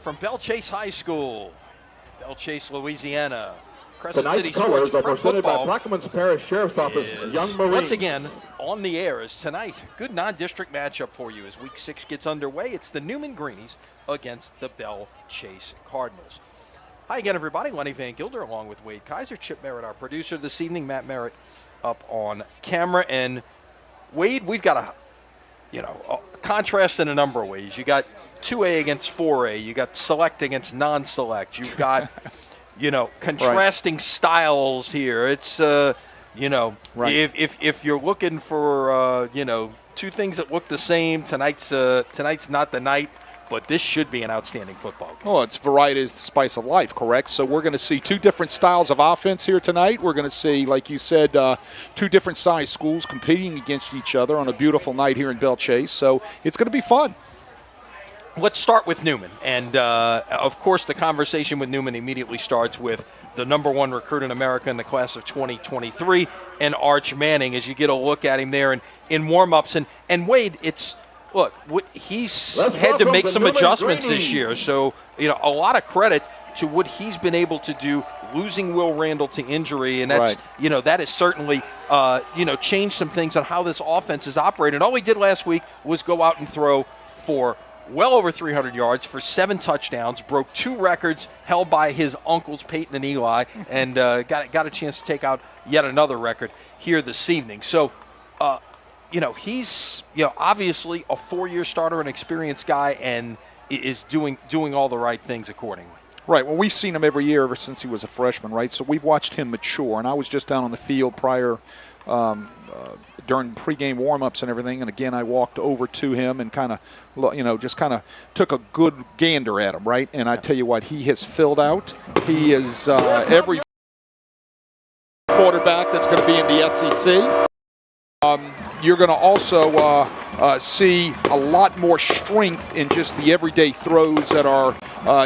from Belle Chasse High School, Belle Chasse, Louisiana. Crescent Tonight's City colors Sports are Prep presented by Football Plaquemines Parish Sheriff's Office Young Marines. once again on the air as tonight. Good non-district matchup for you as Week 6 gets underway. It's the Newman Greenies against the Belle Chasse Cardinals. Hi again, everybody. Lenny Van Gilder along with Wade Kaiser, Chip Merritt, our producer this evening, Matt Merritt up on camera. And Wade, we've got a contrast in a number of ways. You got 2A against 4A. You got select against non-select. You've got contrasting styles here. It's right. If you're looking for two things that look the same, tonight's not the night. But this should be an outstanding football game. Oh, it's variety is the spice of life, correct? So we're going to see two different styles of offense here tonight. We're going to see, like you said, two different size schools competing against each other on a beautiful night here in Belle Chasse. So it's going to be fun. Let's start with Newman. And, of course, the conversation with Newman immediately starts with the number one recruit in America in the class of 2023, and Arch Manning, as you get a look at him there in warm-ups. And Wade, look, he's had to make some adjustments this year. So, a lot of credit to what he's been able to do, losing Will Randall to injury. And that's, right. That has certainly, changed some things on how this offense is operated. All he did last week was go out and throw for well over 300 yards for 7 touchdowns, broke 2 records held by his uncles, Peyton and Eli, and got a chance to take out yet another record here this evening. So, he's obviously a 4-year starter, an experienced guy, and is doing all the right things accordingly. Right. Well, we've seen him every year ever since he was a freshman, right? So we've watched him mature. And I was just down on the field prior during pregame warm-ups and everything. And again, I walked over to him and kind of took a good gander at him, right? And I tell you what, he has filled out. He is every quarterback that's going to be in the SEC. You're going to also see a lot more strength in just the everyday throws that are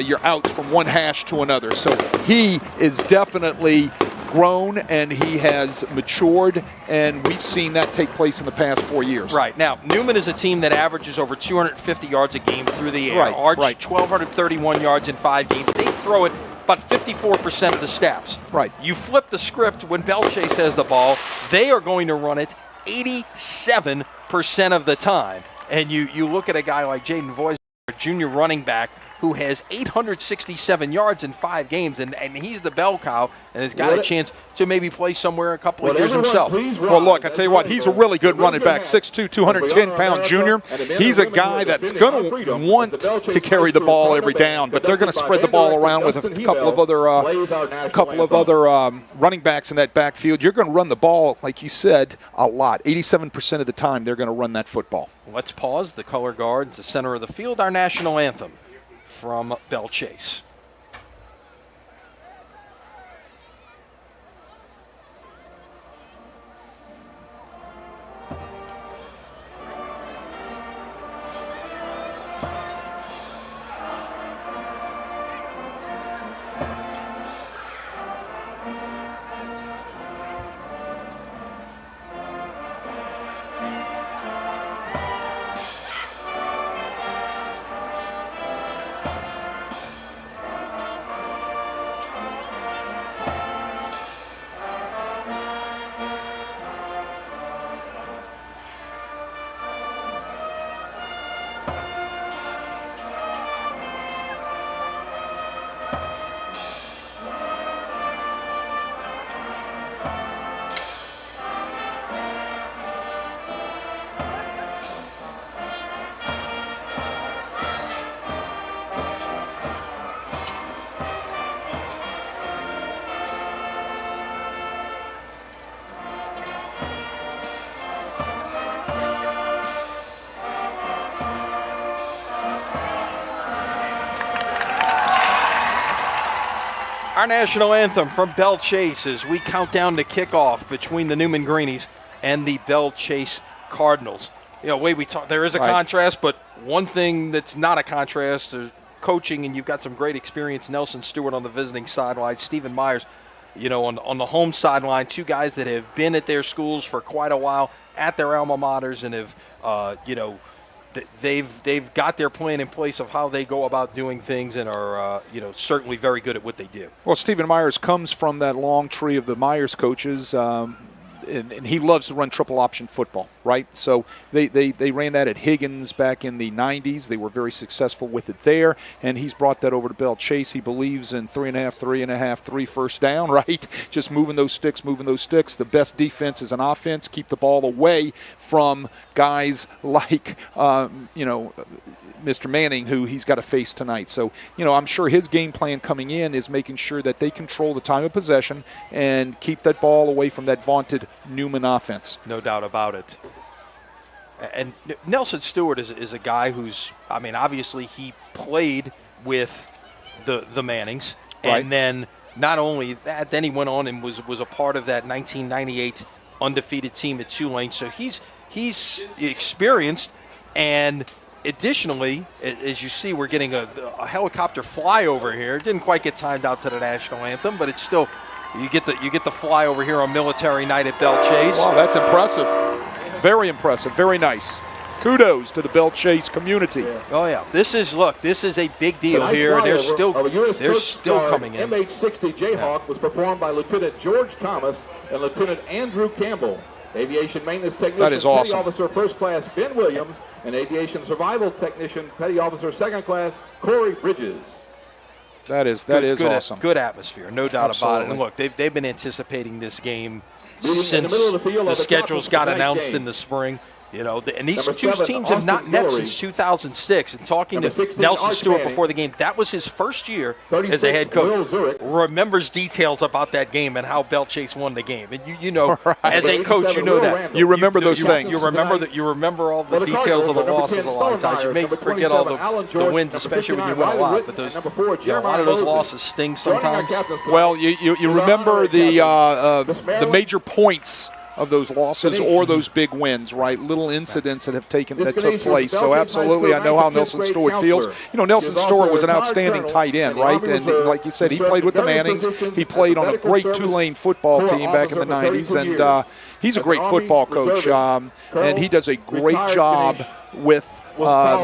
your outs from one hash to another. So he is definitely grown and he has matured, and we've seen that take place in the past 4 years. Right. Now, Newman is a team that averages over 250 yards a game through the air. Arch, 1,231 yards in 5 games. They throw it about 54% of the snaps. Right. You flip the script when Belle Chasse has the ball, they are going to run it 87% of the time. And you look at a guy like Jaden Voice, a junior running back, who has 867 yards in 5 games, and he's the bell cow and has got a chance to maybe play somewhere a couple of years himself. Well, look, I tell you what, he's a really good running back, 6'2", 210-pound junior. He's a guy that's going to want to carry the ball every down, but they're going to spread the ball around with a couple of other running backs in that backfield. You're going to run the ball, like you said, a lot. 87% of the time they're going to run that football. Let's pause. The color guards, the center of the field, our national anthem from Belle Chasse. Our national anthem from Belle Chasse as we count down to kickoff between the Newman Greenies and the Belle Chasse Cardinals. Wade, there is a contrast, but one thing that's not a contrast is coaching, and you've got some great experience. Nelson Stewart on the visiting sideline, Stephen Myers, on the home sideline, 2 guys that have been at their schools for quite a while, at their alma maters, and have, they've got their plan in place of how they go about doing things and are certainly very good at what they do. Well, Stephen Myers comes from that long tree of the Myers coaches. And he loves to run triple option football, right? So they ran that at Higgins back in the 90s. They were very successful with it there, and he's brought that over to Belle Chasse. He believes in 3.5, 3 first down, right? Just moving those sticks. The best defense is an offense. Keep the ball away from guys like, Mr. Manning, who he's got to face tonight. So, I'm sure his game plan coming in is making sure that they control the time of possession and keep that ball away from that vaunted Newman offense. No doubt about it. And Nelson Stewart is a guy who's, obviously he played with the Mannings. Right. And then not only that, then he went on and was a part of that 1998 undefeated team at Tulane. So he's experienced. And additionally, as you see, we're getting a helicopter flyover here. It didn't quite get timed out to the national anthem, but it's still you get the flyover here on Military Night at Belle Chasse. Wow, that's impressive. Very impressive. Very nice. Kudos to the Belle Chasse community. Oh yeah, this is a big deal here. They're still coming in. MH-60 Jayhawk was performed by Lieutenant George Thomas and Lieutenant Andrew Campbell. Aviation maintenance technician, that is awesome. Petty Officer First Class Ben Williams, and aviation survival technician, Petty Officer Second Class Corey Bridges. That is awesome. Good atmosphere, no doubt about it. And look, they've been anticipating this game since the schedules got announced in the spring. And these two teams have not met since 2006. And talking to Nelson Stewart before the game, that was his first year as a head coach. Remembers details about that game and how Belle Chasse won the game. And right. As a coach, you know that. You remember those things. You remember all the details of the losses a lot of times. You may forget all the wins, especially when you win a lot. But a lot of those losses sting sometimes. Well, you remember the major points of those losses or those big wins, right? Little incidents that took place. So absolutely, I know how Nelson Stewart feels. Nelson Stewart was an outstanding tight end, right? And like you said, he played with the Mannings. He played on a great Tulane football team back in the 90s, and he's a great football coach. And he does a great job with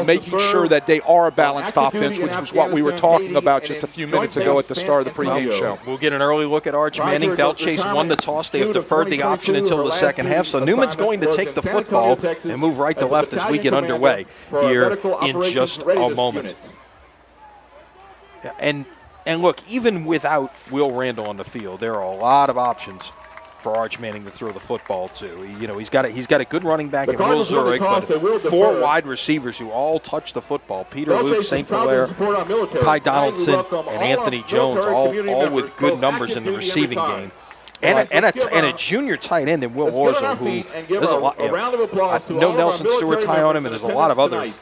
making sure that they are a balanced offense, which was what we were talking about just a few minutes ago at the start of the pregame show. We'll get an early look at Arch Manning. Belle Chasse won the toss. They have deferred the option until the second half. So Newman's going to take the football and move right to left as we get underway here in just a moment. And look, even without Will Randall on the field, there are a lot of options for Arch Manning to throw the football to. He's got a good running back in Will Zurich, but 4 wide receivers who all touch the football. Peter Luke, St. Hilaire, Ty Donaldson, and Anthony Jones, all with good numbers in the receiving game. And a junior tight end in Will Orzel, who there's a lot. I know Nelson Stewart's high on him, and there's a lot of other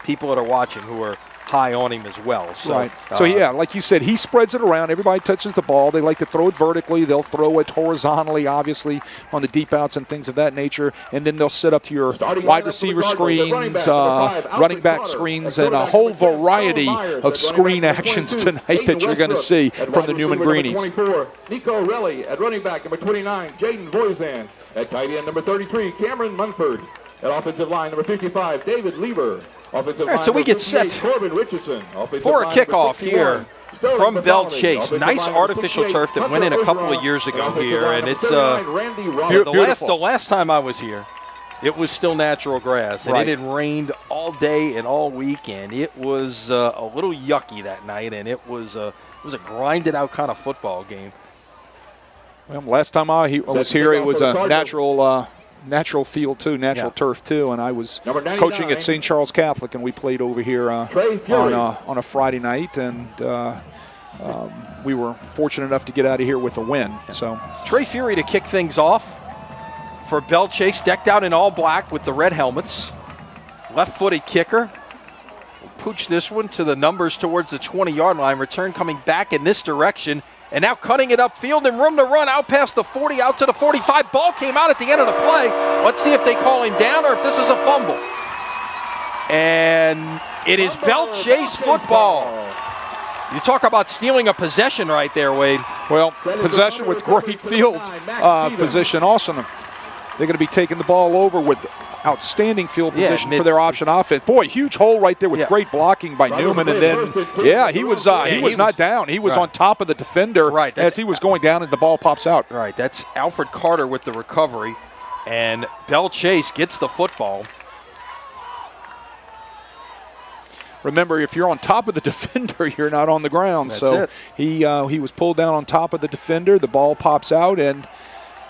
people that are watching who are high on him as well. So, right. So like you said, he spreads it around. Everybody touches the ball. They like to throw it vertically. They'll throw it horizontally, obviously, on the deep outs and things of that nature. And then they'll set up to your wide receiver screens, running back screens, and a whole variety of screen actions tonight that you're going to see from the Newman Greenies. Nico Relli at running back, number 29, Jaden Voisin. At tight end, number 33, Cameron Munford. At offensive line, number 55, David Lieber. Offensive line, so we get set for a kickoff here from Belle Chasse. Nice artificial turf that went in a couple of years ago here, and it's the last time I was here, it was still natural grass, and it had rained all day and all weekend. It was a little yucky that night, and it was a grinded out kind of football game. Well, last time I was here, it was a natural field too, turf too, and I was coaching at St. Charles Catholic, and we played over here on a Friday night, and we were fortunate enough to get out of here with a win. So Trey Fury to kick things off for Belle Chasse, decked out in all black with the red helmets. Left-footed kicker. We'll pooch this one to the numbers towards the 20-yard line. Return coming back in this direction. And now cutting it upfield and room to run out past the 40, out to the 45. Ball came out at the end of the play. Let's see if they call him down or if this is a fumble. And it is Belle Chasse football. You talk about stealing a possession right there, Wade. Well, possession with great field position also. They're going to be taking the ball over with outstanding field position for their option offense. Boy, huge hole right there with great blocking by Newman. And then, he was not down. He was on top of the defender as he was going down, and the ball pops out. Right, that's Alfred Carter with the recovery. And Belle Chasse gets the football. Remember, if you're on top of the defender, you're not on the ground. That's he was pulled down on top of the defender. The ball pops out, and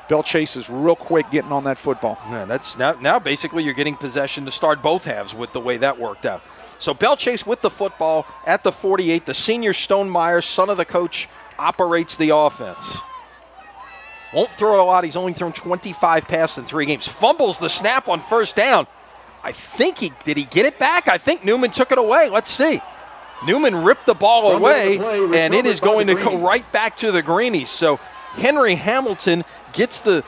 Belle Chasse is real quick getting on that football. Yeah, that's now basically you're getting possession to start both halves with the way that worked out. So Belle Chasse with the football at the 48. The senior Stone Myers, son of the coach, operates the offense. Won't throw a lot. He's only thrown 25 passes in 3 games. Fumbles the snap on first down. I think did he get it back? I think Newman took it away. Let's see. Newman ripped the ball away, and it is going to go right back to the Greenies. So Henry Hamilton gets the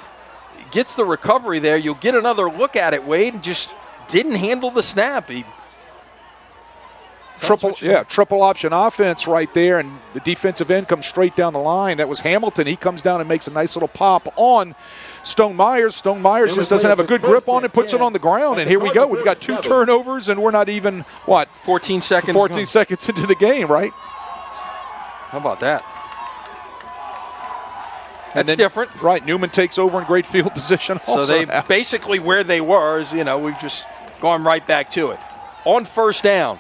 recovery there. You'll get another look at it. Wade just didn't handle the snap. Triple option offense right there, and the defensive end comes straight down the line. That was Hamilton. He comes down and makes a nice little pop on Stone Myers. Stone Myers just doesn't have a good grip on it, puts it on the ground, and here we go. We've got 2 turnovers, and we're not even, 14 seconds? 14 seconds into the game, right? How about that? That's different. Right, Newman takes over in great field position also. So they basically where they were is, we've just gone right back to it. On first down,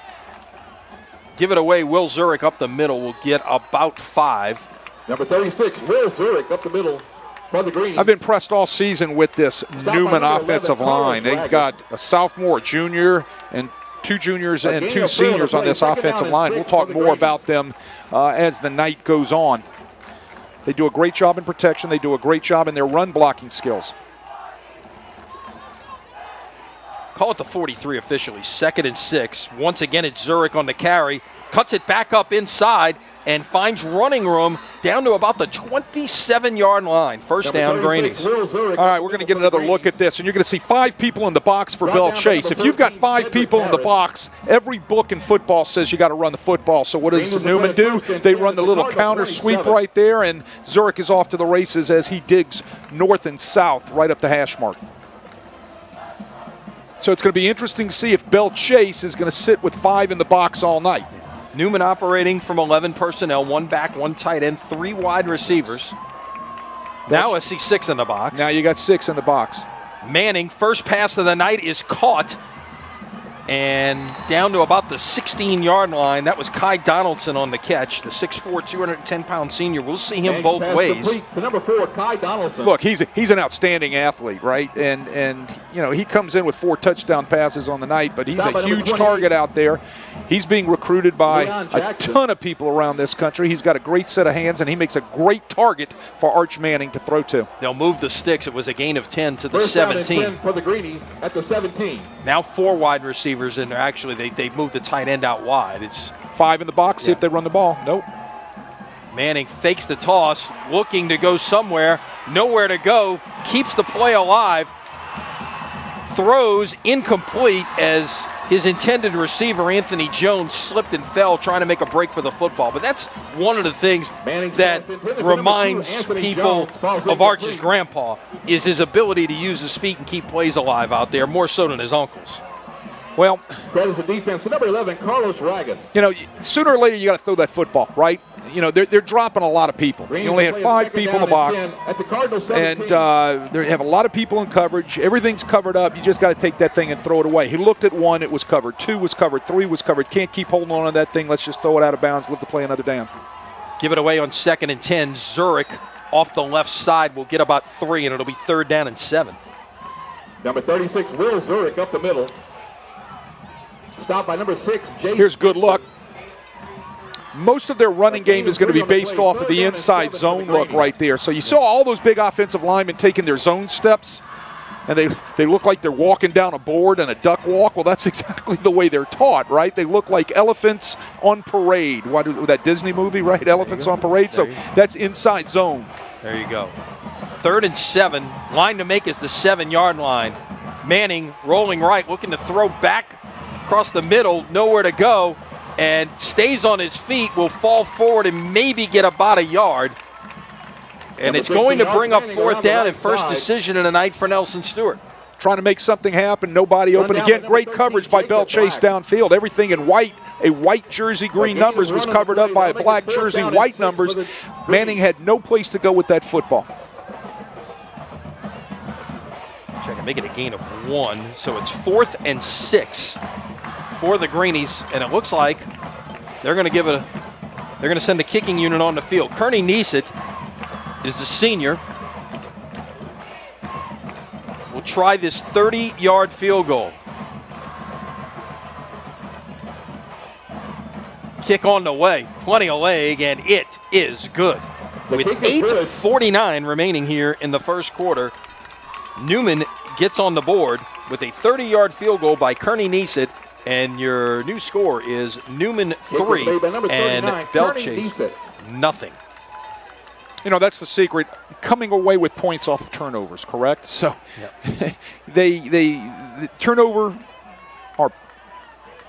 give it away. Will Zurich up the middle will get about 5. Number 36, Will Zurich up the middle for the Greens. I've been impressed all season with this Newman offensive line. They've got a sophomore, a junior, and 2 juniors and 2 seniors on this offensive line. We'll talk more about them as the night goes on. They do a great job in protection. They do a great job in their run blocking skills. Call it the 43 officially. 2nd and 6. Once again, it's Zurich on the carry. Cuts it back up inside and finds running room down to about the 27-yard line. First down, Greenies. All right, we're going to get another look at this, and you're going to see 5 people in the box for Belle Chasse. If you've got 5 people in the box, every book in football says you got to run the football. So what does Newman do? They run the little counter sweep right there, and Zurich is off to the races as he digs north and south right up the hash mark. So it's going to be interesting to see if Belle Chasse is going to sit with 5 in the box all night. Newman operating from 11 personnel, 1 back, 1 tight end, 3 wide receivers. Now I see 6 in the box. Now you got 6 in the box. Manning, first pass of the night is caught and down to about the 16-yard line. That was Kai Donaldson on the catch, the 6'4", 210-pound senior. We'll see him both ways. To number 4, Kai Donaldson. Look, he's an outstanding athlete, right? And he comes in with 4 touchdown passes on the night, but he's a huge target out there. He's being recruited by a ton of people around this country. He's got a great set of hands, and he makes a great target for Arch Manning to throw to. They'll move the sticks. It was a gain of 10 to the First 17. Down and 10 for the Greenies at the 17. Now 4 wide receivers, and they moved the tight end out wide. It's 5 in the box. See if they run the ball. Nope. Manning fakes the toss, looking to go somewhere. Nowhere to go. Keeps the play alive. Throws incomplete as his intended receiver, Anthony Jones, slipped and fell trying to make a break for the football. But that's one of the things that reminds people of Arch's grandpa is his ability to use his feet and keep plays alive out there, more so than his uncles. Well, credit the defense to number 11, Carlos Ragas. Sooner or later you got to throw that football, right? They're dropping a lot of people. You only had 5 people in the box, and they have a lot of people in coverage. Everything's covered up. You just got to take that thing and throw it away. He looked at 1, it was covered. 2 was covered. 3 was covered. Can't keep holding on to that thing. Let's just throw it out of bounds. Live to play another down. Give it away on 2nd and 10. Zurich off the left side will get about 3, and it'll be 3rd down and 7. Number 36, Will Zurich up the middle. Stopped by number 6, Jason. Here's good luck. Most of their running game is going to be based off of the inside zone look right there. So you saw all those big offensive linemen taking their zone steps, and they look like they're walking down a board and a duck walk. Well, that's exactly the way they're taught, right? They look like elephants on parade. What is that Disney movie, right? Elephants on parade. So that's inside zone. There you go. 3rd and 7. Line to make is the 7-yard line. Manning rolling right, looking to throw back across the middle, nowhere to go, and stays on his feet, will fall forward and maybe get about a yard. And it's going to bring up fourth down and first decision of the night for Nelson Stewart. Trying to make something happen, nobody open. Again, great coverage by Belle Chasse downfield. Everything in white, a white jersey, green numbers was covered up by a black jersey, white numbers. Manning had no place to go with that football. Check and make it a gain of 1, so it's 4th and 6 for the Greenies, and it looks like they're going to send the kicking unit on the field. Kearney Neesett is the senior. We'll try this 30-yard field goal. Kick on the way, plenty of leg, and it is good. With 8:49 remaining here in the first quarter, Newman gets on the board with a 30-yard field goal by Kearney Neesett, and your new score is Newman 3 and Belle Chasse nothing. You know, that's the secret, coming away with points off of turnovers, correct? So the turnover are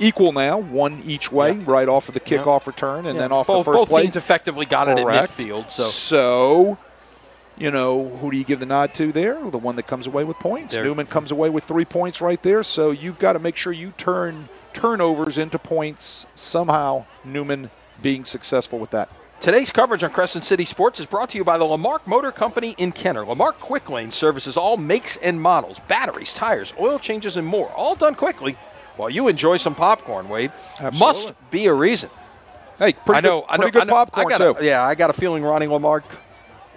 equal now, 1 each way, right off of the kickoff return and then off the first play. Both teams effectively got it in midfield. So, you know, who do you give the nod to there? The one that comes away with points. Newman comes away with 3 points right there, so you've got to make sure you turn turnovers into points somehow, Newman being successful with that. Today's coverage on Crescent City Sports is brought to you by the Lamarck Motor Company in Kenner. Lamarck Quick Lane services all makes and models, batteries, tires, oil changes, and more, all done quickly while you enjoy some popcorn, Wade. Absolutely. Must be a reason. Hey, pretty good popcorn, too. Yeah, I got a feeling Ronnie Lamarck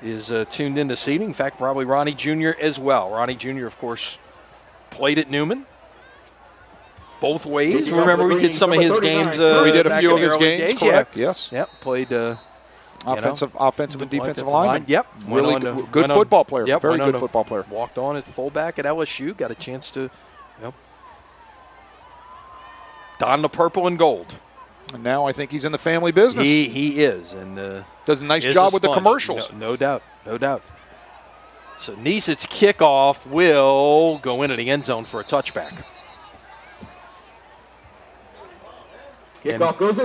is tuned in to seating. In fact, probably Ronnie Jr. as well. Ronnie Jr., of course, played at Newman. Both ways. Remember, we did some of his games. We did a few of his games, correct? Yeah. Yes. Yep, played offensive and defensive lineman. Yep. Really good football player. Yep, very good football player. Walked on at fullback at LSU. Got a chance to don the purple and gold. And now I think he's in the family business. He is. And does a nice job with the commercials. No doubt. No doubt. So Neesett's kickoff will go into the end zone for a touchback.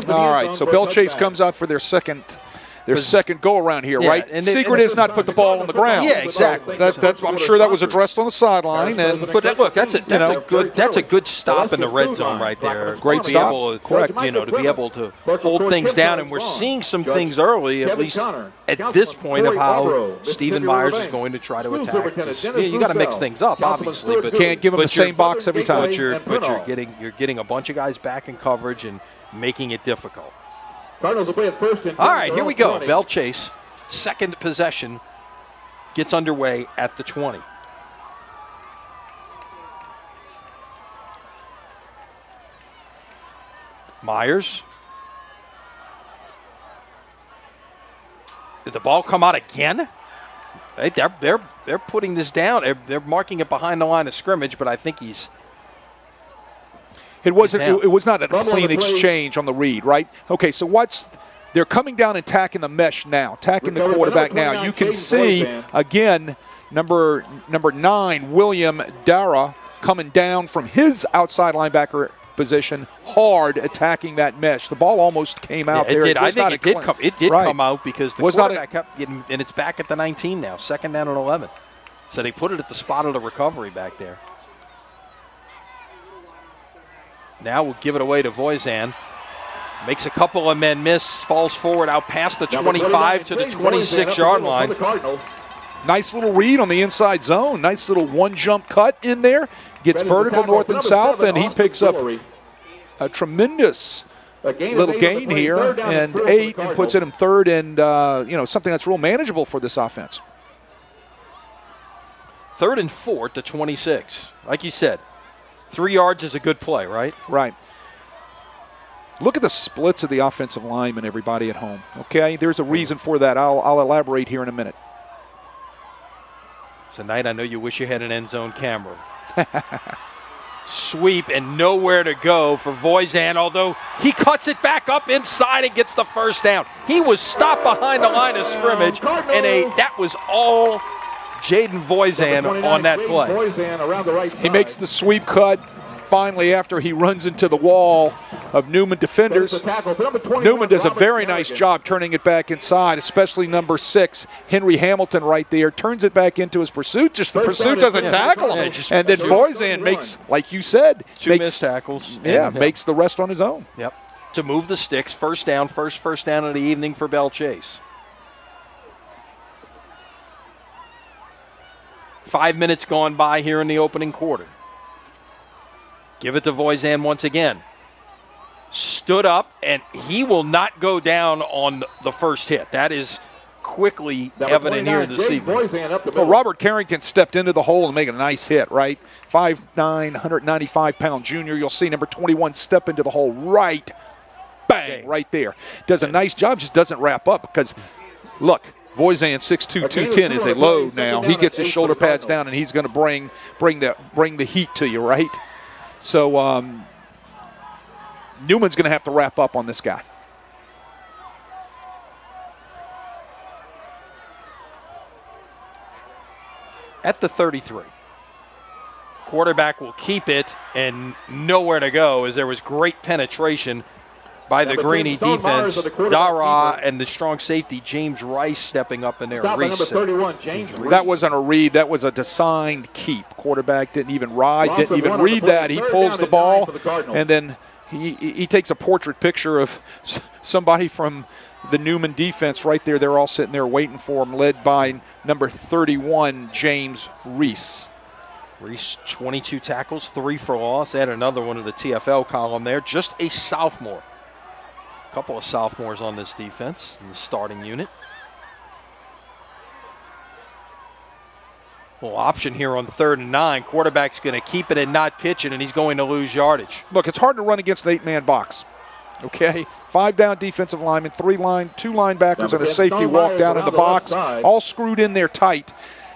All right, so Belle Chasse comes out for their second go around here, right? And secret is not put the ball on the ground. Yeah, exactly. That's I'm sure that was addressed on the sideline. But look, that's a good stop in the red zone right there. Great stop. Correct. To be able to hold things down, and we're seeing some things early, at least at this point, of how Stephen Myers is going to try to attack. You got to mix things up, obviously, but can't give him the same box every time. But you're getting a bunch of guys back in coverage and making it difficult. Cardinals will play at first and 10. All right, here we go. Belle Chasse, second possession, gets underway at the 20. Myers. Did the ball come out again? They're putting this down. They're marking it behind the line of scrimmage, but I think he's. It wasn't. It was not a clean exchange on the read, right? Okay, so they're coming down and attacking the mesh now, attacking the quarterback now. You can see again, number 9, William Dara, coming down from his outside linebacker position, hard attacking that mesh. The ball almost came out there. I think it did come. It did come out because the quarterback kept getting, and it's back at the 19 now, second down and 11. So they put it at the spot of the recovery back there. Now we'll give it away to Voisin. Makes a couple of men miss, falls forward out past the 25 to the 26-yard line. Nice little read on the inside zone. Nice little one-jump cut in there. Gets vertical north and south, and he picks up a tremendous little gain here, and 8, and puts it in third, and something that's real manageable for this offense. 3rd and 4 at the 26. Like you said, 3 yards is a good play, right? Right. Look at the splits of the offensive linemen, everybody at home. Okay, there's a reason for that. I'll elaborate here in a minute. Tonight, I know you wish you had an end zone camera. Sweep and nowhere to go for Voisin, although he cuts it back up inside and gets the first down. He was stopped behind the line of scrimmage, and that was all Jaden Voisin on that play. He makes the sweep cut finally after he runs into the wall of Newman defenders. Newman does a very nice job turning it back inside, especially number 6, Henry Hamilton right there. Turns it back into his pursuit. Just the pursuit doesn't tackle him. And then Voisin makes, like you said, two missed tackles. Makes the rest on his own. Yep. To move the sticks, first down of the evening for Belle Chasse. 5 minutes gone by here in the opening quarter. Give it to Voisin once again. Stood up, and he will not go down on the first hit. That is quickly evident here this evening. Well, Robert Carrington stepped into the hole and make a nice hit, right? 5'9", 195-pound junior. You'll see number 21 step into the hole right. Bang, right there. Does a nice job, just doesn't wrap up because, look, Voisin 6'2", 210 is a load now. He gets his shoulder pads down, and he's going to bring the heat to you, right? So Newman's going to have to wrap up on this guy. At the 33. Quarterback will keep it, and nowhere to go as there was great penetration by the Greeny defense. Dara and the strong safety, James Rice, stepping up in there. Number 31, James Rice. That wasn't a read. That was a designed keep. Quarterback didn't even read that. He pulls the ball, and then he takes a portrait picture of somebody from the Newman defense right there. They're all sitting there waiting for him, led by number 31, James Reese. Reese, 22 tackles, 3 for loss. Add another one to the TFL column there. Just a sophomore. A couple of sophomores on this defense in the starting unit. Little option here on 3rd and 9. Quarterback's going to keep it and not pitch it, and he's going to lose yardage. Look, it's hard to run against an 8-man box. Okay, 5 down defensive linemen, 2 linebackers, and a safety walk down in the box, all screwed in there tight.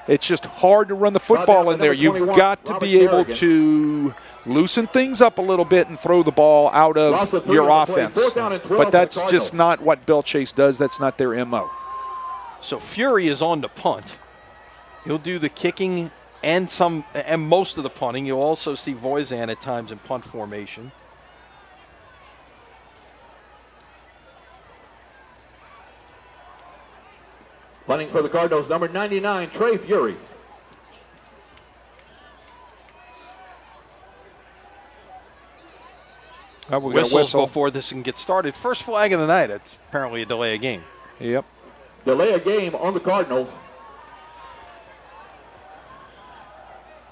It's just hard to run the football in there. You've got to be able to loosen things up a little bit and throw the ball out of your offense. But that's just not what Belle Chasse does. That's not their MO. So Fury is on the punt. He'll do the kicking and most of the punting. You'll also see Voisin at times in punt formation. Punting for the Cardinals, number 99, Trey Fury. Whistles before this can get started. First flag of the night. It's apparently a delay of game. Yep. Delay of game on the Cardinals.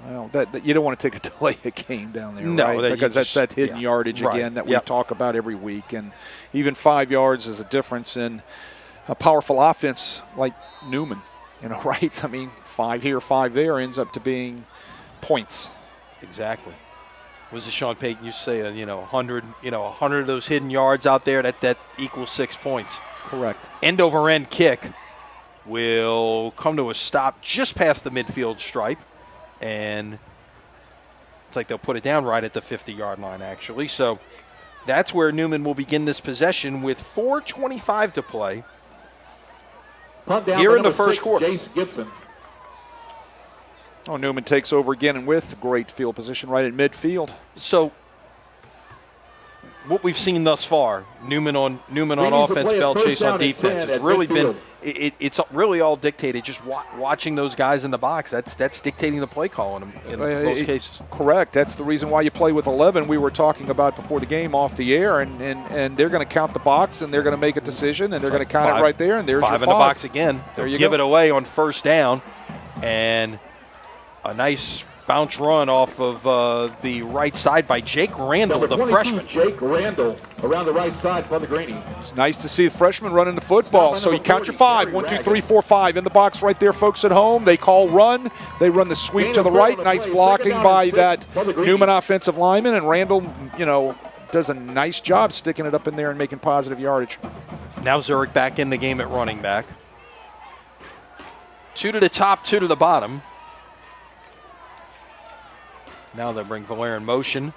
Well, you don't want to take a delay of game down there, no, right? Because that's that hidden yardage again that we talk about every week. And even 5 yards is a difference in a powerful offense like Newman, right? I mean, 5 here, 5 there ends up to being points. Exactly. Was it Sean Payton used to say, 100 of those hidden yards out there, that equals 6 points. Correct. End over end kick will come to a stop just past the midfield stripe, and it's like they'll put it down right at the 50-yard line, actually. So that's where Newman will begin this possession with 4:25 to play. Here in the first quarter. Jace Gibson. Oh, Newman takes over again and with great field position right at midfield. So what we've seen thus far, Newman on offense, Belle Chasse on defense, it's really been it's really all dictated just watching those guys in the box. That's dictating the play call in most cases. Correct. That's the reason why you play with 11. We were talking about before the game off the air, and they're going to count the box, and they're going to make a decision, and they're going to count it right there, and there's 5 your 5 in the box again. There you give go. it away on first down, and a nice bounce run off of the right side by Jake Randall, the freshman. Jake Randall around the right side for the Greenies. It's nice to see the freshman running the football. So you count your 5. 1, 2, 3, 4, 5 in the box right there, folks at home. They call run. They run the sweep to the right. Nice blocking by that Newman offensive lineman, and Randall, does a nice job sticking it up in there and making positive yardage. Now Zurich back in the game at running back. 2 to the top, 2 to the bottom. Now they bring Valère in motion.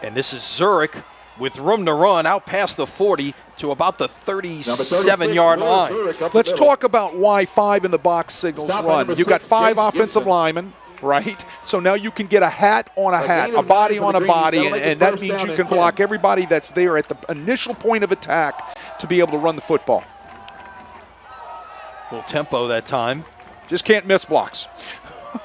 And this is Zurich with room to run out past the 40 to about the 37-yard line. Let's talk about why 5 in the box signals run. You've got 5 offensive linemen. right? So now you can get a hat on a hat, a body on a body, and that means you can block everybody that's there at the initial point of attack to be able to run the football. A little tempo that time. Just can't miss blocks.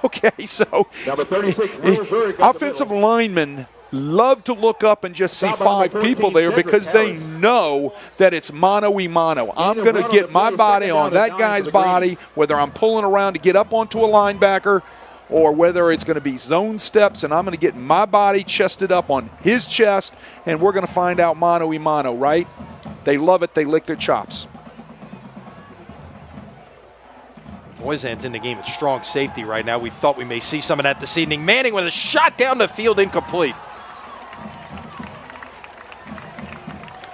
Okay, so Number 36, offensive linemen love to look up and just see 5 people there because they know that it's mano-a-mano. I'm going to get my body on that guy's body, whether I'm pulling around to get up onto a linebacker or whether it's going to be zone steps, and I'm going to get my body chested up on his chest, and we're going to find out mano-a-mano, right? They love it. They lick their chops. Voisin's in the game at strong safety right now. We thought we may see some of that this evening. Manning with a shot down the field, incomplete.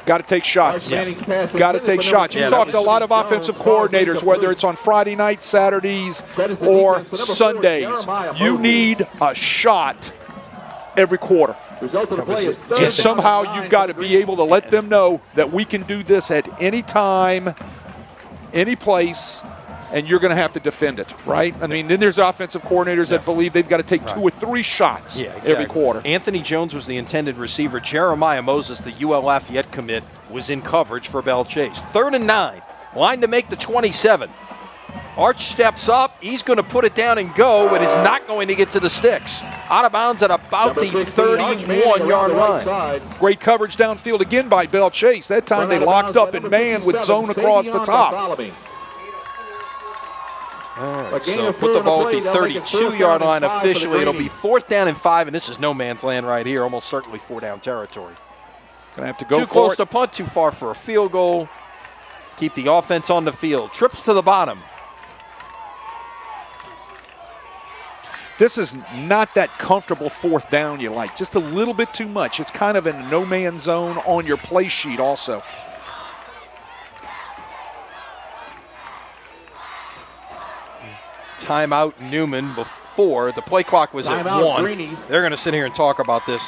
Got to take shots. Got to take shots. You talk to a lot of offensive coordinators, whether it's on Friday nights, Saturdays, or Sundays. You need a shot every quarter. And somehow you've got to be able to let them know that we can do this at any time, any place, and you're going to have to defend it, right? I mean, then there's offensive coordinators that believe they've got to take 2 or 3 shots every quarter. Anthony Jones was the intended receiver. Jeremiah Moses, the UL Lafayette commit, was in coverage for Belle Chasse. 3rd and 9, line to make the 27. Arch steps up. He's going to put it down and go, but it's not going to get to the sticks. Out of bounds at about the 31-yard line. Great coverage downfield again by Belle Chasse. That time they locked up in man with zone across the top. Right, so put the ball at the 32-yard line officially. It'll be 4th down and 5, and this is no man's land right here, almost certainly 4-down territory. Gonna have to go too close to punt, too far for a field goal. Keep the offense on the field. Trips to the bottom. This is not that comfortable 4th down you like. Just a little bit too much. It's kind of in a no-man's zone on your play sheet also. Timeout Newman before the play clock was at 1. Greenies. They're going to sit here and talk about this.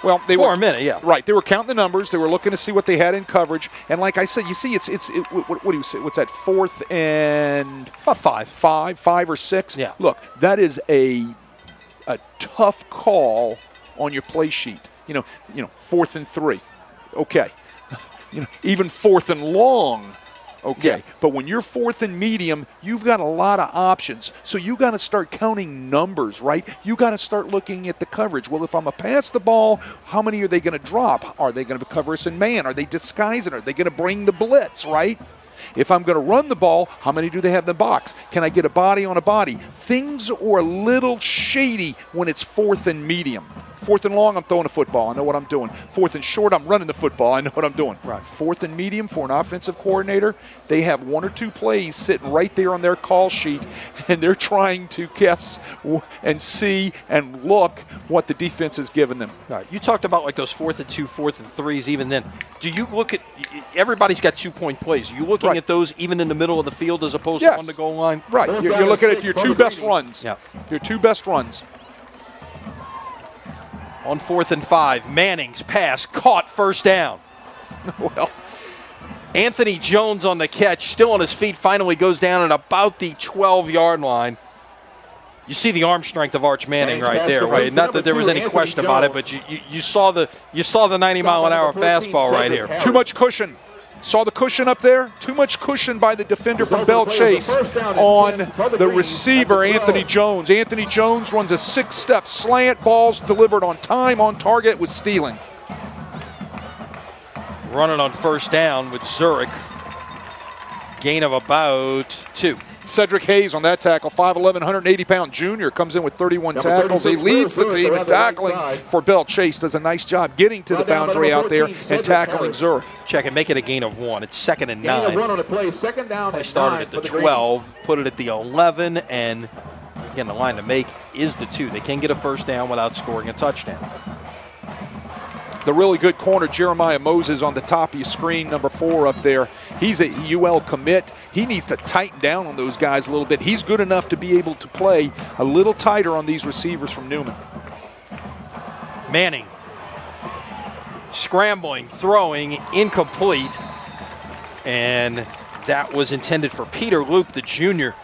Well, they for were a minute, yeah. Right, they were counting the numbers. They were looking to see what they had in coverage. And like I said, you see, what do you say? What's that? 4th and about 5 or 6. Yeah. Look, that is a tough call on your play sheet. You know, 4th and 3. Okay. Even 4th and long. Okay, yeah. But when you're 4th and medium, you've got a lot of options. So you got to start counting numbers, right? You got to start looking at the coverage. Well, if I'm going to pass the ball, how many are they going to drop? Are they going to cover us in man? Are they disguising? Are they going to bring the blitz, right? If I'm going to run the ball, how many do they have in the box? Can I get a body on a body? Things are a little shady when it's 4th and medium. 4th and long, I'm throwing a football. I know what I'm doing. 4th and short, I'm running the football. I know what I'm doing. Right. 4th and medium for an offensive coordinator, they have 1 or 2 plays sitting right there on their call sheet, and they're trying to guess and see and look what the defense has given them. All right. You talked about like those 4th and 2, 4th and 3s even then. Do you look at – everybody's got 2-point plays. Are you looking at those even in the middle of the field as opposed to on the goal line? Right. You're looking at your 2 best runs. Yeah. Your 2 best runs. On 4th and 5, Manning's pass caught, 1st down. Well, Anthony Jones on the catch, still on his feet, finally goes down at about the 12-yard line. You see the arm strength of Arch Manning right there, right? Not that there was any question about it, but you saw the 90-mile-an-hour fastball right here. Too much cushion. Saw the cushion up there? Too much cushion by the defender from Belle Chasse on the receiver, Anthony Jones. Anthony Jones runs a 6-step slant. Balls delivered on time, on target, with stealing. Running on 1st down with Zurich. Gain of about 2. Cedric Hayes on that tackle, 5'11", 180-pound junior, comes in with 31 tackles. He leads the team in tackling for Belle Chasse. Does a nice job getting to the boundary out there and tackling Zurich. Check and make it a gain of 1. It's 2nd and 9. Gain of 1 on the play, 2nd down. They started at the 12, put it at the 11, and again, the line to make is the 2. They can get a 1st down without scoring a touchdown. The really good corner, Jeremiah Moses, on the top of your screen, number 4 up there. He's a UL commit. He needs to tighten down on those guys a little bit. He's good enough to be able to play a little tighter on these receivers from Newman. Manning scrambling, throwing, incomplete. And that was intended for Peter Loop, the junior.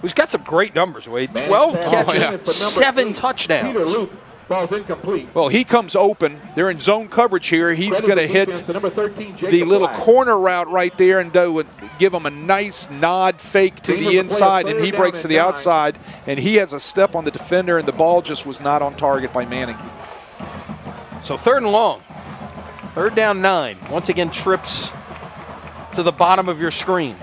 who's got some great numbers, Wade. 12 catches, 7 touchdowns. Ball's incomplete. Well, he comes open. They're in zone coverage here. He's going to hit the little corner route right there and give him a nice nod fake to the inside, and he breaks to the outside, and he has a step on the defender, and the ball just was not on target by Manning. So 3rd and long. 3rd down 9. Once again, trips to the bottom of your screen.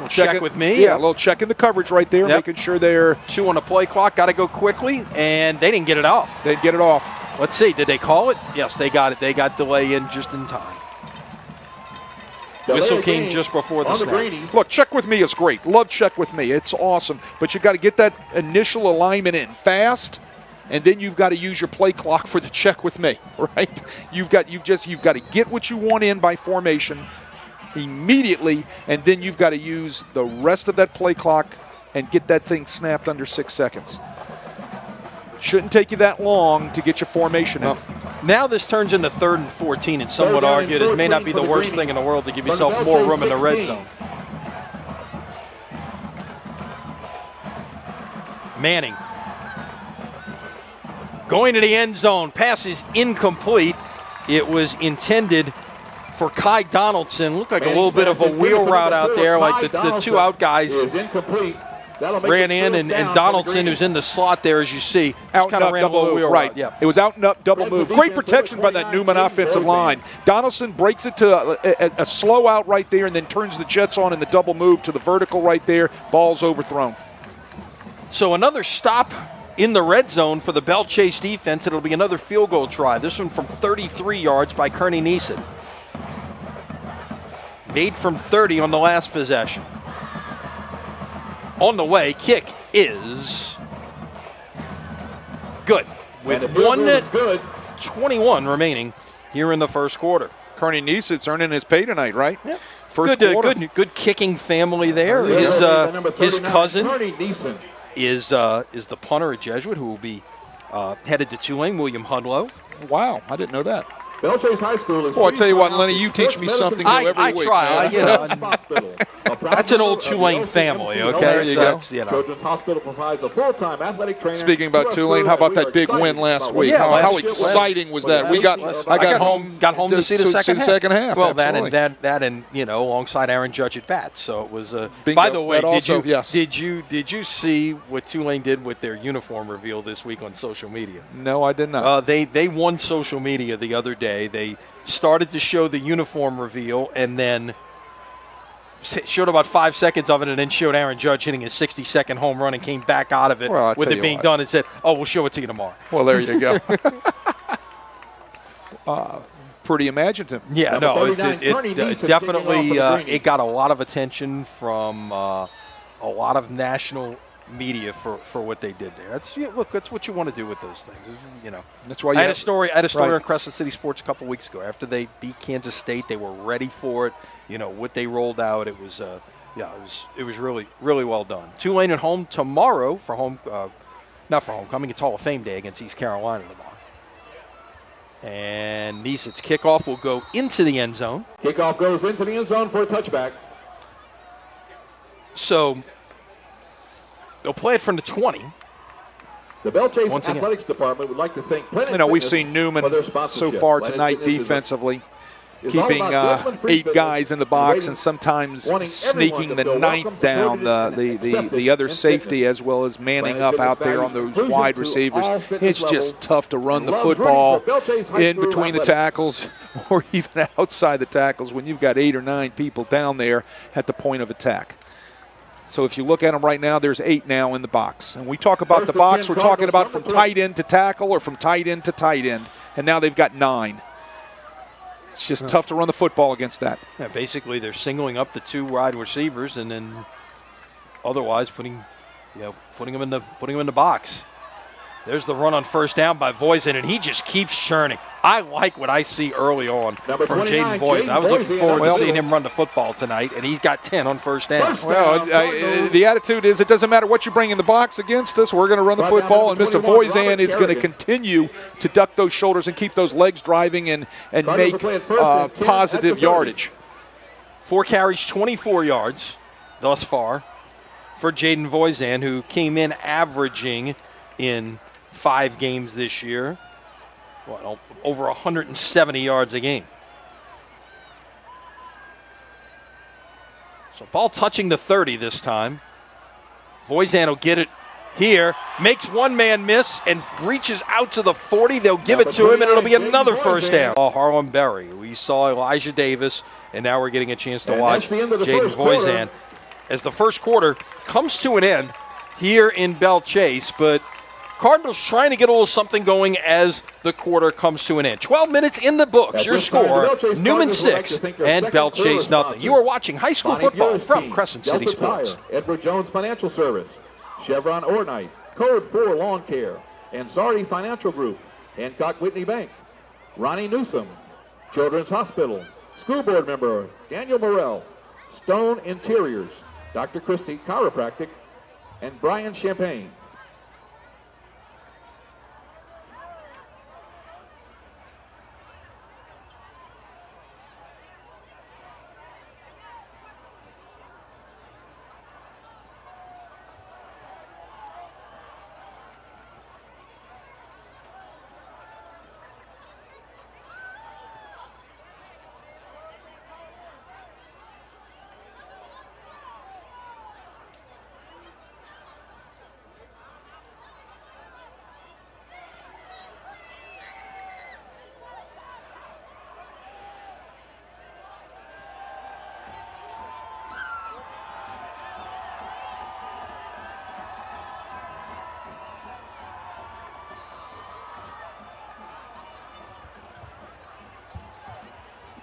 Check with me. Yeah, a little check in the coverage right there, making sure they're 2 on the play clock. Got to go quickly, and they didn't get it off. They get it off. Let's see. Did they call it? Yes, they got it. They got delay in just in time. Whistle came just before the snap. Look, check with me is great. Love check with me. It's awesome. But you got to get that initial alignment in fast, and then you've got to use your play clock for the check with me, right? You've got to get what you want in by formation immediately, and then you've got to use the rest of that play clock and get that thing snapped under 6 seconds. Shouldn't take you that long to get your formation in. Now this turns into 3rd and 14, and some would argue that it may not be the worst thing in the world to give yourself more room in the red zone. Manning going to the end zone. Pass is incomplete. It was intended for Kai Donaldson. Looked like a little bit of a wheel route out there, like the 2 out guys ran in, and Donaldson, who's in the slot there, as you see, out kind of ran a little wheel right. route. Yeah. It was out and up, double move. Great protection by that Newman offensive line. Donaldson breaks it to a slow out right there and then turns the Jets on in the double move to the vertical right there. Ball's overthrown. So another stop in the red zone for the Belle Chasse defense. It'll be another field goal try. This one from 33 yards by Kearney Neeson. Made from 30 on the last possession. On the way, kick is good. With 1:21 remaining here in the first quarter. Kearney Neeson's earning his pay tonight, right? Yep. First quarter. Good kicking family there. His cousin is the punter at Jesuit, who will be headed to Tulane, William Hudlow. Wow, I didn't know that. Belle Chasse High School is. Oh, I tell you what, Lenny, you teach me something new every week. I try. That's an old Tulane family, okay? There you go. Children's Hospital provides a full-time athletic trainer. Speaking about Tulane, how about that big win last week? Yeah, how exciting was that? I got home to see the second half. Well, absolutely. that and alongside Aaron Judge at bats. So it was. Bingo. By the way, did you see what Tulane did with their uniform reveal this week on social media? No, I did not. They won social media the other day. They started to show the uniform reveal and then showed about 5 seconds of it and then showed Aaron Judge hitting his 60-second home run and came back out of it with it being done and said, we'll show it to you tomorrow. Well, there you go. Pretty imaginative. Yeah, no, it definitely it got a lot of attention from a lot of national media for what they did there. That's what you want to do with those things. That's why I had a story on Crescent City Sports a couple weeks ago. After they beat Kansas State, they were ready for it. What they rolled out, it was really, really well done. Tulane at home tomorrow for not for homecoming. It's Hall of Fame Day against East Carolina tomorrow. And Neeson's kickoff will go into the end zone. Kickoff goes into the end zone for a touchback. So they'll play it from the 20. The Belle Chasse Athletics Department would like to thank Planet we've seen Newman so far tonight defensively, keeping 8 guys in the box and sometimes sneaking the 9th down, the other safety, as well as manning up out there on those wide receivers. It's just tough to run the football in between the tackles or even outside the tackles when you've got 8 or 9 people down there at the point of attack. So if you look at them right now, there's 8 now in the box. And we talk about the box, we're talking about from tight end to tackle or from tight end to tight end. And now they've got 9. It's just tough to run the football against that. Yeah, basically they're singling up the 2 wide receivers and then otherwise putting them in the box. There's the run on first down by Voisin, and he just keeps churning. I like what I see early on from Jaden Voisin. I was looking forward to seeing him run the football tonight, and he's got 10 on first down. Well, the attitude is it doesn't matter what you bring in the box against us. We're going to run the football, and Mr. Voisin is going to continue to duck those shoulders and keep those legs driving and make positive yardage. 4 carries, 24 yards thus far for Jaden Voisin, who came in averaging in 5 games this year, over 170 yards a game. So ball touching the 30 this time. Voisin will get it here, makes one man miss and reaches out to the 40. They'll give it to him, and it'll be another first down. Harlan Berry. We saw Elijah Davis, and now we're getting a chance to watch Jaden Voisin as the first quarter comes to an end here in Belle Chasse, but Cardinals trying to get a little something going as the quarter comes to an end. 12 minutes in the books. Your score, Newman 6 and Belle Chasse nothing. You are watching high school football from Crescent City Sports. Edward Jones Financial Service, Chevron Ornite, Code 4 Lawn Care, Ansari Financial Group, Hancock Whitney Bank, Ronnie Newsom, Children's Hospital, School Board Member Daniel Morrell, Stone Interiors, Dr. Christie Chiropractic, and Brian Champagne.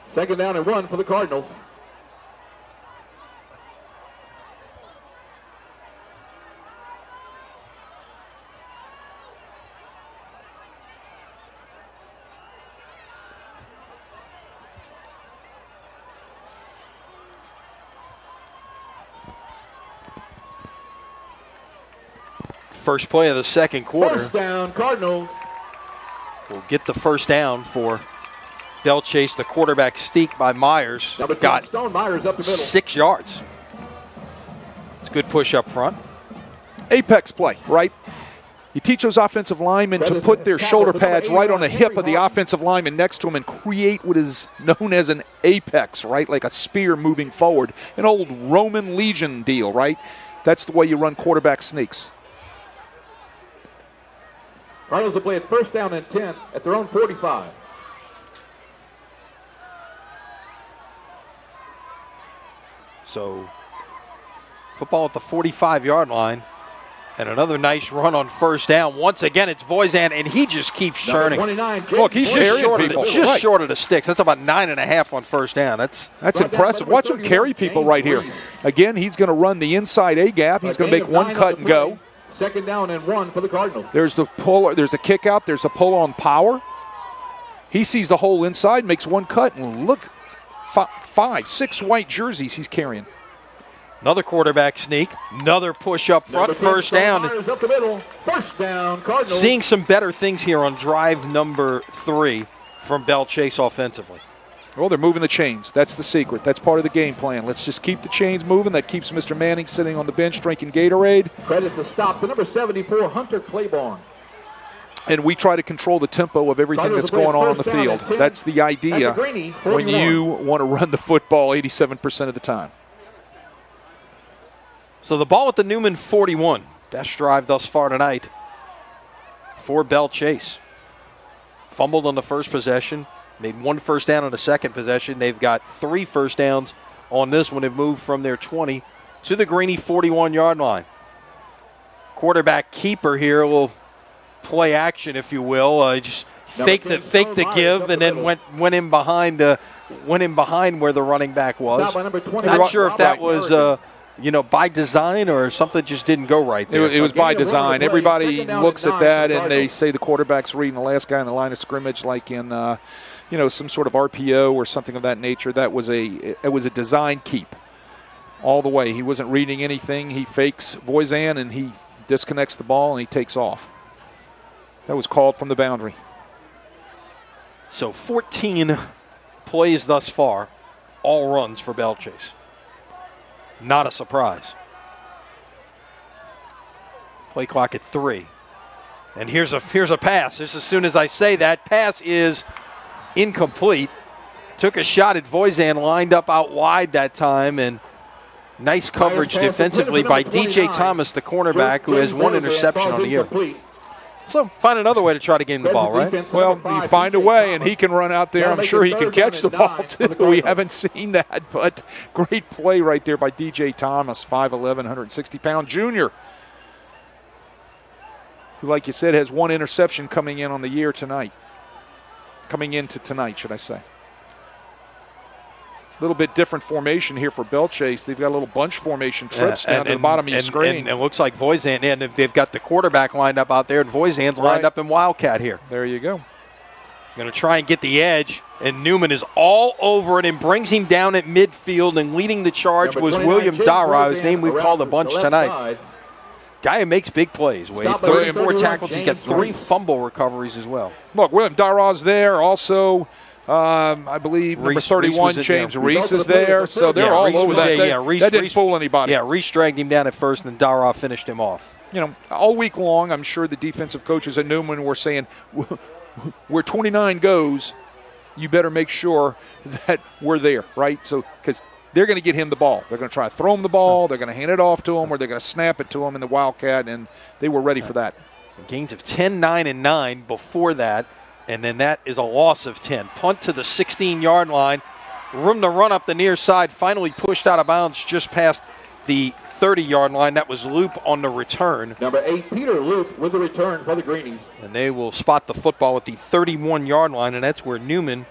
Second down and 1 for the Cardinals. First play of the second quarter. First down, Cardinals. We'll get the first down for Belle Chasse. The quarterback sneak by Myers got Stone Myers up the middle. 6 yards. It's a good push up front. Apex play, right? You teach those offensive linemen to put their shoulder pads right on the hip of the offensive lineman next to them and create what is known as an apex, right? Like a spear moving forward. An old Roman legion deal, right? That's the way you run quarterback sneaks. Cardinals will play at first down and 10 at their own 45. So football at the 45-yard line. And another nice run on first down. Once again, it's Voisin, and he just keeps churning. Look, he's just short of the sticks. That's about 9.5 on first down. That's impressive. Watch him carry people right here. Again, he's going to run the inside A gap. He's going to make one cut and go. Second down and 1 for the Cardinals. There's the pull. There's the kick out. There's a pull on power. He sees the hole inside, makes one cut, and look, 5, 6 white jerseys he's carrying. Another quarterback sneak, another push up front, first down. Up the middle. First down, Cardinals. Seeing some better things here on drive number 3 from Belle Chasse offensively. Well, they're moving the chains. That's the secret. That's part of the game plan. Let's just keep the chains moving. That keeps Mr. Manning sitting on the bench drinking Gatorade. Credit to stop the number 74, Hunter Claiborne. And we try to control the tempo of everything that's going on the field. That's the idea when you want to run the football 87% of the time. So the ball at the Newman 41. Best drive thus far tonight for Belle Chasse. Fumbled on the first possession. Made 1 first down on the second possession. They've got 3 first downs on this one. They've moved from their 20 to the Greeny 41-yard line. Quarterback keeper here will play action, if you will. Just fake the give and then went in behind where the running back was. Not sure if that was by design or something just didn't go right there. It was by design. Everybody looks at that and they say the quarterback's reading the last guy in the line of scrimmage like in some sort of RPO or something of that nature. It was a design keep all the way. He wasn't reading anything. He fakes Voisin and he disconnects the ball and he takes off. That was called from the boundary. So 14 plays thus far. all runs for Belle Chasse. Not a surprise. Play clock at 3. And here's a pass. Just as soon as I say that, pass is incomplete. Took a shot at Voisin, lined up out wide that time, and nice coverage defensively by DJ Thomas, the cornerback, who has 1 interception on the year. So find another way to try to gain the ball, right? Well, you find a way, and he can run out there. I'm sure he can catch the ball, too. We haven't seen that, but great play right there by DJ Thomas, 5'11", 160-pound junior, who, like you said, has 1 interception coming in on the year tonight. Coming into tonight, should I say. A little bit different formation here for Belle Chasse. They've got a little bunch formation trips down to the bottom of your screen. And it looks like Voisin, and they've got the quarterback lined up out there, and Voisin's lined up in Wildcat here. There you go. Going to try and get the edge, and Newman is all over it and brings him down at midfield, and leading the charge was William Dara, whose name we've called a bunch tonight. Guy who makes big plays, Wade. 34 tackles. He's got 3 fumble recoveries as well. Look, William Dara's there. Also, I believe number 31, James Reese is there. So they're all over that. That didn't fool anybody. Yeah, Reese dragged him down at first, and Dara finished him off. You know, all week long, I'm sure the defensive coaches at Newman were saying, where 29 goes, you better make sure that we're there, right? So, because they're going to get him the ball. They're going to try to throw him the ball. They're going to hand it off to him, or they're going to snap it to him in the Wildcat, and they were ready for that. Gains of 10, 9, and 9 before that, and then that is a loss of 10. Punt to the 16-yard line. Room to run up the near side. Finally pushed out of bounds just past the 30-yard line. That was Loop on the return. Number 8, Peter Loop with the return for the Greenies. And they will spot the football at the 31-yard line, and that's where Newman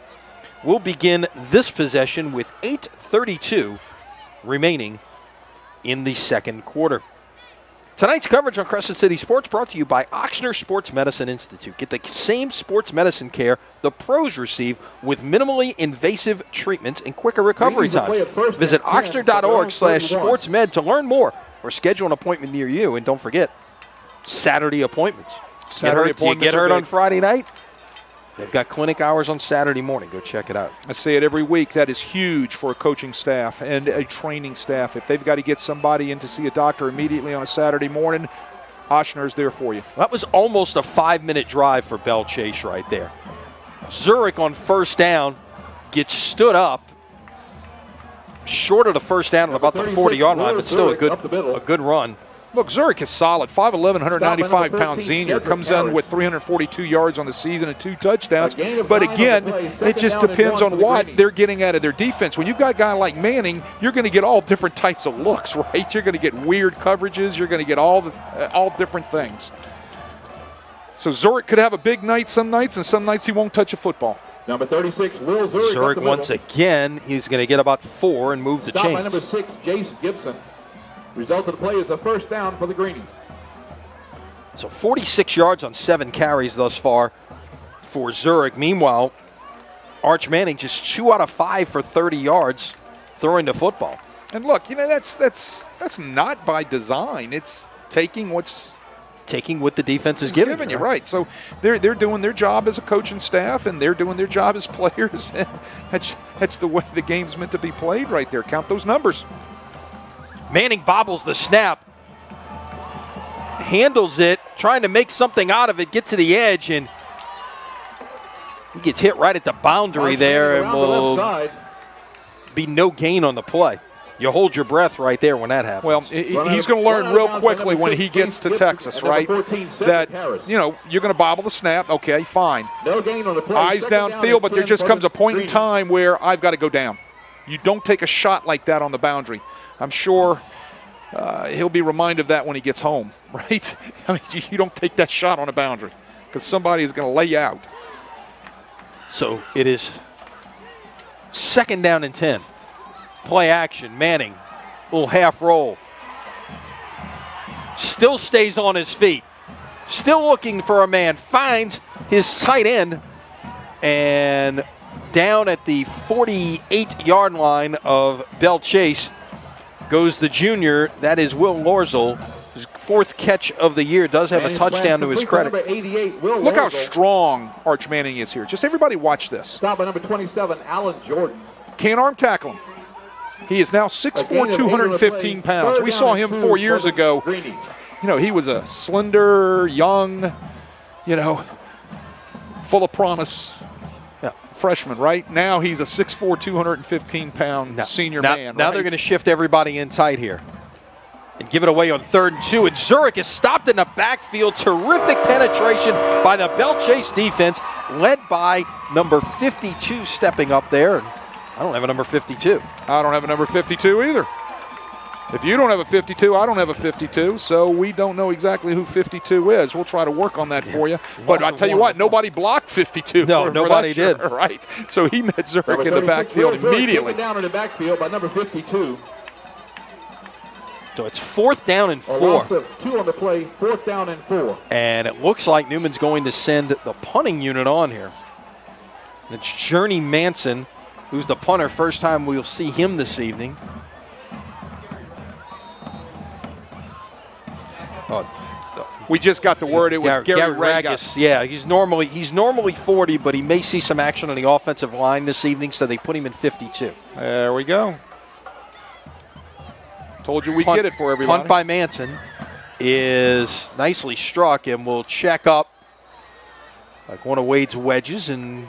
will begin this possession with 8:32 remaining in the second quarter. Tonight's coverage on Crescent City Sports brought to you by Ochsner Sports Medicine Institute. Get the same sports medicine care the pros receive with minimally invasive treatments and quicker recovery times. Visit Ochsner.org/sportsmed to learn more or schedule an appointment near you. And don't forget, Saturday appointments. You get hurt on Friday night? They've got clinic hours on Saturday morning. Go check it out. I say it every week. That is huge for a coaching staff and a training staff. If they've got to get somebody in to see a doctor immediately on a Saturday morning, Ochsner's there for you. That was almost a 5-minute drive for Belle Chasse right there. Zurich on first down gets stood up short of the first down at about the 40-yard line, but still a good run. Look, Zurich is solid. 5'11", 195-pound senior. Comes in with 342 yards on the season and 2 touchdowns. But again, it just depends on what they're getting out of their defense. When you've got a guy like Manning, you're going to get all different types of looks, right? You're going to get weird coverages. You're going to get all different things. So Zurich could have a big night some nights, and some nights he won't touch a football. Number 36, Will Zurich. Zurich once again, he's going to get about 4 and move the chains. By number 6, Jace Gibson. Result of the play is a first down for the Greenies. So 46 yards on 7 carries thus far for Zurich. Meanwhile, Arch Manning just 2 out of 5 for 30 yards throwing the football. And look, you know, that's not by design. It's taking what the defense is giving you. Right. So they're doing their job as a coaching staff, and they're doing their job as players. That's the way the game's meant to be played right there. Count those numbers. Manning bobbles the snap, handles it, trying to make something out of it, get to the edge, and he gets hit right at the boundary there, and will be no gain on the play. You hold your breath right there when that happens. Well, he's going to learn real quickly when he gets to Texas, right? That, you know, you're going to bobble the snap. Okay, fine. No gain on the play. Eyes downfield, but there just comes a point in time where I've got to go down. You don't take a shot like that on the boundary. I'm sure he'll be reminded of that when he gets home, right? I mean, you don't take that shot on a boundary because somebody is going to lay you out. So it is 2nd down and 10. Play action. Manning, little half roll. Still stays on his feet. Still looking for a man. Finds his tight end. And down at the 48-yard line of Belle Chasse goes the junior. That is Will Lorzel. His 4th catch of the year. Does have a touchdown to his credit. Look how strong Arch Manning is here. Just everybody watch this. Stop by number 27, Alan Jordan. Can't arm tackle him. He is now 6'4", 215 pounds. We saw him 4 years ago. You know, he was a slender, young, you know, full of promise freshman, right? Now he's a 6'4", 215-pound senior man. Now they're going to shift everybody in tight here and give it away on 3rd and 2. And Zurich is stopped in the backfield. Terrific penetration by the Belle Chasse defense, led by number 52 stepping up there. And I don't have a number 52. I don't have a number 52 either. If you don't have a 52, I don't have a 52, so we don't know exactly who 52 is. We'll try to work on that for you. But I tell you what, nobody blocked 52. No, nobody did. Right. So he met Zurich in the backfield immediately. Down in the backfield by number 52. So it's 4th down and 4. Loss of 2 on the play, 4th down and 4. And it looks like Newman's going to send the punting unit on here. It's Journey Manson, who's the punter. First time we'll see him this evening. We just got the word it was Gary Ragus. Yeah, he's normally 40, but he may see some action on the offensive line this evening, so they put him in 52. There we go. Told you we'd get it for everybody. Punt by Manson is nicely struck and will check up like one of Wade's wedges, and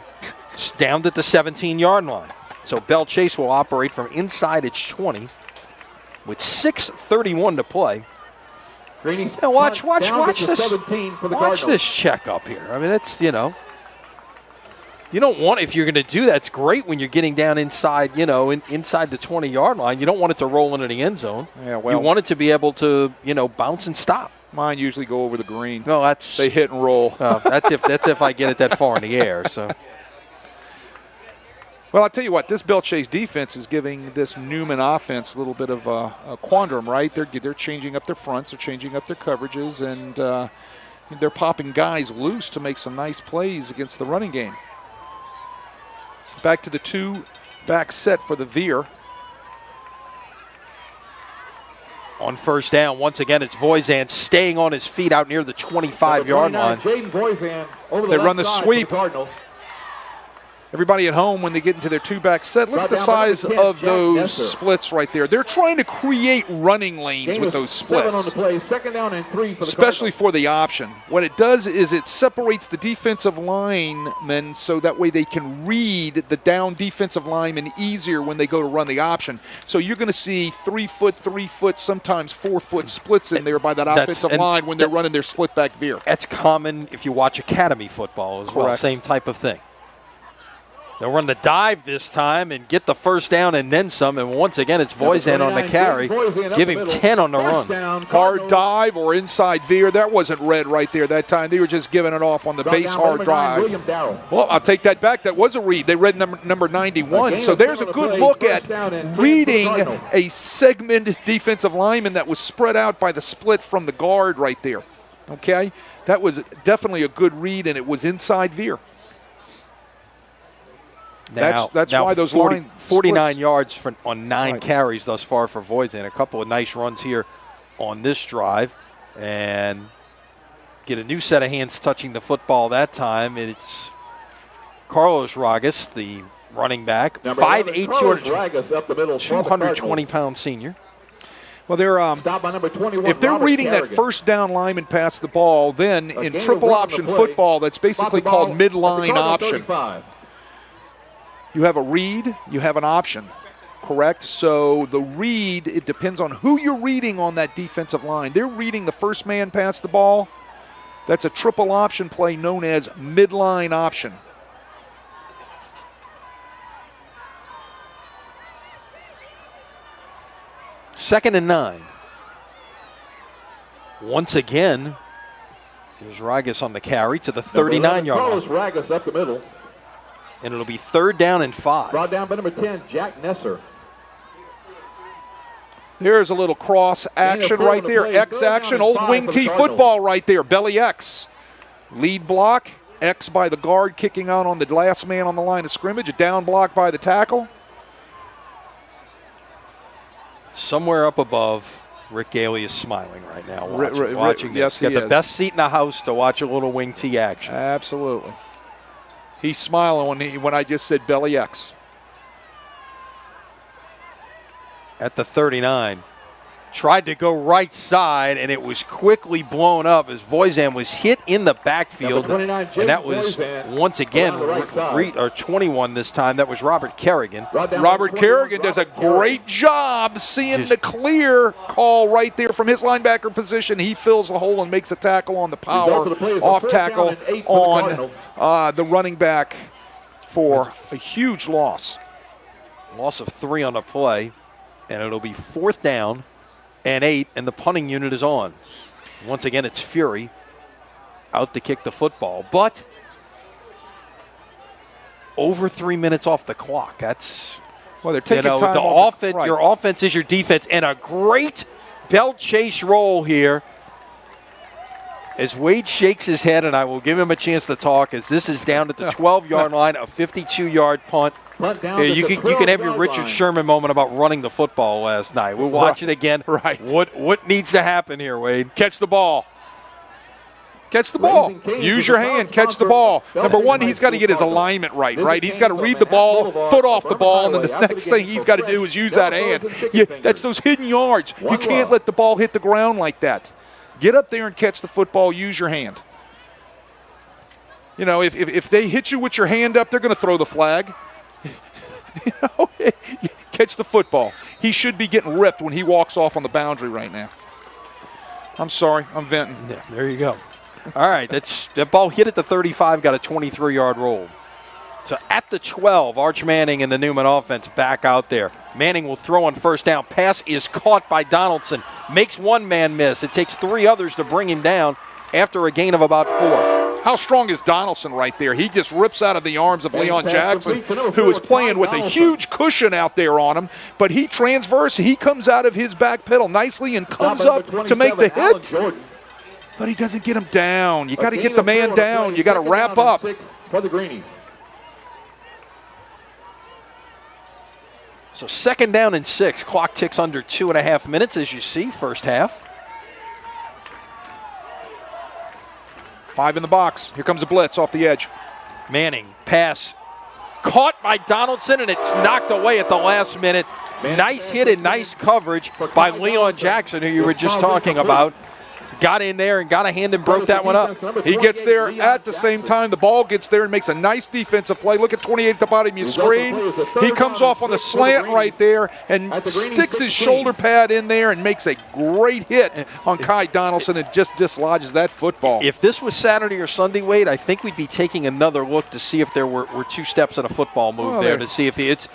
it's down at the 17-yard line. So Belle Chasse will operate from inside its 20 with 6:31 to play. Now watch this check up here. I mean, it's, you know, you don't want, if you're going to do that, it's great when you're getting down inside, you know, inside the 20-yard line. You don't want it to roll into the end zone. Yeah, well, you want it to be able to, you know, bounce and stop. Mine usually go over the green. No, that's they hit and roll. That's if I get it that far in the air. So. Well, I'll tell you what, this Belle Chasse defense is giving this Newman offense a little bit of a quandrum, right? They're changing up their fronts, they're changing up their coverages, and they're popping guys loose to make some nice plays against the running game. Back to the 2-back set for the Veer. On 1st down, once again, it's Voisin staying on his feet out near the 25-yard line. They run the sweep. Everybody at home, when they get into their 2-back set, look at the size of those splits right there. They're trying to create running lanes with those splits, especially for the option. What it does is it separates the defensive linemen so that way they can read the down defensive lineman easier when they go to run the option. So you're going to see 3-foot, sometimes 4-foot splits in there by that offensive line when they're running their split-back veer. That's common if you watch academy football as well. Same type of thing. They'll run the dive this time and get the 1st down and then some. And once again, it's Voisin on the carry. Give him 10 on the run. Hard dive or inside veer. That wasn't red right there that time. They were just giving it off on the base hard drive. Well, I'll take that back. That was a read. They read number 91. So there's a good look at reading a segmented defensive lineman that was spread out by the split from the guard right there. Okay? That was definitely a good read, and it was inside veer. Now, that's why those 49 splits. yards on 9 carries thus far for Voisin. A couple of nice runs here on this drive, and get a new set of hands touching the football that time. It's Carlos Ragus, the running back, 5'8", 220-pound senior. Well, they're if they're reading that 1st down lineman pass the ball, then in triple option football, that's basically called midline option. You have a read, you have an option, correct? So the read, it depends on who you're reading on that defensive line. They're reading the 1st man pass the ball. That's a triple option play known as midline option. Second and 9. Once again, here's Ragus on the carry to the 39-yard line. Carlos Ragus up the middle. And it'll be 3rd down and 5. Brought down by number 10, Jack Nesser. There's a little cross action right there. X action, old wing T football right there. Belly X. Lead block. X by the guard kicking out on the last man on the line of scrimmage. A down block by the tackle. Somewhere up above, Rick Gailey is smiling right now watching this. Yes, He's got the best seat in the house to watch a little wing T action. Absolutely. He's smiling when I just said Belly X. at the 39. Tried to go right side, and it was quickly blown up as Voisin was hit in the backfield. And that was, once again, 21 this time. That was Robert Kerrigan. Robert Kerrigan does a great job seeing the clear call right there from his linebacker position. He fills the hole and makes a tackle on the power off tackle on the running back for a huge loss. Loss of 3 on the play, and it'll be 4th down and 8, and the punting unit is on. Once again, it's Fury out to kick the football, but over 3 minutes off the clock. That's, well, they're taking time the off offense. Right. Your offense is your defense, and a great Belle Chasse roll here. As Wade shakes his head, and I will give him a chance to talk, as this is down at the 12-yard line, a 52-yard punt. Yeah, you can have your Richard Sherman moment about running the football last night. We'll watch it again. Right. What needs to happen here, Wade? Catch the ball. Catch the ball. Use your hand. Catch the ball. Number one, he's got to get his alignment right? He's got to read the ball, foot off the ball, and then the next thing he's got to do is use that hand. That's those hidden yards. You can't let the ball hit the ground like that. Get up there and catch the football. Use your hand. If they hit you with your hand up, they're going to throw the flag. Catch the football. He should be getting ripped when he walks off on the boundary right now. I'm sorry, I'm venting. Yeah, there you go. All right, that ball hit at the 35, got a 23-yard roll. So at the 12, Arch Manning and the Newman offense back out there. Manning will throw on 1st down. Pass is caught by Donaldson. Makes one man miss. It takes 3 others to bring him down after a gain of about 4. How strong is Donaldson right there? He just rips out of the arms of Leon Jackson, who is playing with a huge cushion out there on him. But he transverse. He comes out of his back pedal nicely and comes up to make the hit. But he doesn't get him down. You got to get the man down. You got to wrap up. For the Greenies. So 2nd down and 6. Clock ticks under 2.5 minutes, as you see, first half. 5 in the box. Here comes a blitz off the edge. Manning, pass caught by Donaldson, and it's knocked away at the last minute. Nice hit and nice coverage by Leon Jackson, who you were just talking about. Got in there and got a hand and broke that one up. He gets there at the same time. The ball gets there and makes a nice defensive play. Look at 28 at the bottom of your screen. He comes off on the slant right there and sticks his shoulder pad in there and makes a great hit on Kai Donaldson and just dislodges that football. If this was Saturday or Sunday, Wade, I think we'd be taking another look to see if there were 2 steps in a football move there to see if it's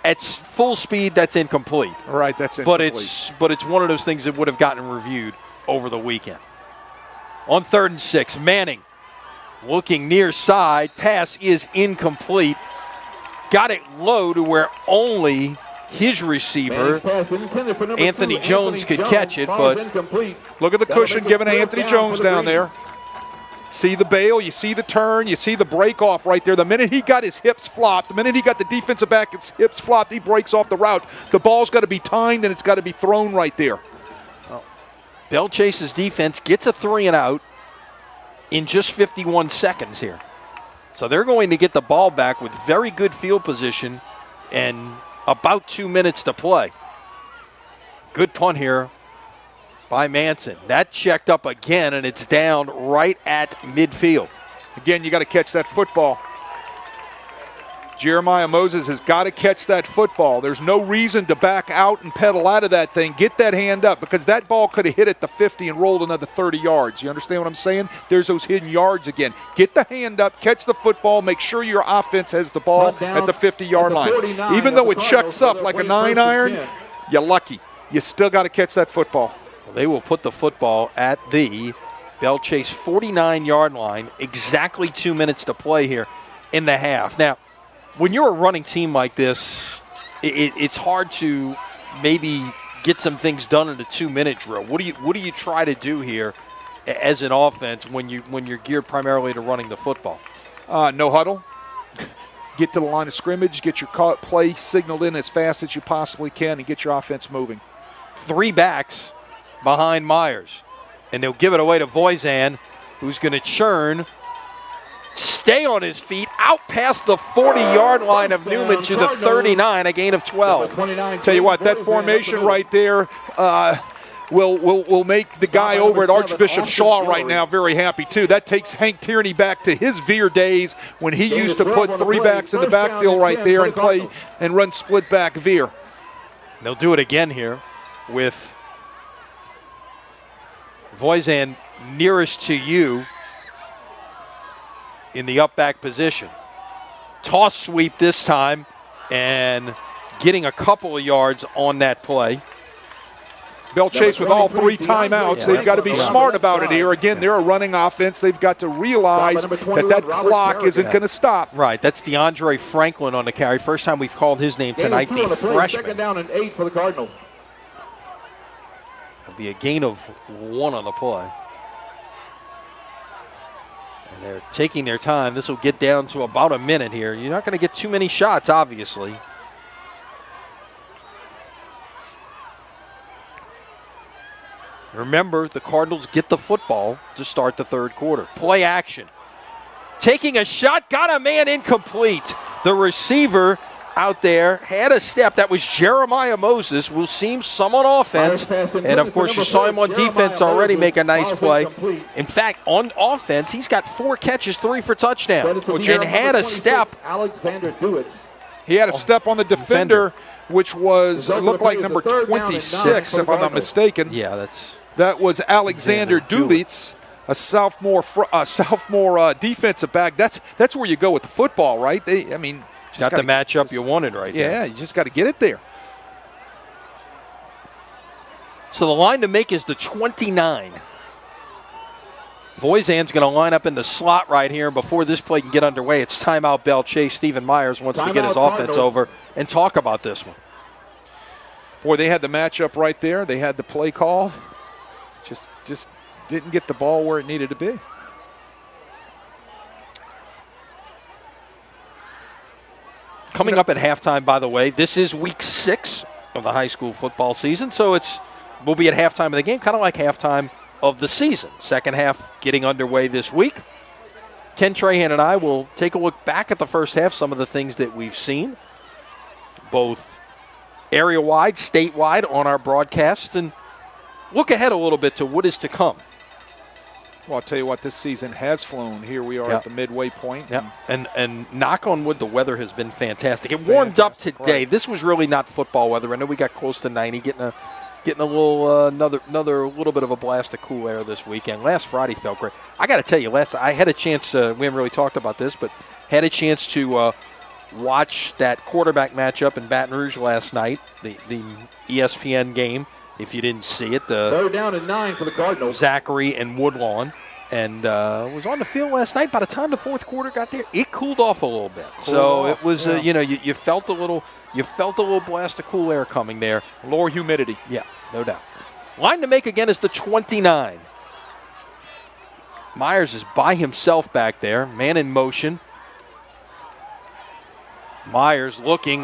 at full speed, that's incomplete. Right, that's incomplete. But it's one of those things that would have gotten reviewed over the weekend. On 3rd and 6, Manning looking near side. Pass is incomplete. Got it low to where only his receiver, Anthony Jones, could catch it. But look at the cushion given to Anthony Jones down there. See the bail, you see the turn, you see the break off right there. The minute he got his hips flopped, the minute he got the defensive back, his hips flopped, he breaks off the route. The ball's got to be timed and it's got to be thrown right there. Belle Chasse's defense gets a 3 and out in just 51 seconds here. So they're going to get the ball back with very good field position and about 2 minutes to play. Good punt here by Manson. That checked up again, and it's down right at midfield. Again, you got to catch that football. Jeremiah Moses has got to catch that football. There's no reason to back out and pedal out of that thing. Get that hand up, because that ball could have hit at the 50 and rolled another 30 yards. You understand what I'm saying? There's those hidden yards again. Get the hand up, catch the football, make sure your offense has the ball at the 50-yard line. Even though it chucks up like a 9-iron, you're lucky. You still got to catch that football. They will put the football at the Belle Chasse 49-yard line. Exactly 2 minutes to play here in the half. Now, when you're a running team like this, it's hard to maybe get some things done in a 2-minute drill. What do you try to do here as an offense when you're geared primarily to running the football? No huddle. Get to the line of scrimmage. Get your play signaled in as fast as you possibly can and get your offense moving. 3 backs behind Myers. And they'll give it away to Voisin, who's going to churn. stay on his feet, out past the 40-yard line of Newman to the 39, a gain of 12. Tell you what, that formation right there will make the guy over at Archbishop Shaw right now very happy, too. That takes Hank Tierney back to his Veer days when he used to put 3 backs in the backfield right there and play and run split back Veer. They'll do it again here with Voisin nearest to you in the up back position. Toss sweep this time and getting a couple of yards on that play. Belle Chasse with all 3 timeouts. They've got to be smart about it here. Again, they're a running offense. They've got to realize that clock isn't going to stop. Right. That's DeAndre Franklin on the carry. First time we've called his name tonight, the freshman. Second down and 8 for the Cardinals. It'll be a gain of 1 on the play. And they're taking their time. This will get down to about a minute here. You're not going to get too many shots, obviously. Remember, the Cardinals get the football to start the third quarter. Play action. Taking a shot, got a man incomplete. The receiver out there had a step. That was Jeremiah Moses. We'll see him some on offense. And, of course, you saw him on defense already make a nice play. In fact, on offense, he's got 4 catches, 3 for touchdowns. And had a step. He had a step on the defender, which was looked like number 26, if I'm not mistaken. Yeah, that was Alexander Dulitz, a sophomore defensive back. That's where you go with the football, right? Got the matchup you wanted right there. Yeah, you just got to get it there. So the line to make is the 29. Voisin's going to line up in the slot right here. Before this play can get underway, it's timeout Belle Chasse. Stephen Myers wants to get his offense over and talk about this one. Boy, they had the matchup right there. They had the play call. Just didn't get the ball where it needed to be. Coming up at halftime, by the way, this is week 6 of the high school football season, so we'll be at halftime of the game, kind of like halftime of the season. Second half getting underway this week. Ken Trahan and I will take a look back at the first half, some of the things that we've seen, both area-wide, statewide on our broadcast, and look ahead a little bit to what is to come. Well, I'll tell you what, this season has flown. Here we are at the midway point. Yeah, and knock on wood, the weather has been fantastic. It warmed up today. Right. This was really not football weather. I know we got close to 90, getting a little another little bit of a blast of cool air this weekend. Last Friday felt great. I got to tell you, I had a chance. We haven't really talked about this, but had a chance to watch that quarterback matchup in Baton Rouge last night, the ESPN game. If you didn't see it, third down and 9 for the Cardinals. Zachary and Woodlawn, and was on the field last night. By the time the fourth quarter got there, it cooled off a little bit. It was you felt a little blast of cool air coming there. Lower humidity. Yeah, no doubt. Line to make again is the 29. Myers is by himself back there, man in motion. Myers looking,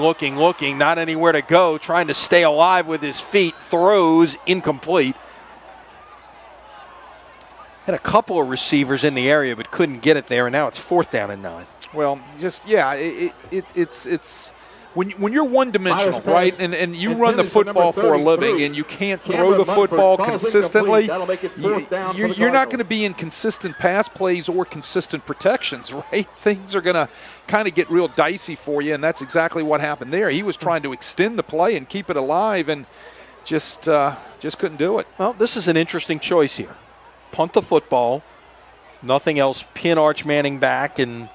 not anywhere to go, trying to stay alive with his feet, throws incomplete. Had a couple of receivers in the area but couldn't get it there, and now it's 4th down and 9. Well, it's when you're one-dimensional, right, and you run the football for a living and you can't throw the football consistently, you're not going to be in consistent pass plays or consistent protections, right? Things are going to kind of get real dicey for you, and that's exactly what happened there. He was trying to extend the play and keep it alive and just couldn't do it. Well, this is an interesting choice here. Punt the football, nothing else, pin Arch Manning back, and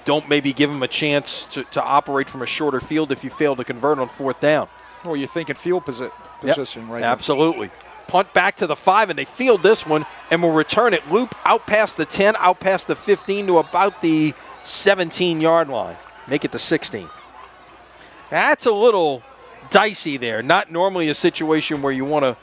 don't maybe give him a chance to operate from a shorter field if you fail to convert on 4th down. Well, you're thinking field position right now. Absolutely. Punt back to the 5, and they field this one and will return it. Loop out past the 10, out past the 15 to about the 17-yard line. Make it the 16. That's a little dicey there. Not normally a situation where you want to,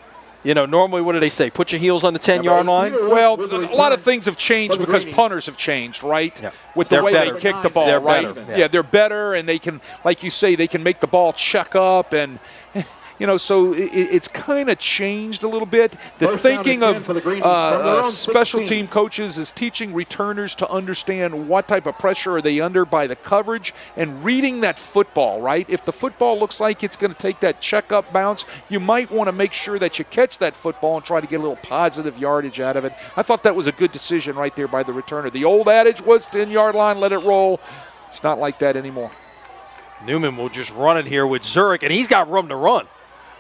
normally what do they say? Put your heels on the 10-yard line? Well, a lot of things have changed because punters have changed, right? Yeah. With the way they kick the ball, right? Better. Yeah, they're better, and they can, like you say, they can make the ball check up, and So it's kind of changed a little bit. The First down thinking and 10 of for the Greenies from their own special 16. team coaches is teaching returners to understand what type of pressure are they under by the coverage and reading that football, right? If the football looks like it's going to take that check-up bounce, you might want to make sure that you catch that football and try to get a little positive yardage out of it. I thought that was a good decision right there by the returner. The old adage was 10-yard line, let it roll. It's not like that anymore. Newman will just run it here with Zurich, and he's got room to run.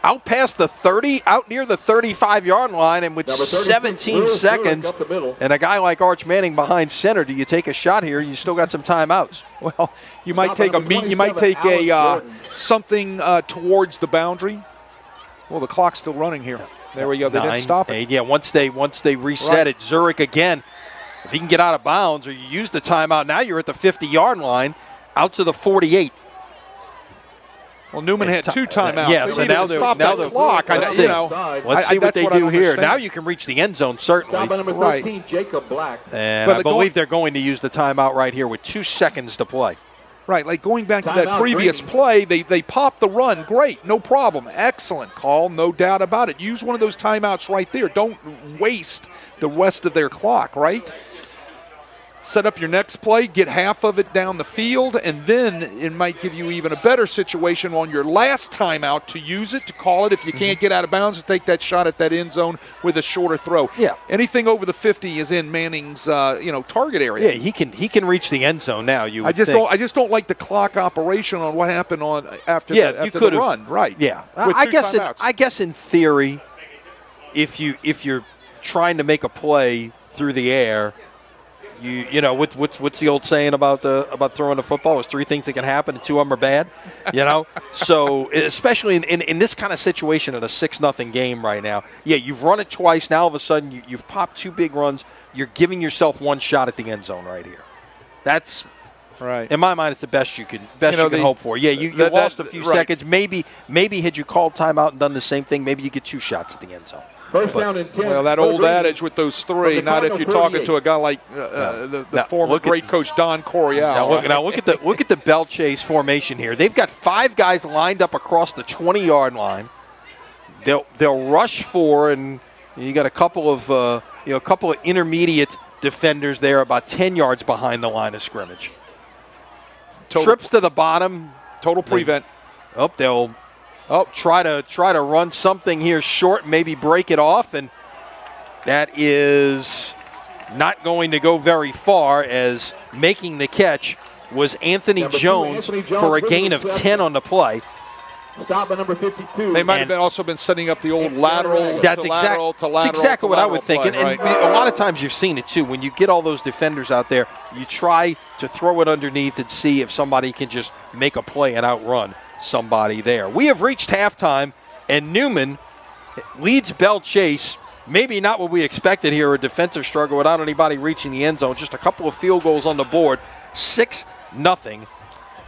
Out past the 30, out near the 35-yard line, and with 17 seconds, and a guy like Arch Manning behind center, do you take a shot here? You still got some timeouts. Well, you might take something towards the boundary. Well, the clock's still running here. There we go. They didn't stop it. Yeah, once they reset it, Zurich again. If he can get out of bounds or you use the timeout, now you're at the 50-yard line, out to the 48. Well, Newman had 2 timeouts. Yeah, so now they're stop that clock. Let's see what they do here. Now you can reach the end zone, certainly. Stop by number 13, Jacob Black. And I believe they're going to use the timeout right here with 2 seconds to play. Right, like going back to that previous play, they popped the run. Great, no problem. Excellent call, no doubt about it. Use one of those timeouts right there. Don't waste the rest of their clock, right? Set up your next play, get half of it down the field, and then it might give you even a better situation on your last timeout to use it, to call it if you can't get out of bounds, to take that shot at that end zone with a shorter throw. Yeah. Anything over the 50 is in Manning's target area. Yeah, he can reach the end zone now. I just don't like the clock operation on what happened after the run. Right. Yeah. I guess in theory, if you're trying to make a play through the air, you know what's the old saying about throwing the football? There's 3 things that can happen and 2 of them are bad. So especially in this kind of situation in a 6-0 game right now. Yeah, you've run it twice. Now all of a sudden you've popped 2 big runs. You're giving yourself 1 shot at the end zone right here. That's right. In my mind, it's the best you can hope for. Yeah, you lost a few seconds. Maybe had you called timeout and done the same thing, maybe you get 2 shots at the end zone. First down and 10. Well, that old adage with those 3, not if you're talking to a guy like the former great coach Don Coryell. Now look at the Belle Chase formation here. They've got 5 guys lined up across the 20-yard line. They'll rush 4, and you got a couple of intermediate defenders there, about 10 yards behind the line of scrimmage. Trips to the bottom. Total prevent. They'll try to run something here short, maybe break it off, and that is not going to go very far, as making the catch was Anthony Jones for a gain of 10 on the play. Stop by number 52. They might have also been setting up the old lateral. That's exactly what I would think. And a lot of times you've seen it too. When you get all those defenders out there, you try to throw it underneath and see if somebody can just make a play and outrun somebody there. We have reached halftime, and Newman leads Belle Chase. Maybe not what we expected here, a defensive struggle without anybody reaching the end zone. Just a couple of field goals on the board. 6-0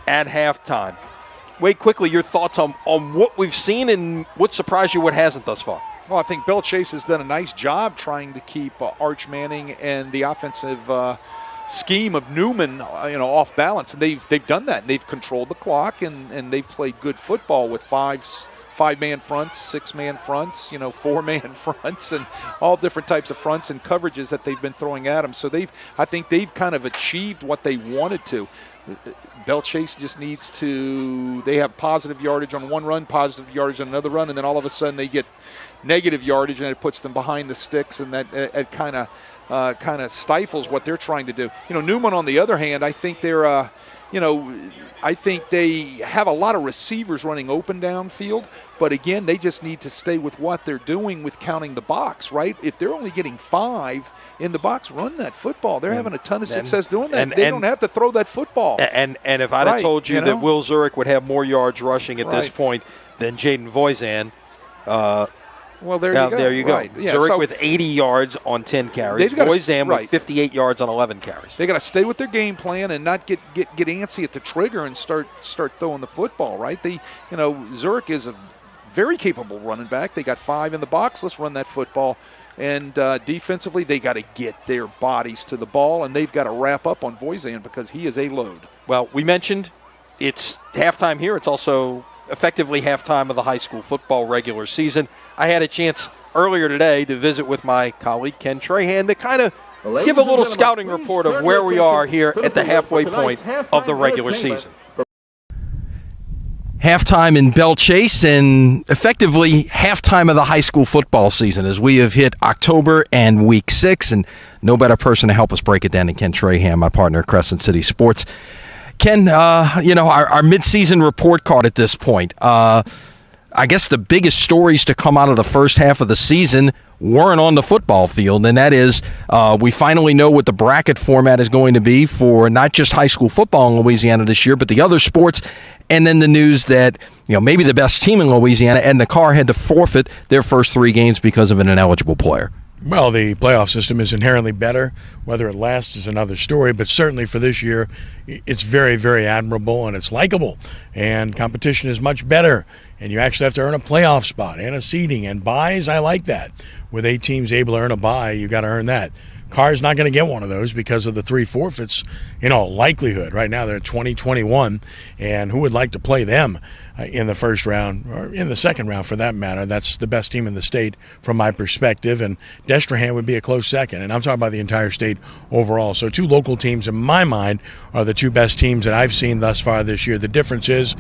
at halftime. Wade, quickly, your thoughts on what we've seen and what surprised you, what hasn't thus far? Well, I think Belle Chase has done a nice job trying to keep Arch Manning and the offensive scheme of Newman, off balance, and they've done that. And they've controlled the clock, and they've played good football with five-man fronts, 6-man fronts, 4-man fronts, and all different types of fronts and coverages that they've been throwing at them. So I think they've kind of achieved what they wanted to. Belle Chase just needs to – they have positive yardage on one run, positive yardage on another run, and then all of a sudden they get negative yardage, and it puts them behind the sticks, and that it kind of stifles what they're trying to do. Newman, on the other hand, I think they're I think they have a lot of receivers running open downfield, but again, they just need to stay with what they're doing with counting the box, right? If they're only getting 5 in the box, run that football. They're having a ton of success doing that. They don't have to throw that football. And if I'd have told you that Will Zurich would have more yards rushing at this point than Jaden Voisin, well, there you go. Right. Yeah, Zurich with 80 yards on 10 carries. Voisin with 58 yards on 11 carries. They got to stay with their game plan and not get antsy at the trigger and start throwing the football, right? Zurich is a very capable running back. They got 5 in the box. Let's run that football. And defensively, they got to get their bodies to the ball, and they've got to wrap up on Voisin because he is a load. Well, we mentioned it's halftime here. It's also effectively halftime of the high school football regular season. I had a chance earlier today to visit with my colleague Ken Trahan to kind of give a little scouting report of where we are here at the halfway point of the regular season. Halftime in Belle Chasse and effectively halftime of the high school football season as we have hit October and week 6, and no better person to help us break it down than Ken Trahan, my partner at Crescent City Sports. Ken, our midseason report card at this point. I guess the biggest stories to come out of the first half of the season weren't on the football field, and that is we finally know what the bracket format is going to be for not just high school football in Louisiana this year, but the other sports. And then the news that maybe the best team in Louisiana, Edna Carr, had to forfeit their first 3 games because of an ineligible player. Well, the playoff system is inherently better. Whether it lasts is another story, but certainly for this year, it's very, very admirable and it's likable. And competition is much better. And you actually have to earn a playoff spot and a seeding and buys. I like that. With 8 teams able to earn a bye, you got to earn that. Carr's not going to get one of those because of the 3 forfeits, in all likelihood. Right now they're at 20-21, and who would like to play them in the first round, or in the second round for that matter? That's the best team in the state from my perspective, and Destrehan would be a close second, and I'm talking about the entire state overall. So 2 local teams in my mind are the 2 best teams that I've seen thus far this year. The difference is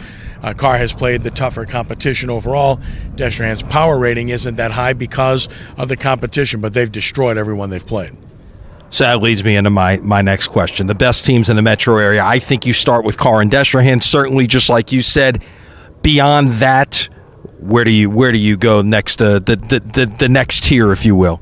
Carr has played the tougher competition overall. Destrehan's power rating isn't that high because of the competition, but they've destroyed everyone they've played. So that leads me into my next question. The best teams in the metro area, I think you start with Carr and Destrehan. Certainly, just like you said, beyond that, where do you go next? The next tier, if you will.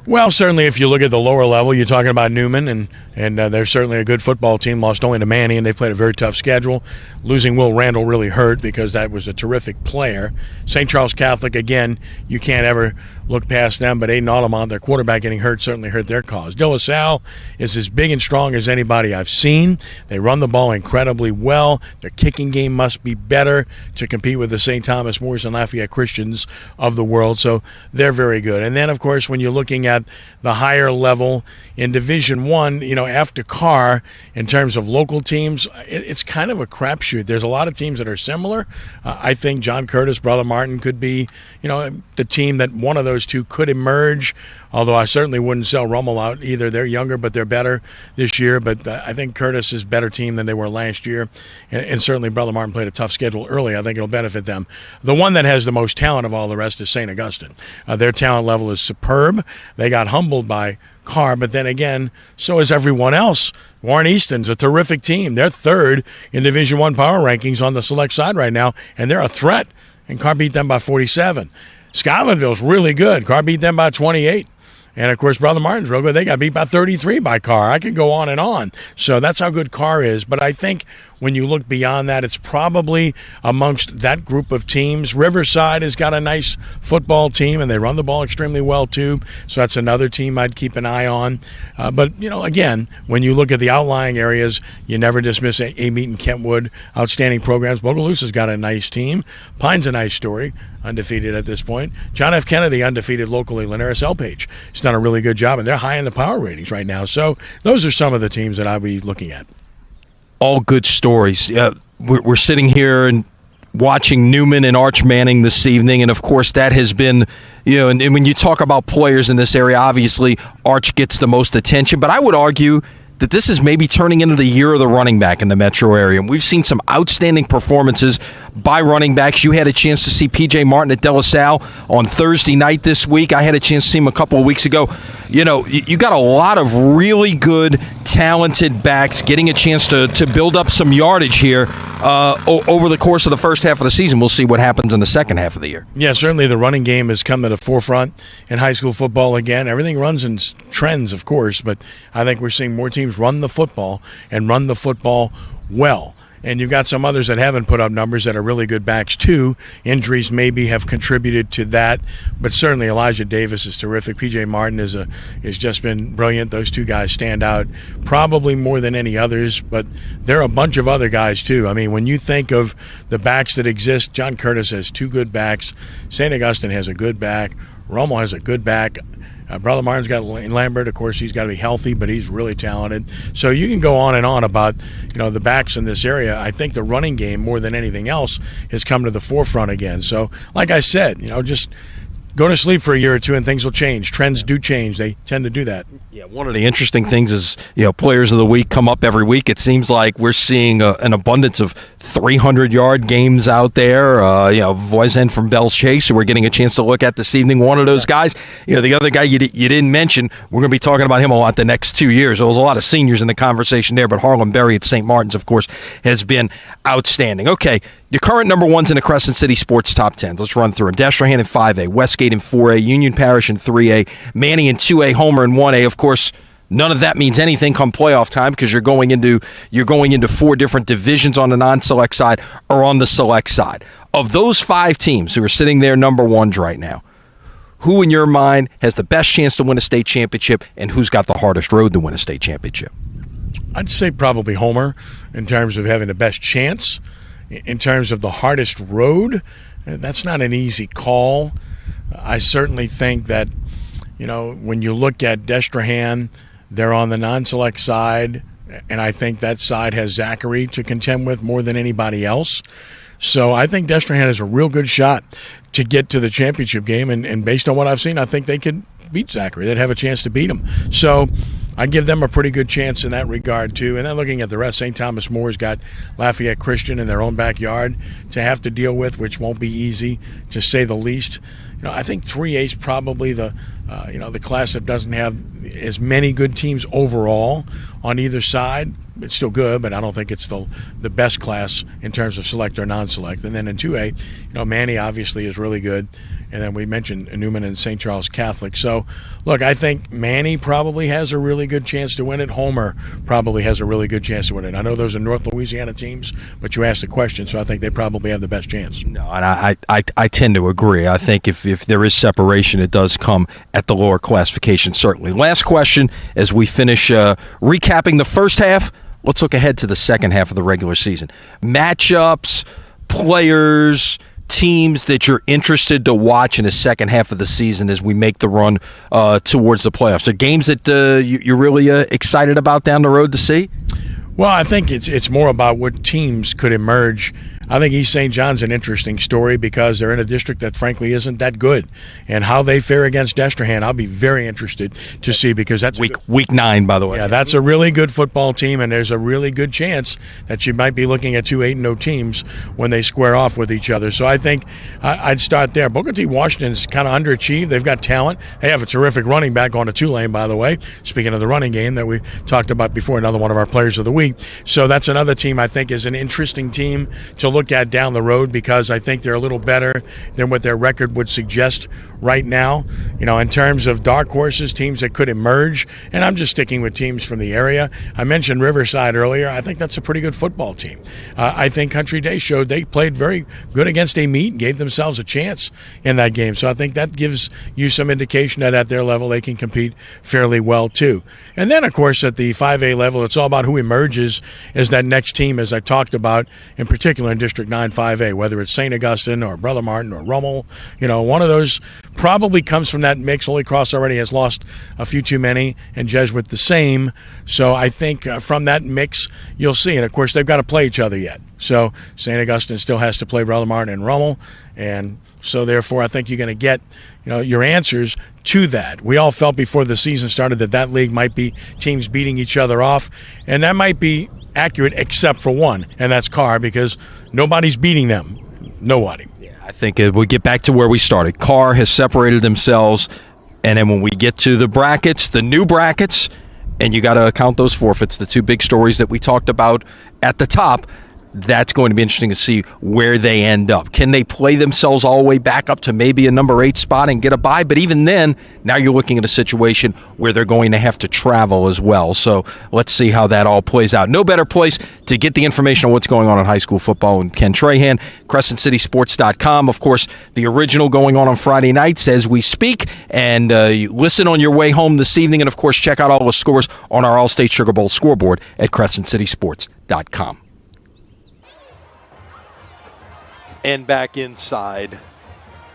Well, certainly if you look at the lower level, you're talking about Newman, and they're certainly a good football team. Lost only to Manny, and they've played a very tough schedule. Losing Will Randall really hurt because that was a terrific player. St. Charles Catholic, again, you can't ever look past them, but Aiden Audemont, their quarterback, getting hurt certainly hurt their cause. De La Salle is as big and strong as anybody I've seen. They run the ball incredibly well. Their kicking game must be better to compete with the St. Thomas Moores and Lafayette Christians of the world, so they're very good. And then, of course, when you're looking at the higher level in Division I, after Carr, in terms of local teams, it's kind of a crapshoot. There's a lot of teams that are similar. I think John Curtis, Brother Martin could be, the team that one of those 2 could emerge, although I certainly wouldn't sell Rummel out either. They're younger, but they're better this year. But I think Curtis is a better team than they were last year. And certainly Brother Martin played a tough schedule early. I think it'll benefit them. The one that has the most talent of all the rest is St. Augustine. Their talent level is superb. They got humbled by Carr, but then again, so is everyone else. Warren Easton's a terrific team. They're 3rd in Division I power rankings on the select side right now, and they're a threat. And Carr beat them by 47. Scotlandville's really good. Carr beat them by 28. And, of course, Brother Martin's real good. They got beat by 33 by Carr. I could go on and on. So that's how good Carr is. But I think when you look beyond that, it's probably amongst that group of teams. Riverside has got a nice football team, and they run the ball extremely well, too. So that's another team I'd keep an eye on. But, again, when you look at the outlying areas, you never dismiss Amite and Kentwood. Outstanding programs. Bogalusa's got a nice team. Pine's a nice story. Undefeated at this point. John F. Kennedy, undefeated locally. Linares Elpage has done a really good job, and they're high in the power ratings right now. So those are some of the teams that I'll be looking at. All good stories. We're sitting here and watching Newman and Arch Manning this evening, and of course that has been, and when you talk about players in this area, obviously Arch gets the most attention, but I would argue that this is maybe turning into the year of the running back in the metro area. And we've seen some outstanding performances by running backs. You had a chance to see P.J. Martin at De La Salle on Thursday night this week. I had a chance to see him a couple of weeks ago. You got a lot of really good, talented backs getting a chance to build up some yardage here over the course of the first half of the season. We'll see what happens in the second half of the year. Yeah, certainly the running game has come to the forefront in high school football again. Everything runs in trends, of course, but I think we're seeing more teams run the football and run the football well. And you've got some others that haven't put up numbers that are really good backs too. Injuries maybe have contributed to that, but certainly Elijah Davis is terrific. P.J. Martin has just been brilliant. Those 2 guys stand out probably more than any others, but there are a bunch of other guys too. I mean, when you think of the backs that exist, John Curtis has 2 good backs. St. Augustine has a good back. Romo has a good back. Brother Martin's got Lambert. Of course, he's got to be healthy, but he's really talented. So you can go on and on about, the backs in this area. I think the running game, more than anything else, has come to the forefront again. So, like I said, just go to sleep for a year or two and things will change. Trends do change. They tend to do that. Yeah, one of the interesting things is, players of the week come up every week. It seems like we're seeing an abundance of 300-yard games out there. Voisin from Belle's Chasse, who we're getting a chance to look at this evening. One of those guys. The other guy you didn't mention, we're going to be talking about him a lot the next 2 years. There was a lot of seniors in the conversation there, but Harlan Berry at St. Martin's, of course, has been outstanding. Okay, the current number ones in the Crescent City Sports Top 10s. Let's run through them. Destrehan in 5A, Westgate in 4A, Union Parish in 3A, Manny in 2A, Homer in 1A. Of course, none of that means anything come playoff time because you're going into 4 different divisions on the non-select side or on the select side. Of those 5 teams who are sitting there number ones right now, who in your mind has the best chance to win a state championship and who's got the hardest road to win a state championship? I'd say probably Homer in terms of having the best chance. In terms of the hardest road, that's not an easy call. I certainly think that, when you look at Destrehan, they're on the non-select side, and I think that side has Zachary to contend with more than anybody else. So I think Destrehan has a real good shot to get to the championship game, and based on what I've seen, I think they could beat Zachary. They'd have a chance to beat him. So I give them a pretty good chance in that regard, too. And then looking at the rest, St. Thomas More's got Lafayette Christian in their own backyard to have to deal with, which won't be easy, to say the least. I think 3A is probably the class that doesn't have as many good teams overall on either side. It's still good, but I don't think it's the best class in terms of select or non-select. And then in 2A, Manny obviously is really good. And then we mentioned Newman and St. Charles Catholic. So, look, I think Manny probably has a really good chance to win it. Homer probably has a really good chance to win it. I know those are North Louisiana teams, but you asked the question, so I think they probably have the best chance. No, and I tend to agree. I think if there is separation, it does come at the lower classification, certainly. Last question as we finish recapping the first half. Let's look ahead to the second half of the regular season. Matchups, players, teams that you're interested to watch in the second half of the season as we make the run towards the playoffs. Are games that you're really excited about down the road to see? Well, I think it's more about what teams could emerge. I think East St. John's an interesting story because they're in a district that frankly isn't that good. And how they fare against Destrehan, I'll be very interested to see because that's week 9, by the way. Yeah, that's a really good football team, and there's a really good chance that you might be looking at 2 8-0 teams when they square off with each other. So I think I'd start there. Booker T. Washington's kind of underachieved. They've got talent. They have a terrific running back on a Tulane, by the way. Speaking of the running game that we talked about before, another one of our players of the week. So that's another team I think is an interesting team to look at down the road because I think they're a little better than what their record would suggest right now. In terms of dark horses, teams that could emerge, and I'm just sticking with teams from the area. I mentioned Riverside earlier. I think that's a pretty good football team. I think Country Day showed they played very good against a meet and gave themselves a chance in that game. So I think that gives you some indication that at their level they can compete fairly well too. And then, of course, at the 5A level, it's all about who emerges as that next team, as I talked about, in particular in District 9 5A, whether it's St. Augustine or Brother Martin or Rummel. One of those probably comes from that mix. Holy Cross already has lost a few too many, and Jesuit the same. So I think from that mix, you'll see. And, of course, they've got to play each other yet. So St. Augustine still has to play Brother Martin and Rummel. And so, therefore, I think you're going to get your answers to that. We all felt before the season started that league might be teams beating each other off, and that might be accurate except for one, and that's Carr, because nobody's beating them. Nobody. Yeah, I think we get back to where we started. Carr has separated themselves, and then when we get to the brackets, the new brackets, and you got to count those forfeits, the 2 big stories that we talked about at the top, that's going to be interesting to see where they end up. Can they play themselves all the way back up to maybe a number 8 spot and get a bye? But even then, now you're looking at a situation where they're going to have to travel as well. So let's see how that all plays out. No better place to get the information on what's going on in high school football than Ken Trahan, CrescentCitySports.com. Of course, the original going on Friday nights as we speak. And you listen on your way home this evening. And, of course, check out all the scores on our All-State Sugar Bowl scoreboard at CrescentCitySports.com. And back inside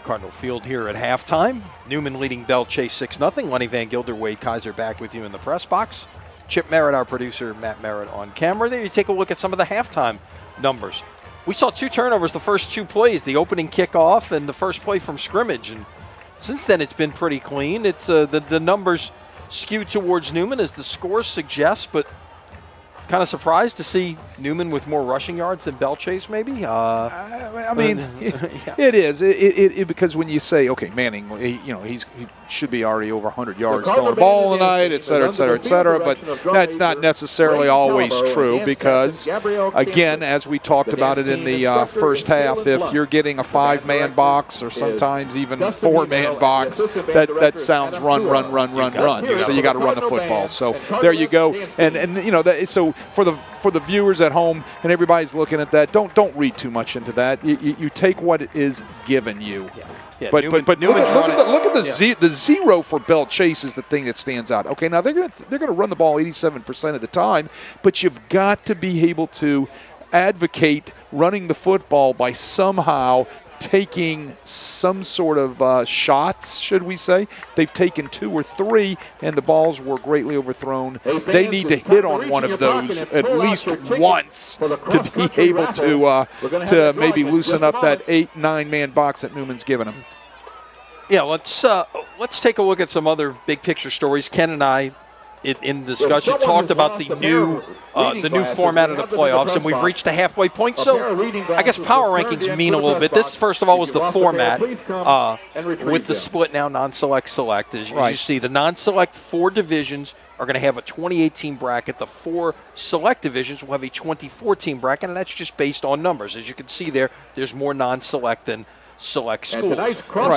Cardinal Field here at halftime. Newman leading Belle Chase 6-0. Lenny Van Gilder, Wade Kaiser back with you in the press box. Chip Merritt, our producer, Matt Merritt on camera. There you take a look at some of the halftime numbers. We saw 2 turnovers the first 2 plays, the opening kickoff and the first play from scrimmage. And since then, it's been pretty clean. It's the numbers skewed towards Newman as the scores suggest, but kind of surprised to see Newman with more rushing yards than Belle Chase, maybe. I mean, it is. It because when you say, okay, Manning, he should be already over 100 yards throwing the ball tonight, et cetera, et cetera, et cetera. But that's not necessarily always true because, again, as we talked about it in the first half, if you're getting a 5-man box or sometimes even a 4-man box, that sounds run. So you got to run the football. So there you go. And so for the viewers at home and everybody's looking at that, don't read too much into that. You take what is given you. Yeah, but Newman, look at the zero for Belle Chase is the thing that stands out. Okay, now they're gonna run the ball 87% of the time, but you've got to be able to advocate running the football by somehow taking some sort of shots, should we say. They've taken 2 or 3, and the balls were greatly overthrown. They need to hit on one of those at least once to be able to maybe loosen up that 8-9-man box that Newman's given them. Yeah, let's take a look at some other big picture stories. Ken and I, in discussion, talked about the new format of the playoffs, and we've reached a halfway point. So I guess power rankings mean a little bit. This, first of all, was the format with the split now non-select select. As you see, the non-select 4 divisions are going to have a 28-team bracket. The 4 select divisions will have a 24-team bracket, and that's just based on numbers. As you can see there's more non-select than select schools.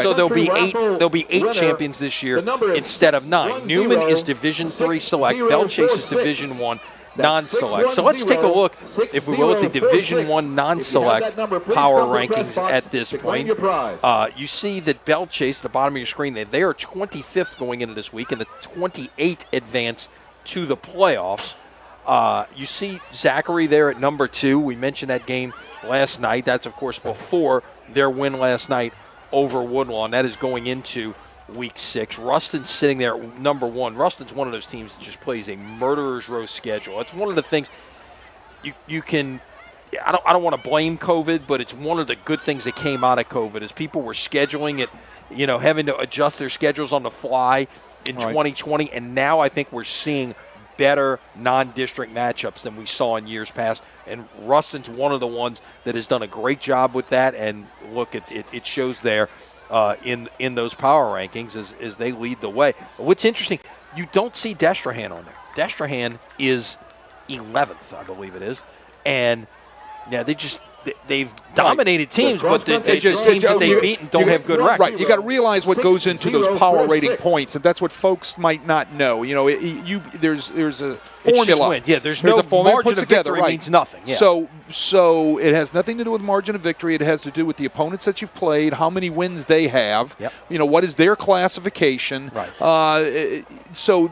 So there'll be 8 champions this year instead of 9. Newman is Division 3 select. Belle Chase is Division 1 non-select. So let's take a look, if we will, at the Division 1 non-select power rankings at this point. You see that Belle Chase, at the bottom of your screen, they are 25th going into this week, and the 28th advance to the playoffs. You see Zachary there at number 2. We mentioned that game last night. That's, of course, before their win last night over Woodlawn. That is going into Week 6. Ruston's sitting there at number 1. Ruston's one of those teams that just plays a murderer's row schedule. It's one of the things you can – I don't want to blame COVID, but it's one of the good things that came out of COVID is people were scheduling it, having to adjust their schedules on the fly in 2020, and now I think we're seeing better non-district matchups than we saw in years past. And Ruston's one of the ones that has done a great job with that. And look, it shows there in those power rankings as they lead the way. What's interesting, you don't see Destrehan on there. Destrehan is 11th, I believe it is. And yeah, they've dominated teams, but they just teams that they've beaten don't have good records. Right, you got to realize what goes into those power rating points, and that's what folks might not know. There's a formula. There's no margin of victory means nothing. Yeah. So it has nothing to do with margin of victory. It has to do with the opponents that you've played, how many wins they have. Yep. What is their classification. Right. So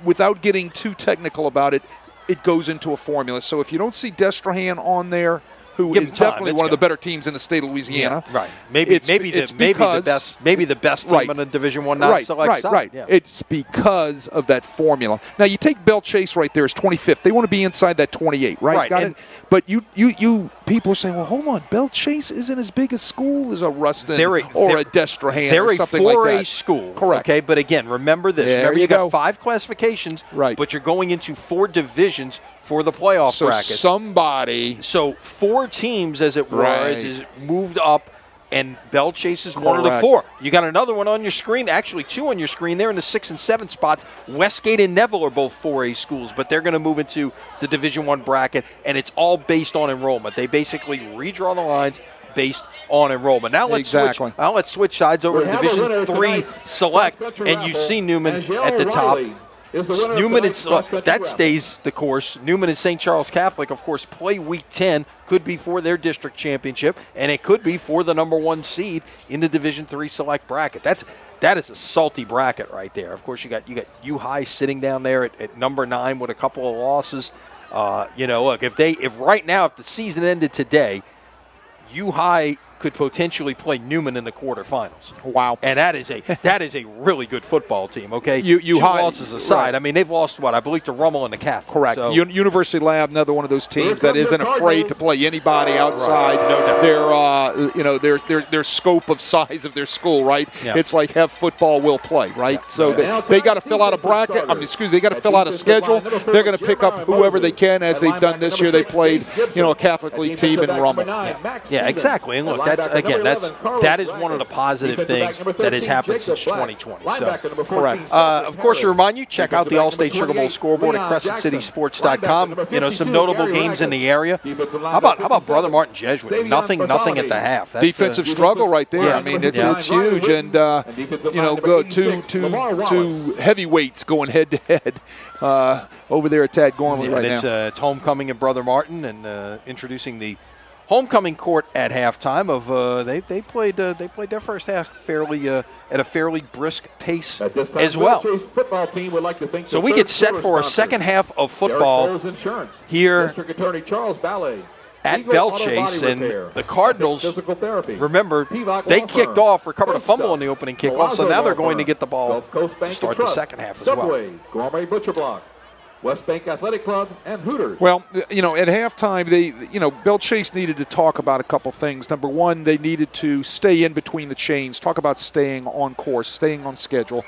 without getting too technical about it, it goes into a formula. So if you don't see Destrehan on there, who is definitely one of the better teams in the state of Louisiana. Yeah, right. Maybe the best team in the Division 1 non-select side. Right. Yeah. It's because of that formula. Now you take Belle Chase right there as 25th. They want to be inside that 28, right? Got it? But you people are saying, well, hold on, Belle Chase isn't as big a school as a Ruston or a Destrehan or something like that. They're a 4A school. Correct. Okay, but again, remember this. Remember you got 5 classifications, but you're going into 4 divisions for the playoff bracket. So 4 teams, as it were, is moved up, and Belle Chase is one of the 4. You got another one on your screen, actually 2 on your screen there in the 6 and 7 spots. Westgate and Neville are both 4A schools, but they're going to move into the Division 1 bracket, and it's all based on enrollment. They basically redraw the lines based on enrollment. Now let's switch sides over to Division 3 Select, and you see Newman at the top. Newman, that stays the course. Newman and St. Charles Catholic, of course, play Week 10. Could be for their district championship, and it could be for the number 1 seed in the Division 3 Select bracket. That is a salty bracket right there. Of course, you got U High sitting down there at number 9 with a couple of losses. Look, if right now, if the season ended today, U High could potentially play Newman in the quarterfinals. Wow. And that is a really good football team, okay? You Two losses aside. Right. I mean, they've lost, I believe, to Rummel and the Catholic. Correct. So. University Lab, another one of those teams that isn't afraid to play anybody outside their scope of size of their school, right? Yeah. It's like have football, will play, right? Yeah. So they got to fill out a bracket. They got to fill out a schedule. They're going to pick up whoever they can, as they've done this year. They played, a Catholic League team in Rummel. Yeah, exactly. And look, that is one of the positive things that has happened since 2020. So. Correct. Of course, to remind you, check out the All-State Sugar Bowl scoreboard at CrescentCitySports.com. Some notable games in the area. How about Brother Martin Jesuit? Nothing at the half. That's, defensive struggle right there. Yeah. I mean, it's huge, and go two heavyweights going head to head over there at Tad Gormley right now. It's homecoming at Brother Martin, and introducing the homecoming court at halftime. They played their first half at a fairly brisk pace as well. So we get set for a second half of football here District Attorney Charles Belle at Belle Chasse, and the Cardinals, remember, they kicked off, recovered a fumble on the oopening kickoff, so now they're going to get the ball to start the second half as well. Gourmet Butcher Block, West Bank Athletic Club, and Hooters. Well, at halftime, Belle Chasse needed to talk about a couple things. Number one, they needed to stay in between the chains, talk about staying on course, staying on schedule,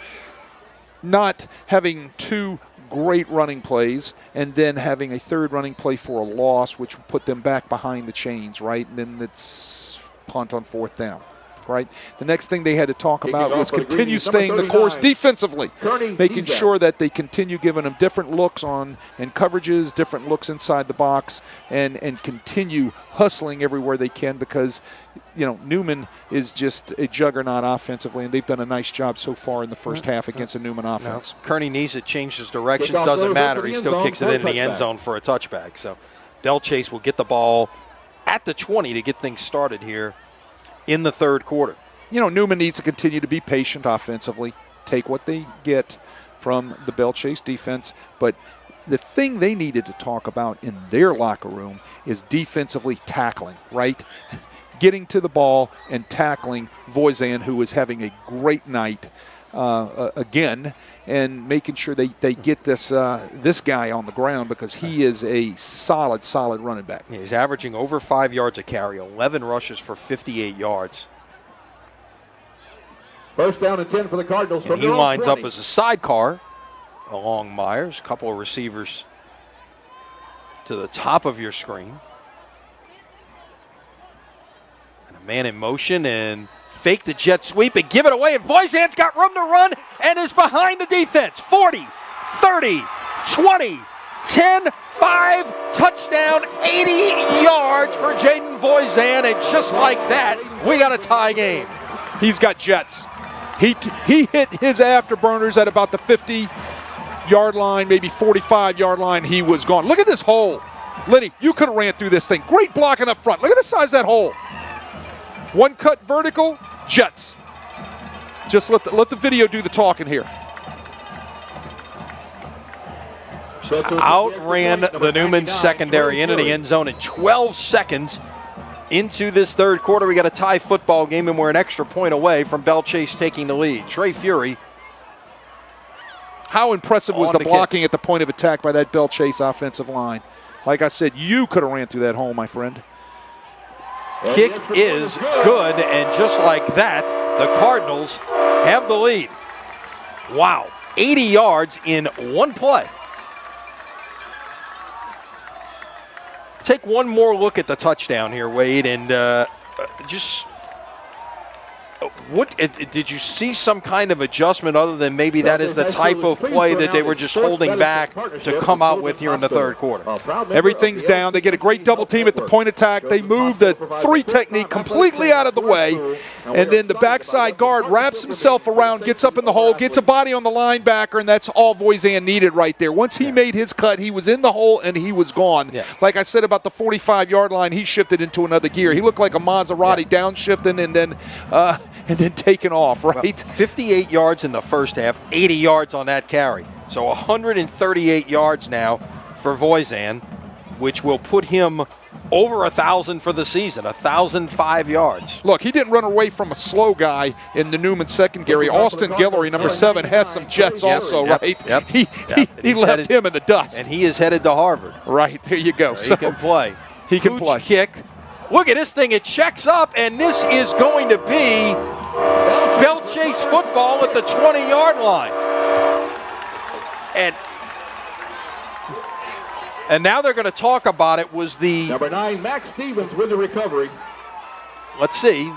not having two great running plays and then having a third running play for a loss, which would put them back behind the chains, right? And then it's punt on fourth down. Right. The next thing they had to talk about was continue staying the course defensively, making sure that they continue giving them different looks on and coverages, different looks inside the box, and continue hustling everywhere they can, because Newman is just a juggernaut offensively, and they've done a nice job so far in the first half against the Newman offense. Kearney needs to change his direction. Doesn't matter. He still kicks it in the end zone for a touchback. So Belle Chasse will get the ball at the 20 to get things started here in the third quarter. Newman needs to continue to be patient offensively, take what they get from the Belle Chasse defense, but the thing they needed to talk about in their locker room is defensively tackling, right? Getting to the ball and tackling Voisin, who is having a great night again, and making sure they get this guy on the ground, because he is a solid running back. Yeah, he's averaging over 5 yards a carry, 11 rushes for 58 yards. First down and 10 for the Cardinals. And he lines up as a sidecar along Myers. A couple of receivers to the top of your screen. And a man in motion, and fake the jet sweep and give it away. And Voisin's got room to run and is behind the defense. 40, 30, 20, 10, 5, touchdown, 80 yards for Jaden Voisin. And just like that, we got a tie game. He's got jets. He hit his afterburners at about the 50-yard line, maybe 45-yard line. He was gone. Look at this hole. Liddy, you could have ran through this thing. Great blocking up front. Look at the size of that hole. One cut vertical, jets. Just let the video do the talking here. Outran the Newman secondary into the end zone in 12 seconds into this third quarter. We got a tie football game, and we're an extra point away from Belle Chasse taking the lead. Trey Fury. How impressive was the blocking at the point of attack by that Belle Chasse offensive line? Like I said, you could have ran through that hole, my friend. Kick is good, and just like that, the Cardinals have the lead. Wow, 80 yards in one play. Take one more look at the touchdown here, Wade, and did you see some kind of adjustment other than maybe that is the type of play that they were just holding back to come out with here in the third quarter? Everything's down. They get a great double team at the point attack. They move the three technique completely out of the way, and then the backside guard wraps himself around, gets up in the hole, gets a body on the linebacker, and that's all Voisin needed right there. Once he made his cut, he was in the hole and he was gone. Yeah. Like I said about the 45-yard line, he shifted into another gear. He looked like a Maserati downshifting and then taking off, right? Well, 58 yards in the first half, 80 yards on that carry. So 138 yards now for Voisin, which will put him over 1,000 for the season, 1,005 yards. Look, he didn't run away from a slow guy in the Newman secondary. Austin Guillory, number 7, has some jets also, right? Yep. He left him in the dust. And he is headed to Harvard. Right, there you go. So he can play. He can play. Kick. Look at this thing. It checks up, and this is going to be Belle Chasse football at the 20-yard line. And now they're going to talk about it was the... Number 9, Max Stevens with the recovery. Let's see.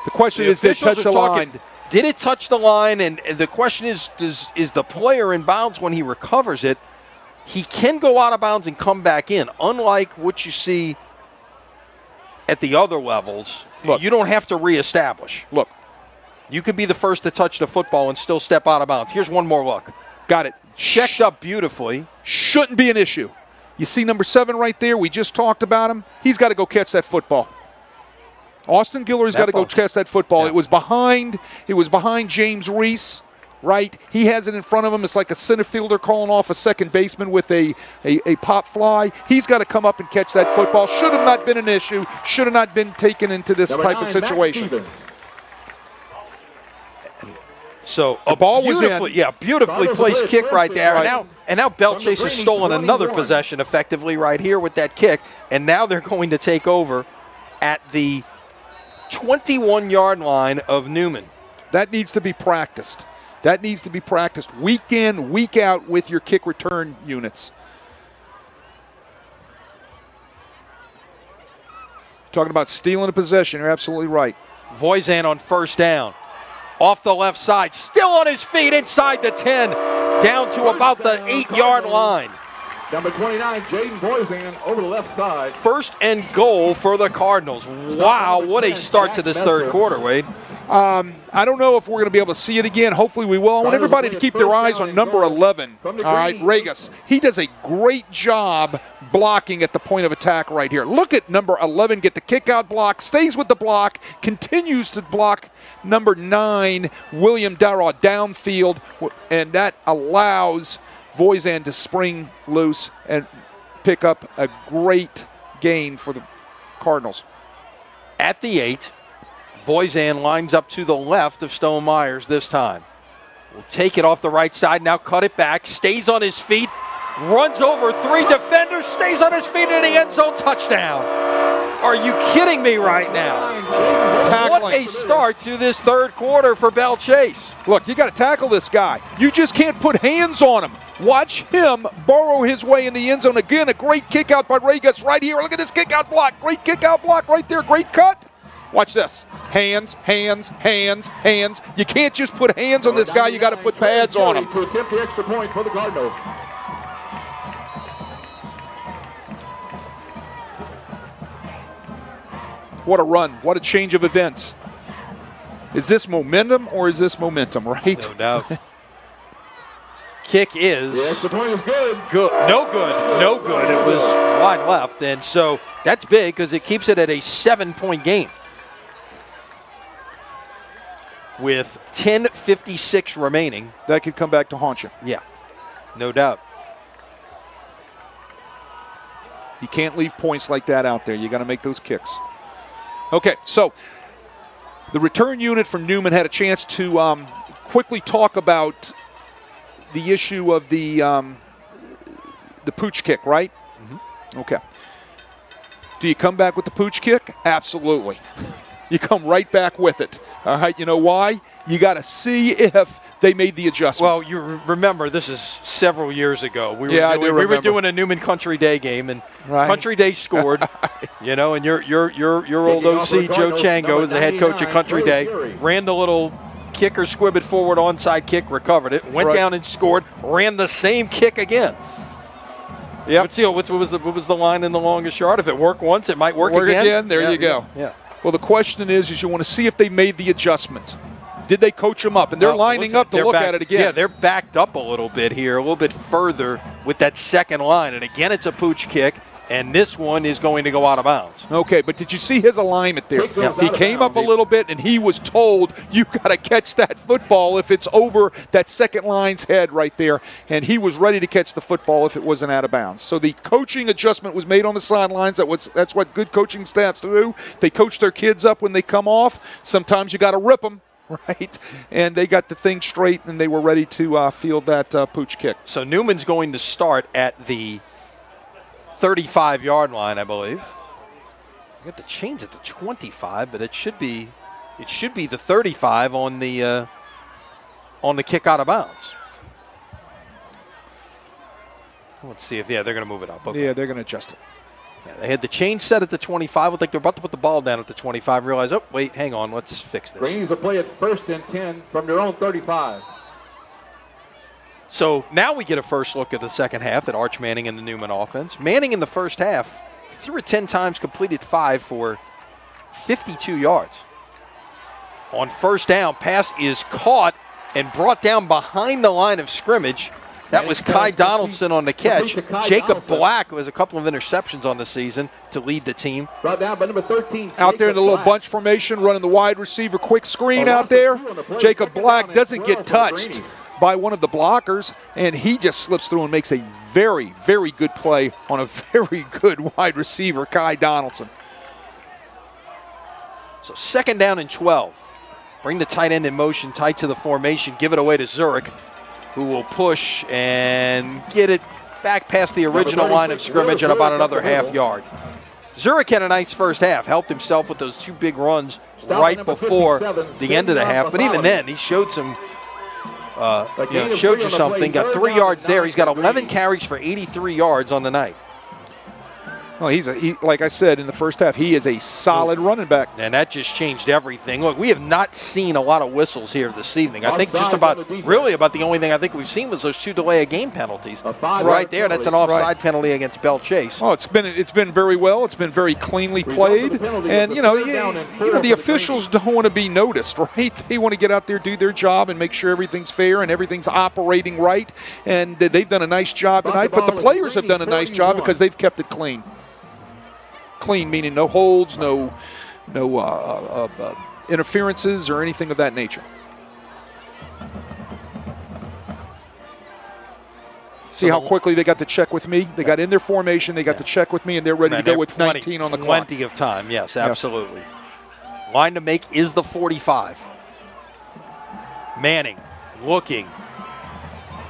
The question is, did it touch the line? Did it touch the line? And the question is the player in bounds when he recovers it? He can go out of bounds and come back in, unlike what you see at the other levels. Look, you don't have to reestablish. Look. You could be the first to touch the football and still step out of bounds. Here's one more look. Got it. Checked up beautifully. Shouldn't be an issue. You see number 7 right there? We just talked about him. He's got to go catch that football. Austin Guillory's got to go catch that football. Yeah. It was behind James Reese, right? He has it in front of him. It's like a center fielder calling off a second baseman with a pop fly. He's got to come up and catch that football. Should have not been an issue. Should have not been taken into this type of situation. So the ball was in. Yeah, beautifully placed kick right there. Right. And now Belle Chasse has stolen another possession effectively right here with that kick. And now they're going to take over at the 21-yard line of Newman. That needs to be practiced. That needs to be practiced week in, week out with your kick return units. Talking about stealing a possession, you're absolutely right. Voisin on first down. Off the left side, still on his feet inside the 10, down to about the 8-yard line. Number 29, Jaden Voisin over the left side. First and goal for the Cardinals. Wow, what a start to this third quarter, Wade. I don't know if we're going to be able to see it again. Hopefully we will. I want everybody to keep their eyes on number 11. All right, Regas. He does a great job blocking at the point of attack right here. Look at number 11 get the kick out block, stays with the block, continues to block number 9, William Darragh, downfield, and that allows Voisin to spring loose and pick up a great gain for the Cardinals. At the 8, Voisin lines up to the left of Stone Myers this time. Will take it off the right side, now cut it back, stays on his feet, runs over 3 defenders, stays on his feet in the end zone, touchdown. Are you kidding me right now? Tackling. What a start to this third quarter for Belle Chasse. Look, you got to tackle this guy. You just can't put hands on him. Watch him burrow his way in the end zone. Again, a great kick out by Regas right here. Look at this kick out block. Great kick out block right there. Great cut. Watch this. Hands, hands, hands, hands. You can't just put hands on this guy. You got to put pads on him. To attempt the extra point for the Cardinals. What a run. What a change of events. Is this momentum or is this momentum, right? No doubt. Kick is... The extra point is good. Good. No good. No good. It was wide left. And so that's big because it keeps it at a 7-point game. With 10:56 remaining. That could come back to haunt you. Yeah. No doubt. You can't leave points like that out there. You got to make those kicks. Okay, so the return unit from Newman had a chance to quickly talk about the issue of the pooch kick, right? Mm-hmm. Okay. Do you come back with the pooch kick? Absolutely. You come right back with it. All right, you know why? You got to see if they made the adjustment. Well, you remember this is several years ago. We were doing a Newman Country Day game, and Country Day scored. You know, and your old OC Joe Chango, the head coach of Country Day, ran the little kicker squib it forward onside kick, recovered it, went down and scored, ran the same kick again. Yeah. What was the line in the longest yard? If it worked once, it might work again. There you go. Yeah. Well, the question is you want to see if they made the adjustment. Did they coach them up? And they're lining up to look at it again. Yeah, they're backed up a little bit here, a little bit further with that second line. And again, it's a pooch kick. And this one is going to go out of bounds. Okay, but did you see his alignment there? Yep. He came up a little bit, and he was told, you got to catch that football if it's over that second line's head right there. And he was ready to catch the football if it wasn't out of bounds. So the coaching adjustment was made on the sidelines. That's what good coaching staffs do. They coach their kids up when they come off. Sometimes you got to rip them, right? And they got the thing straight, and they were ready to field that pooch kick. So Newman's going to start at the 35-yard line, I believe. I got the chains at the 25, but it should be the 35 on the kick out of bounds. Let's see if they're going to move it up. Okay. Yeah, they're going to adjust it. Yeah, they had the chain set at the 25. Looked like they're about to put the ball down at the 25. Realize, oh wait, hang on, let's fix this. Greenies will play it 1st and 10 from their own 35. So now we get a first look at the second half at Arch Manning and the Newman offense. Manning in the first half threw it 10 times, completed 5 for 52 yards. On first down, pass is caught and brought down behind the line of scrimmage. That was Kai Donaldson on the catch. Jacob Black, who has a couple of interceptions on the season, to lead the team. Brought down by number 13. Out there in the little bunch formation, running the wide receiver quick screen out there. Jacob Black doesn't get touched by one of the blockers, and he just slips through and makes a very, very good play on a very good wide receiver, Kai Donaldson. So 2nd down and 12. Bring the tight end in motion, tight to the formation, give it away to Zurich, who will push and get it back past the original line of scrimmage at about another half yard. Zurich had a nice first half, helped himself with those 2 big runs right before the end of the half. But even then, he showed some, showed you something. Got 3 yards there. He's got 11 carries for 83 yards on the night. Well, like I said in the first half, he is a solid running back. And that just changed everything. Look, we have not seen a lot of whistles here this evening. I think just about the only thing I think we've seen was those 2 delay of game penalties. Right there, that's an offside penalty against Belle Chasse. Oh, it's been very well. It's been very cleanly played. And, the officials don't want to be noticed, right? They want to get out there, do their job, and make sure everything's fair and everything's operating right. And they've done a nice job tonight. But the players have done a nice job because they've kept it clean. Clean, meaning no holds, no interferences or anything of that nature. See how quickly they got to check with me? They got in their formation, they got to check with me, and they're ready to go with 19 on the clock. Plenty of time, yes, absolutely. Yes. Line to make is the 45. Manning looking,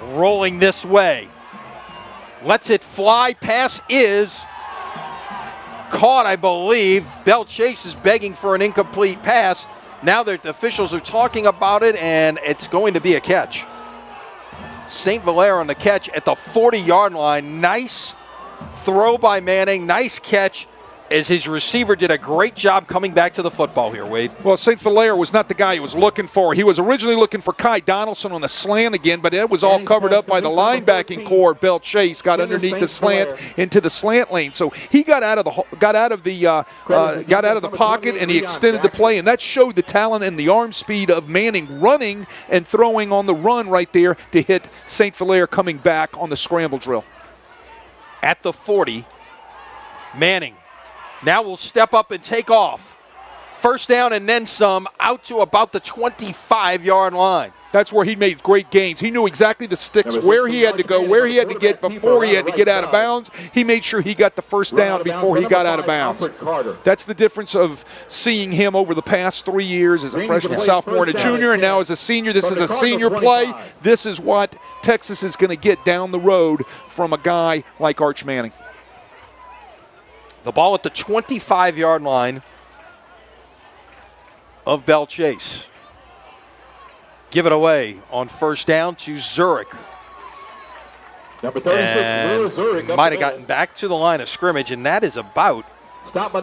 rolling this way. Lets it fly. Pass is caught, I believe. Belle Chasse is begging for an incomplete pass. Now the officials are talking about it, and it's going to be a catch. St. Valère on the catch at the 40-yard line. Nice throw by Manning. Nice catch, as his receiver did a great job coming back to the football here, Wade. Well, St. Valère was not the guy he was looking for. He was originally looking for Kai Donaldson on the slant again, but it was all covered up by the linebacking core. Belle Chasse got underneath the slant into the slant lane, so he got out of the pocket and he extended the play, and that showed the talent and the arm speed of Manning running and throwing on the run right there to hit St. Valère coming back on the scramble drill. At the 40, Manning now will step up and take off. First down and then some, out to about the 25-yard line. That's where he made great gains. He knew exactly the sticks, where he had to go, where he had to get before he had to get out of bounds. He made sure he got the first down before he got out of bounds. That's the difference of seeing him over the past 3 years as a freshman, sophomore, and a junior, and now as a senior. This is a senior play. This is what Texas is going to get down the road from a guy like Arch Manning. The ball at the 25-yard line of Belle Chasse. Give it away on first down to Zurich. Number 36, Zurich. Might have gotten back to the line of scrimmage, and that is about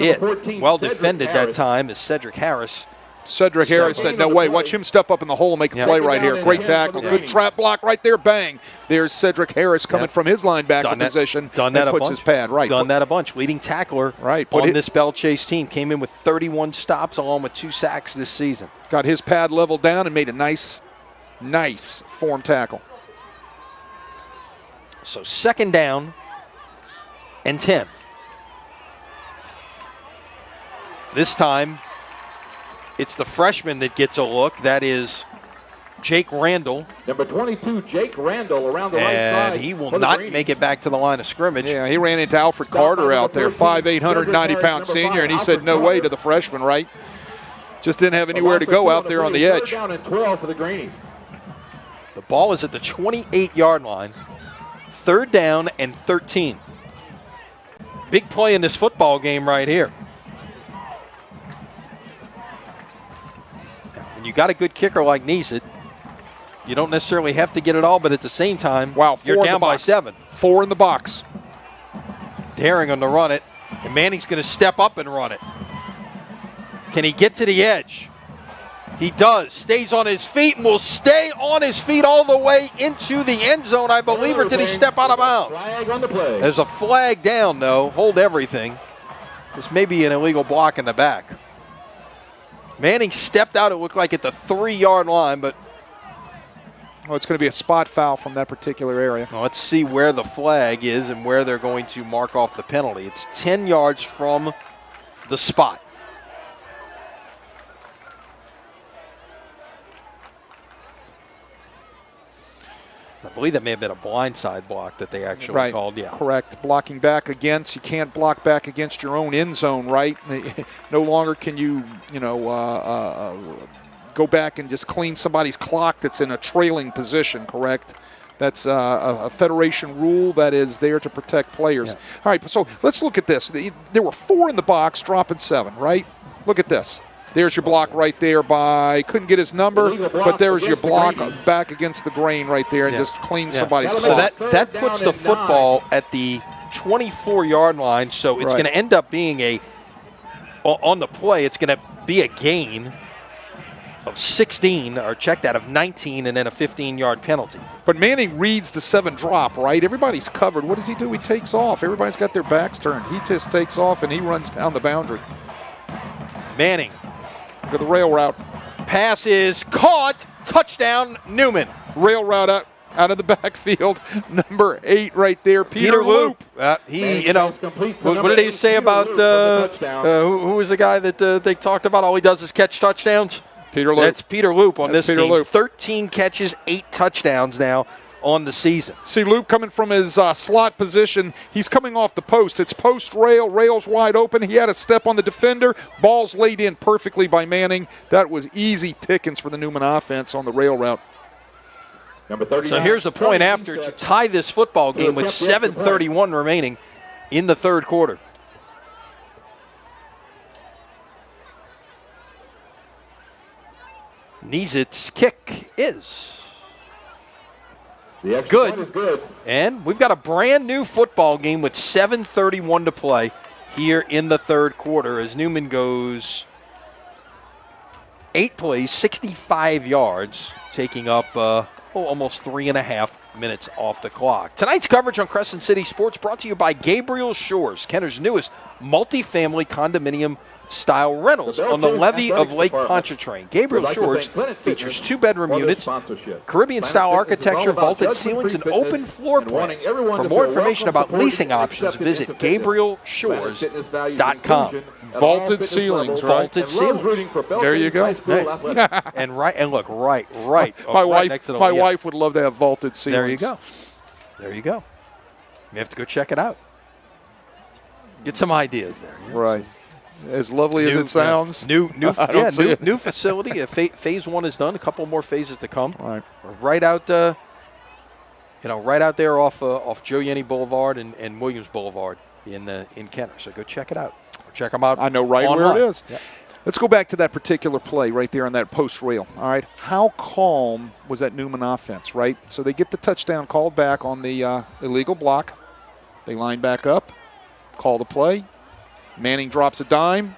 it. 14, well defended that time is Cedric Harris. Cedric Harris said, no way, watch him step up in the hole and make a play right here. Great tackle, good trap block right there, bang. There's Cedric Harris coming from his linebacker position and puts his pad right. Done that a bunch. Leading tackler on this Belle Chasse team. Came in with 31 stops along with 2 sacks this season. Got his pad leveled down and made a nice form tackle. So 2nd down and 10. This time, it's the freshman that gets a look. That is Jake Randall. Number 22, Jake Randall, around the right side. And he will not make it back to the line of scrimmage. Yeah, he ran into Alfred Carter out there, 5'8", 190-pound senior, and he said no way to the freshman, right? Just didn't have anywhere to go out there on the edge. Down and 12 for the Greenies. The ball is at the 28-yard line. 3rd down and 13. Big play in this football game right here. When you got a good kicker like Neesit, you don't necessarily have to get it all, but at the same time, you're down by 7. 4 in the box. Daring him to run it, and Manning's going to step up and run it. Can he get to the edge? He does. Stays on his feet and will stay on his feet all the way into the end zone, I believe, or did he step out of bounds? Flag on the play. There's a flag down, though. Hold everything. This may be an illegal block in the back. Manning stepped out, it looked like at the 3-yard line, but Well, it's going to be a spot foul from that particular area. well, let's see where the flag is and where they're going to mark off the penalty. It's 10 yards from the spot. I believe that may have been a blindside block that they actually called. Yeah, correct. Blocking back against, you can't block back against your own end zone, right? No longer can you, go back and just clean somebody's clock that's in a trailing position, correct? That's a federation rule that is there to protect players. Yeah. All right, so let's look at this. There were 4 in the box, dropping 7, right? Look at this. There's your block right there by, couldn't get his number, but there's your block back against the grain right there and just clean somebody's So clock. that puts the football at the 24-yard line, so it's going to end up being on the play, it's going to be a gain of 16, or check that, of 19, and then a 15-yard penalty. But Manning reads the 7 drop, right? Everybody's covered. What does he do? He takes off. Everybody's got their backs turned. He just takes off and he runs down the boundary. Manning. Look at the rail route. Pass is caught. Touchdown, Newman. Rail route out of the backfield. Number 8 right there, Peter Loop. What did he say about who was the guy that they talked about? All he does is catch touchdowns? Peter Loop. That's Peter Loop on this Peter team. Loop. 13 catches, 8 touchdowns now on the season. See Loop coming from his slot position. He's coming off the post. It's post rail. Rail's wide open. He had a step on the defender. Ball's laid in perfectly by Manning. That was easy pickings for the Newman offense on the rail route. Number 39. So here's the point after to tie this football game with 7:31 remaining in the third quarter. Neesit's kick is The extra point is good. And we've got a brand new football game with 7:31 to play here in the third quarter as Newman goes 8 plays, 65 yards, taking up almost 3.5 minutes off the clock. Tonight's coverage on Crescent City Sports brought to you by Gabriel Shores, Kenner's newest multifamily condominium style rentals on the levee of Lake Pontchartrain. Gabriel Shores features 2-bedroom units, Caribbean-style architecture, vaulted ceilings, and open floor plans. For more information about leasing options, visit GabrielShores.com. Vaulted ceilings, right? Vaulted ceilings. There you go. And look, right. My right next to the wife would love to have vaulted ceilings. There you go. You have to go check it out. Get some ideas there. Right. As lovely as it sounds. New facility. Phase 1 is done. A couple more phases to come. Right. Right out there off Joe Yenny Boulevard and Williams Boulevard in Kenner. So go check it out. Or check them out. I know right online. where it is. Yep. Let's go back to that particular play right there on that post rail. All right. How calm was that Newman offense, right? So they get the touchdown called back on the illegal block. They line back up, call the play. Manning drops a dime,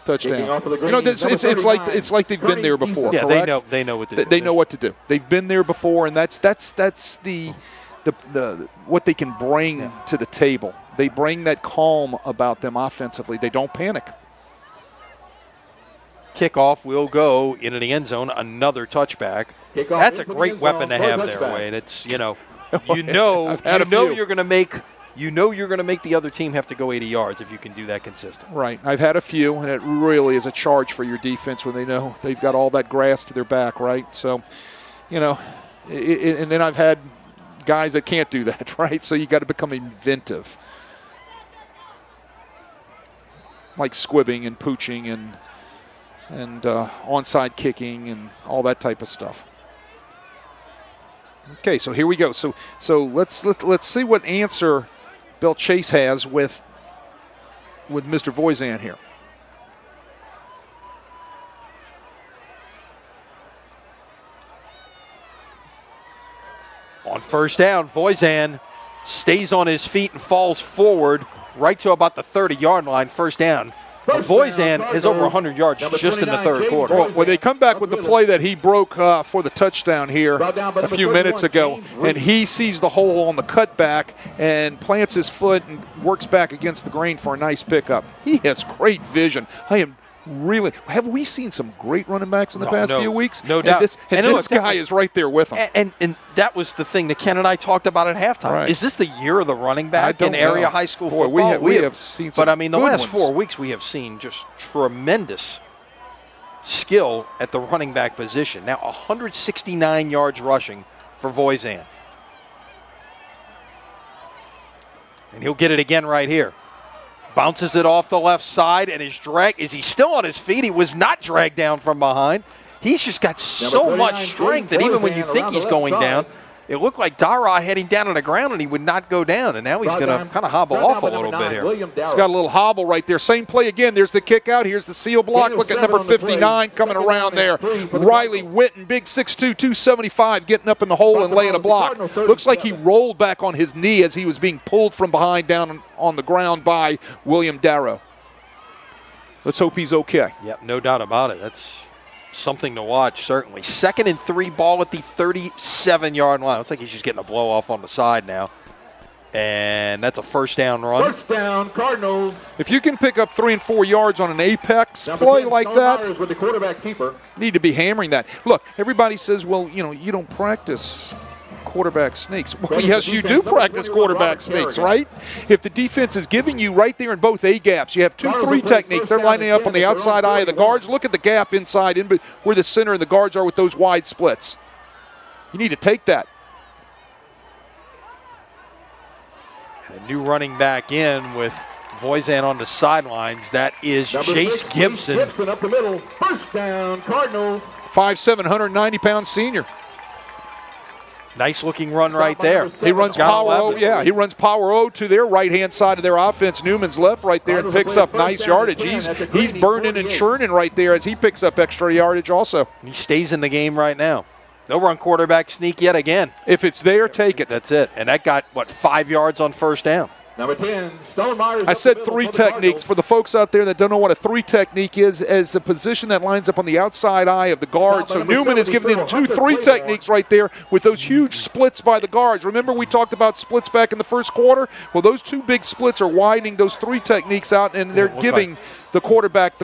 touchdown. It's like they've been there before. Yeah, correct? they know what to do. They know what to do. They've been there before, and that's the what they can bring to the table. They bring that calm about them offensively. They don't panic. Kickoff will go into the end zone. Another touchback. That's a great weapon to have there, Wade. It's you're going to make you know you're going to make the other team have to go 80 yards if you can do that consistently. Right. I've had a few, and it really is a charge for your defense when they know they've got all that grass to their back, right? So, you know, and then I've had guys that can't do that, right? So you got to become inventive. Like squibbing and pooching and onside kicking and all that type of stuff. Okay, so here we go. So let's see what answer Belle Chasse has with Mr. Voisin here. On first down, Voisin stays on his feet and falls forward right to about the 30-yard line. First down. Voisin is over 100 yards just in the third quarter. Well, they come back with the play that he broke for the touchdown here a few minutes ago, and he sees the hole on the cutback and plants his foot and works back against the grain for a nice pickup. He has great vision. Have we seen some great running backs in the past few weeks? No doubt. And this guy is right there with him. And that was the thing that Ken and I talked about at halftime. Right. Is this the year of the running back in area high school football? We have seen some. But I mean, the last ones. 4 weeks we have seen just tremendous skill at the running back position. Now 169 yards rushing for Voisin. And he'll get it again right here. Bounces it off the left side and is he still on his feet? He was not dragged down from behind. He's just got so much strength that even when you think he's going down, it looked like Dara had him down on the ground and he would not go down. And now he's going to kind of hobble off a little bit here. He's got a little hobble right there. Same play again. There's the kick out. Here's the seal block. Look at number 59 coming around there. Riley Witten, big 6'2", 275, getting up in the hole and laying a block. Looks like he rolled back on his knee as he was being pulled from behind down on the ground by William Darrow. Let's hope he's okay. Yep, no doubt about it. That's something to watch, certainly. 2nd and 3, ball at the 37-yard line. Looks like he's just getting a blow off on the side now. And that's a first down run. First down, Cardinals. If you can pick up 3 and 4 yards on an apex play like that, with the quarterback keeper. need to be hammering that. Look, everybody says, well, you know, you don't practice quarterback sneaks. Well, yes, you do practice quarterback sneaks, right? If the defense is giving you right there in both A gaps, you have 2-3 techniques. They're lining up on the outside eye of the guards. Look at the gap inside where the center and the guards are with those wide splits. You need to take that. And a new running back in with Voisin on the sidelines. That is Chase Gibson. Gibson up the middle. First down, Cardinals. 5'7", 190-pound senior. Nice looking run right there. He runs power O. Yeah, he runs power O to their right-hand side of their offense. Newman's left right there and picks up nice yardage. He's burning and churning right there as he picks up extra yardage also. He stays in the game right now. No run quarterback sneak yet again. If it's there, take it. That's it. And that got, 5 yards on first down. Number 10, Stonemeyer's. I said 3 techniques. For the folks out there that don't know what a 3 technique is, as a position that lines up on the outside eye of the guard. So Newman is giving them 2-3 techniques right there with those huge splits by the guards. Remember we talked about splits back in the first quarter? Well, those 2 big splits are widening those 3 techniques out, and they're giving the quarterback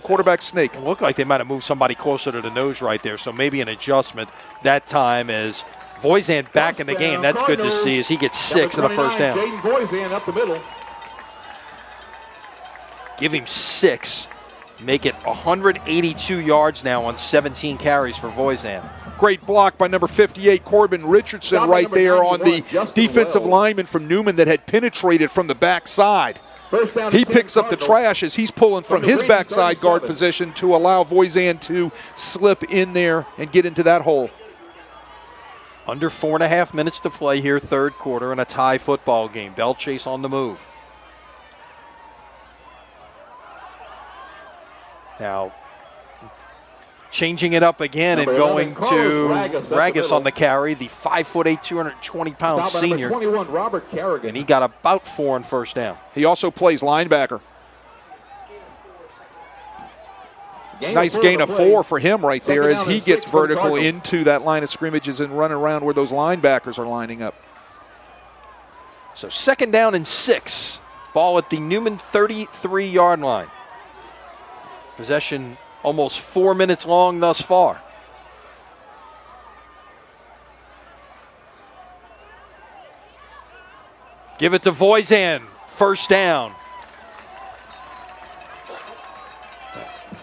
sneak. It looked like they might have moved somebody closer to the nose right there, so maybe an adjustment that time as Voisin back in the game. That's good to see as he gets 6 and a first down. Jaden Voisin up the middle. Give him 6. Make it 182 yards now on 17 carries for Voisin. Great block by number 58, Corbin Richardson, right there on the defensive lineman from Newman that had penetrated from the backside. He picks up the trash as he's pulling from his backside guard position to allow Voisin to slip in there and get into that hole. Under 4.5 minutes to play here, third quarter, in a tie football game. Belle Chasse on the move. Now, changing it up again and going to Ragus on the carry, the 5'8", 220-pound senior. 21, Robert Carrigan. And he got about 4 on first down. He also plays linebacker. Nice gain of 4 for him right there as he gets vertical into that line of scrimmages and run around where those linebackers are lining up. So 2nd down and 6. Ball at the Newman 33-yard line. Possession almost 4 minutes long thus far. Give it to Voisin. First down.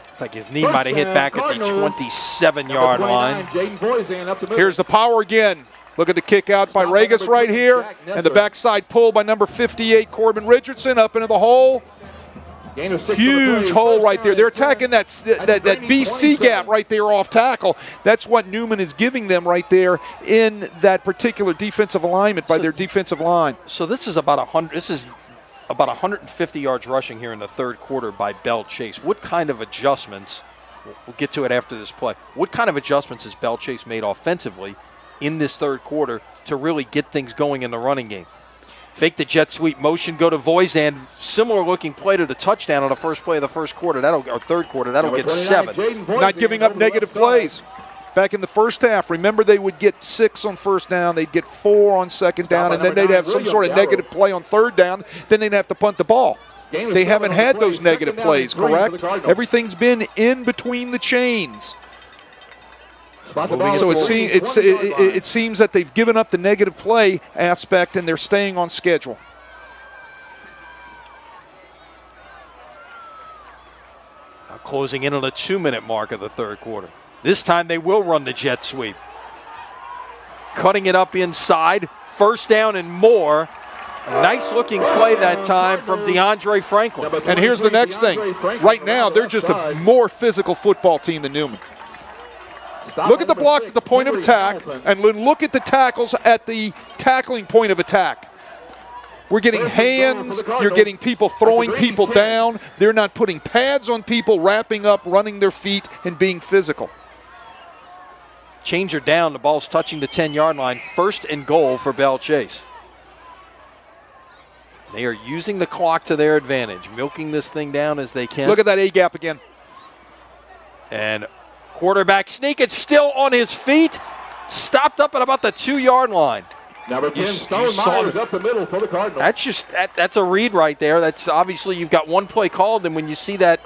Looks like his knee might have hit back at the 27-yard line. Here's the power again. Look at the kick out by Regas right here. And the backside pull by number 58, Corbin Richardson, up into the hole. Huge hole right there. They're attacking that BC gap right there off tackle. That's what Newman is giving them right there in that particular defensive alignment by their defensive line. So this is about 100. This is about 150 yards rushing here in the third quarter by Belle Chasse. What kind of adjustments? We'll get to it after this play. What kind of adjustments has Belle Chasse made offensively in this third quarter to really get things going in the running game? Fake the jet sweep motion, go to Voisin. Similar looking play to the touchdown on the first play of the first quarter. Third quarter. That'll get 7. Not giving up negative plays. Back in the first half, remember they would get 6 on first down, they'd get 4 on second down, and then they'd have some sort of negative play on third down, then they'd have to punt the ball. They haven't had those negative plays, correct? Everything's been in between the chains. So it seems that they've given up the negative play aspect and they're staying on schedule. Now closing in on the 2-minute mark of the third quarter. This time they will run the jet sweep. Cutting it up inside. First down and more. A nice looking play that time from DeAndre Franklin. And here's the next thing. Right now they're just a more physical football team than Newman. Look at the blocks at the point of attack, and look at the tackles at the tackling point of attack. We're getting hands. You're getting people throwing people down. They're not putting pads on people, wrapping up, running their feet, and being physical. Changer down. The ball's touching the 10-yard line. First and goal for Belle Chasse. They are using the clock to their advantage, milking this thing down as they can. Look at that A-gap again. And quarterback sneak. It's still on his feet. Stopped up at about the 2-yard line. Number 10, Stone Myers up the middle for the Cardinals. That's a read right there. That's obviously you've got one play called, and when you see that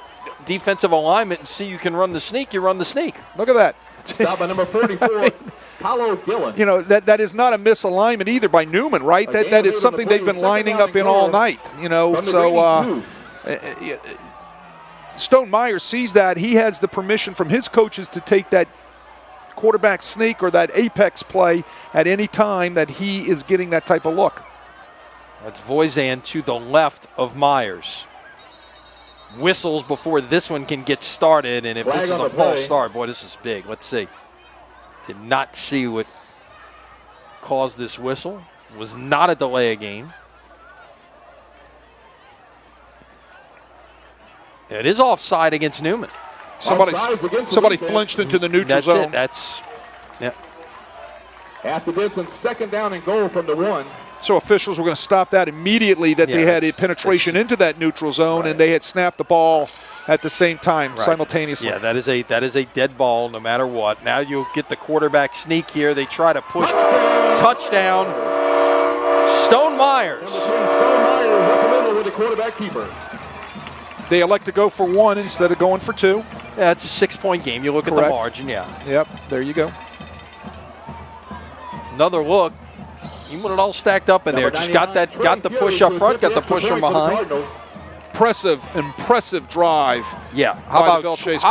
defensive alignment and see you can run the sneak, you run the sneak. Look at that. Stop by number 44, Paulo Gillen. You know, that is not a misalignment either by Newman, right? That is something they've been lining up in all night. You know, so Stone Myers sees that. He has the permission from his coaches to take that quarterback sneak or that apex play at any time that he is getting that type of look. That's Voisin to the left of Myers. Whistles before this one can get started, and if this is a false start, boy, this is big. Let's see. Did not see what caused this whistle. Was not a delay of game. It is offside against Newman. Somebody flinched into the neutral zone. That's it. After Vincent's second down and goal from the 1. So officials were going to stop that immediately that they had a penetration into that neutral zone, and they had snapped the ball at the same time simultaneously. Yeah, that is a dead ball no matter what. Now you'll get the quarterback sneak here. They try to push. Touchdown. Stone Myers. Stone Myers up the middle with the quarterback keeper. They elect to go for 1 instead of going for 2. Yeah, it's a 6-point game. You look at the margin, Yep, there you go. Another look. He wanted it all stacked up in there. Just got the push up front, got the push from behind. Impressive drive. Yeah. How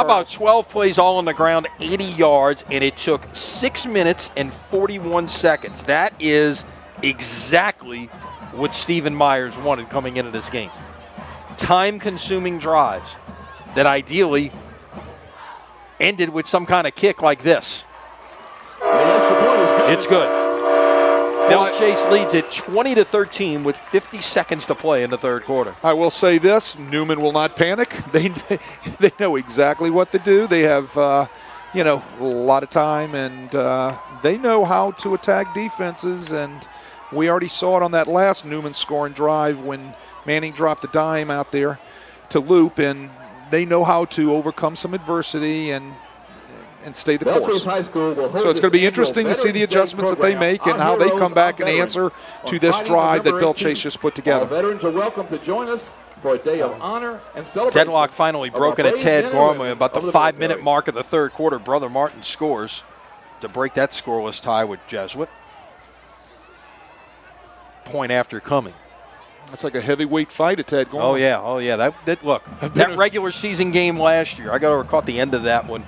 about 12 plays all on the ground, 80 yards, and it took 6 minutes and 41 seconds. That is exactly what Stephen Myers wanted coming into this game. Time-consuming drives that ideally ended with some kind of kick like this. It's good. Belle Chasse leads it 20-13 with 50 seconds to play in the third quarter. I will say this: Newman will not panic. They know exactly what to do. They have a lot of time, and they know how to attack defenses. And we already saw it on that last Newman scoring drive when Manning dropped the dime out there to Loop, and they know how to overcome some adversity and stay the course. So it's going to be interesting to see the adjustments that they make and how they come back and answer to this drive that Belle Chasse just put together. Veterans are welcome to join us for a day of honor and celebration. Deadlock finally broken at Ted Gormley about the 5-minute mark of the third quarter. Brother Martin scores to break that scoreless tie with Jesuit. Point after coming. That's like a heavyweight fight at Ted going. Oh yeah. That regular season game last year, I caught the end of that one.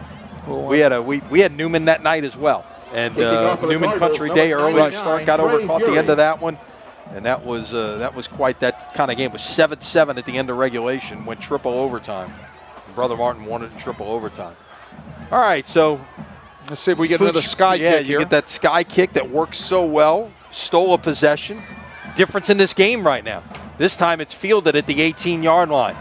We had Newman that night as well, and Newman Country Day early start got caught the end of that one, and that was quite that kind of game. It was 7-7 at the end of regulation, went triple overtime. Brother Martin won it in triple overtime. All right, so let's see if we get another sky kick you here. Get that sky kick that works so well. Stole a possession. Difference in this game right now. This time it's fielded at the 18-yard line.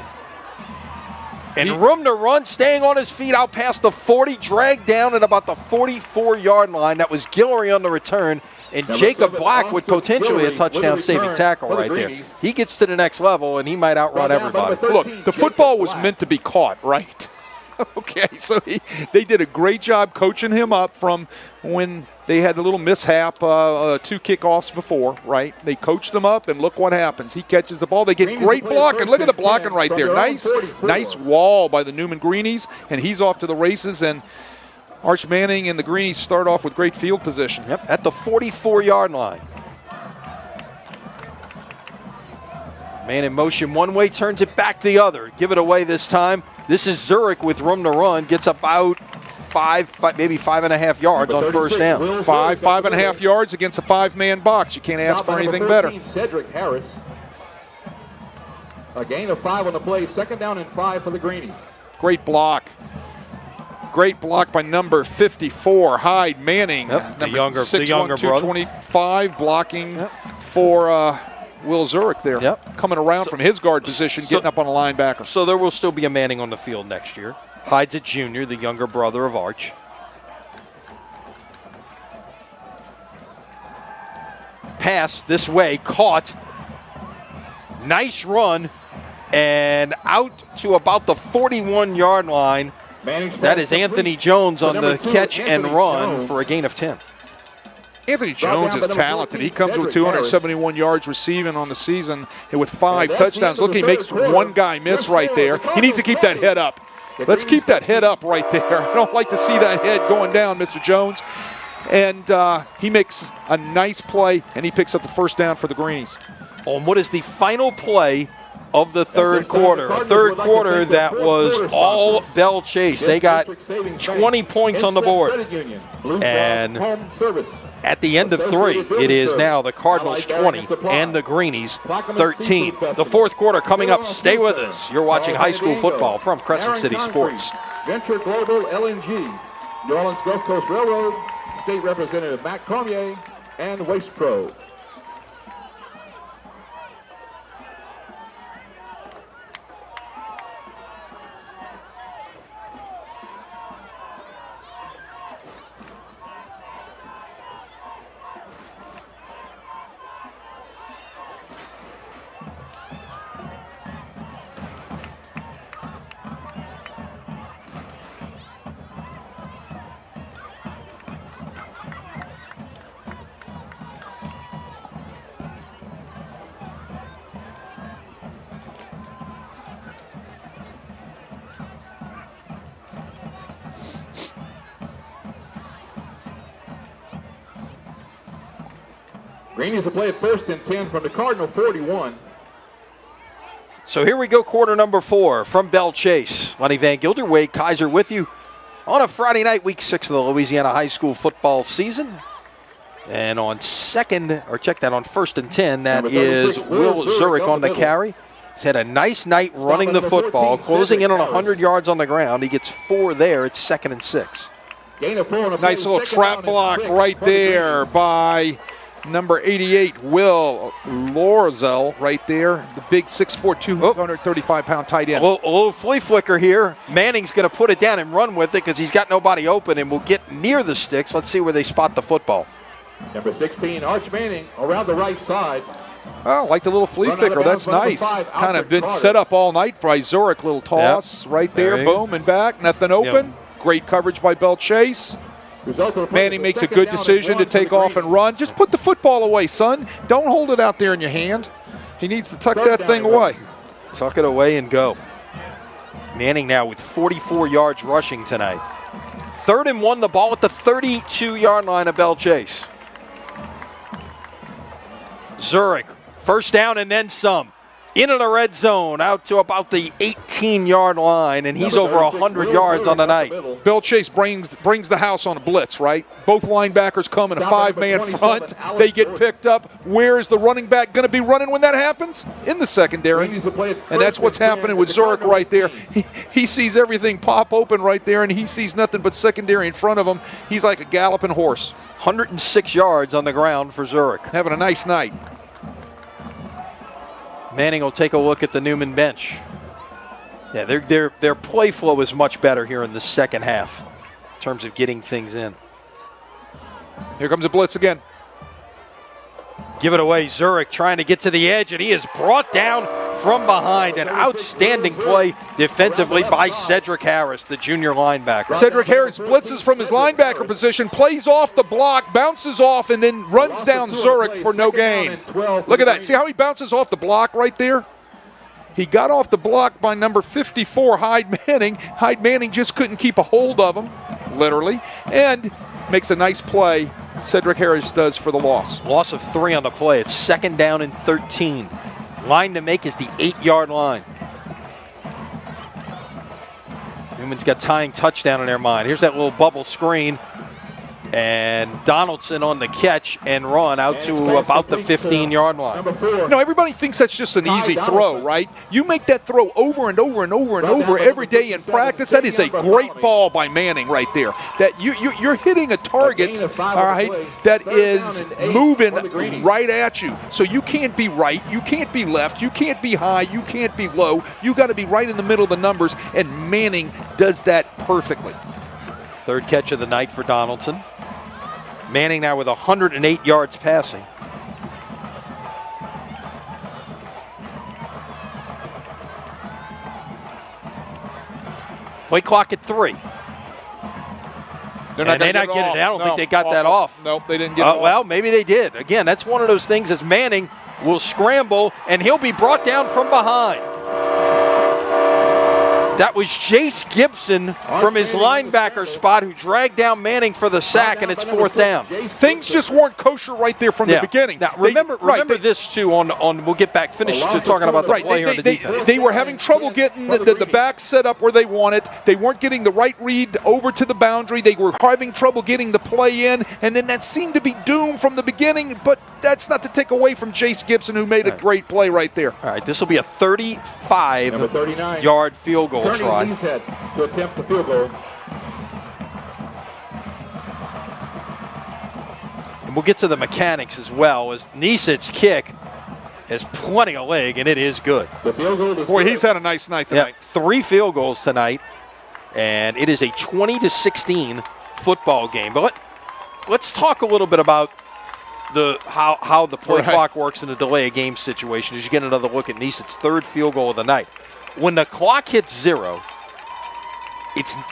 And room to run, staying on his feet out past the 40, dragged down at about the 44-yard line. That was Guillory on the return. And Jacob Black with potentially a touchdown-saving tackle right there. He gets to the next level, and he might outrun everybody. Look, the football was meant to be caught, right? Okay, so they did a great job coaching him up from when they had a little mishap 2 kickoffs before, right? They coached him up, and look what happens. He catches the ball. They get great blocking. Look at the blocking right there. Nice wall by the Newman Greenies, and he's off to the races. And Arch Manning and the Greenies start off with great field position. Yep, at the 44-yard line. Man in motion one way, turns it back the other. Give it away this time. This is Zurich with room to run. Gets about maybe 5.5 yards on first down. 5.5 yards against a 5-man box. You can't ask for anything better. Cedric Harris. A gain of 5 on the play. 2nd down and 5 for the Greenies. Great block. Great block by number 54, Hyde Manning. Yep, the younger 225, blocking for Will Zurich there. Yep. Coming around from his guard position, getting up on a linebacker. So there will still be a Manning on the field next year. Hyde's a junior, the younger brother of Arch. Pass this way, caught. Nice run, and out to about the 41-yard line. That is Anthony Jones on the catch and run for a gain of 10. Anthony Jones is talented. He comes with 271 yards receiving on the season and with 5 touchdowns. Look, he makes one guy miss right there. He needs to keep that head up. Let's keep that head up right there. I don't like to see that head going down, Mr. Jones. And he makes a nice play, and he picks up the first down for the Greenies. On what is the final play of the third quarter. A third quarter that was all Belle Chasse. They got 20 points on the board. And at the end of 3, it is now the Cardinals 20 and the Greenies 13. The fourth quarter coming up. Stay with us. You're watching high school football from Crescent City Sports. Venture Global LNG, New Orleans Gulf Coast Railroad, State Representative Matt Cormier, and Waste Pro. Greenies will play it 1st and 10 from the Cardinal 41. So here we go, quarter number 4 from Belle Chasse. Lonnie Van Gilder, Wade Kaiser with you on a Friday night, week 6 of the Louisiana high school football season. And on 1st and 10, that is Will Zurich on the carry. He's had a nice night running the football, closing in on 100 yards on the ground. He gets 4 there. It's 2nd and 6. Nice little trap block right there by number 88, Will Lorzel, right there. The big 6'4", 235-pound tight end. A little flea flicker here. Manning's going to put it down and run with it because he's got nobody open and will get near the sticks. Let's see where they spot the football. Number 16, Arch Manning, around the right side. Oh, like the little flea flicker. That's nice. Kind of been set up all night by Zurich. Little toss right there. Boom and back. Nothing open. Great coverage by Belle Chasse. Manning makes a good decision to take off and run. Just put the football away, son. Don't hold it out there in your hand. He needs to tuck that thing away. Tuck it away and go. Manning now with 44 yards rushing tonight. 3rd and 1, the ball at the 32-yard line of Belle Chasse. Zurich, first down and then some. into the red zone, out to about the 18-yard line, and he's over 100 yards on the night. Belle Chasse brings the house on a blitz, right? Both linebackers come in a 5-man front. They get picked up. Where is the running back going to be running when that happens? In the secondary. And that's what's happening with Zurich right there. He sees everything pop open right there, and he sees nothing but secondary in front of him. He's like a galloping horse. 106 yards on the ground for Zurich. Having a nice night. Manning will take a look at the Newman bench. Yeah, their play flow is much better here in the second half in terms of getting things in. Here comes a blitz again. Give it away, Zurich trying to get to the edge, and he is brought down from behind. An outstanding play defensively by Cedric Harris, the junior linebacker. Cedric Harris blitzes from his linebacker position, plays off the block, bounces off, and then runs down Zurich for no gain. Look at that. See how he bounces off the block right there? He got off the block by number 54, Hyde Manning. Hyde Manning just couldn't keep a hold of him, literally, and makes a nice play. Cedric Harris does for the loss. Loss of 3 on the play. It's 2nd down and 13. Line to make is the 8-yard line. Newman's got tying touchdown in their mind. Here's that little bubble screen. And Donaldson on the catch and run out to about the 15-yard line. You know, everybody thinks that's just an easy throw, right? You make that throw over and over and over and over every day in practice. That is a great ball by Manning right there. That you're hitting a target, all right, that is moving right at you. So you can't be right, you can't be left, you can't be high, you can't be low. You got to be right in the middle of the numbers, and Manning does that perfectly. 3rd catch of the night for Donaldson. Manning now with 108 yards passing. Play clock at 3. They're not getting it. I don't think they got that off. Nope, they didn't get it off. Well, maybe they did. Again, that's one of those things as Manning will scramble, and he'll be brought down from behind. That was Chase Gibson from his linebacker spot who dragged down Manning for the sack, and it's 4th down. Things just weren't kosher right there from the beginning. Now, remember this, too, on we'll get back, finish to talking about the play here on the defense. They were having trouble getting the back set up where they wanted. They weren't getting the right read over to the boundary. They were having trouble getting the play in, and then that seemed to be doomed from the beginning, but that's not to take away from Chase Gibson, who made a great play right there. All right, this will be a 35-yard field goal try. Head to attempt the field goal. And we'll get to the mechanics as well, as Nisit's kick has plenty of leg, and it is good. The field goal is Boy, he's had a nice night tonight. 3 field goals tonight, and it is a 20-16 football game. But let's talk a little bit about how the play clock works in a delay of game situation as you get another look at Nisit's 3rd field goal of the night. When the clock hits 0,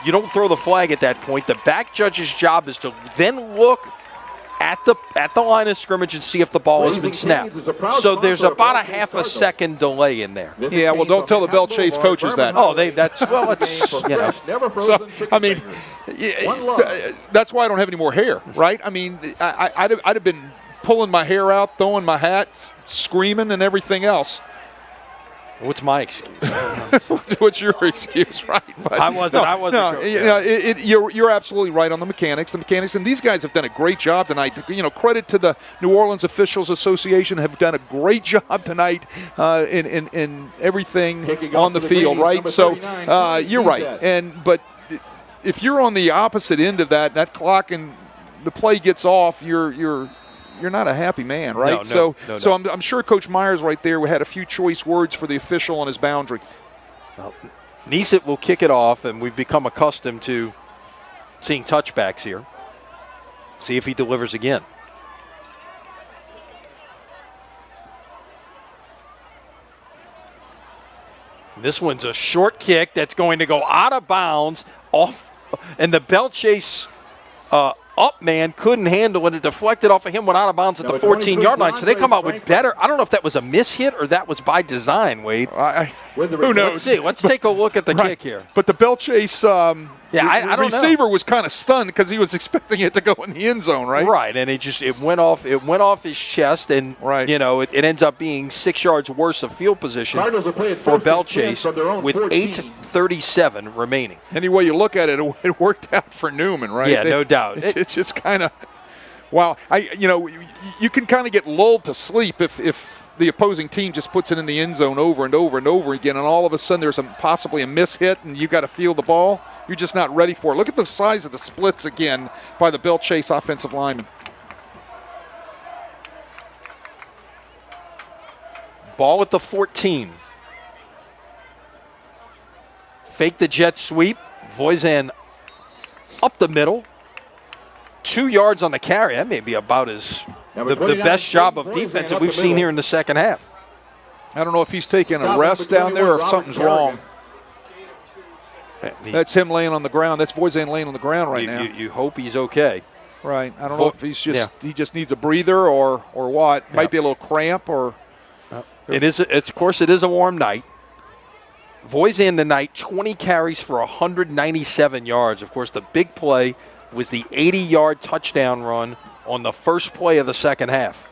you don't throw the flag at that point. The back judge's job is to then look at the line of scrimmage and see if the ball has been snapped. So there's about a half a second delay in there. Yeah, well, don't tell the Belle Chasse coaches that. Oh, it's So, I mean, that's why I don't have any more hair, right? I mean, I'd have been pulling my hair out, throwing my hat, screaming, and everything else. What's my excuse? What's your excuse, right? But I wasn't. You're absolutely right on the mechanics. And these guys have done a great job tonight. Credit to the New Orleans Officials Association, have done a great job tonight in everything on the field, right? So you're right. But if you're on the opposite end of that clock and the play gets off, you're not a happy man, right? No. I'm sure Coach Myers right there had a few choice words for the official on his boundary. Well, Nisit will kick it off, and we've become accustomed to seeing touchbacks here. See if he delivers again. This one's a short kick that's going to go out of bounds off, and the Belle Chasse up man couldn't handle it. It deflected off of him, went out of bounds at the 14-yard line. So they come out with better. I don't know if that was a mishit or that was by design, Wade. Who knows? Let's see. Let's take a look at the kick here. But the Belle Chasse Yeah, I don't know. The receiver was kind of stunned because he was expecting it to go in the end zone, right? Right, and it went off his chest, and it ends up being 6 yards worse of field position for Belle Chasse with 8:37 remaining. Any way you look at it, it worked out for Newman, right? Yeah, no doubt. It's just kind of wow. You can kind of get lulled to sleep if the opposing team just puts it in the end zone over and over and over again, and all of a sudden there's possibly a miss hit, and you got to feel the ball. You're just not ready for it. Look at the size of the splits again by the Belle Chasse offensive lineman. Ball at the 14. Fake the jet sweep. Voisin up the middle. 2 yards on the carry. That may be about the best job of defense that we've seen here in the second half. I don't know if he's taking a rest down there or if something's wrong. That's him laying on the ground. That's Voisin laying on the ground right now. You hope he's okay. Right. I don't know if he just needs a breather or what. Might be a little cramp or. It is a warm night. Voisin tonight, 20 carries for 197 yards. Of course, the big play was the 80-yard touchdown run on the first play of the second half.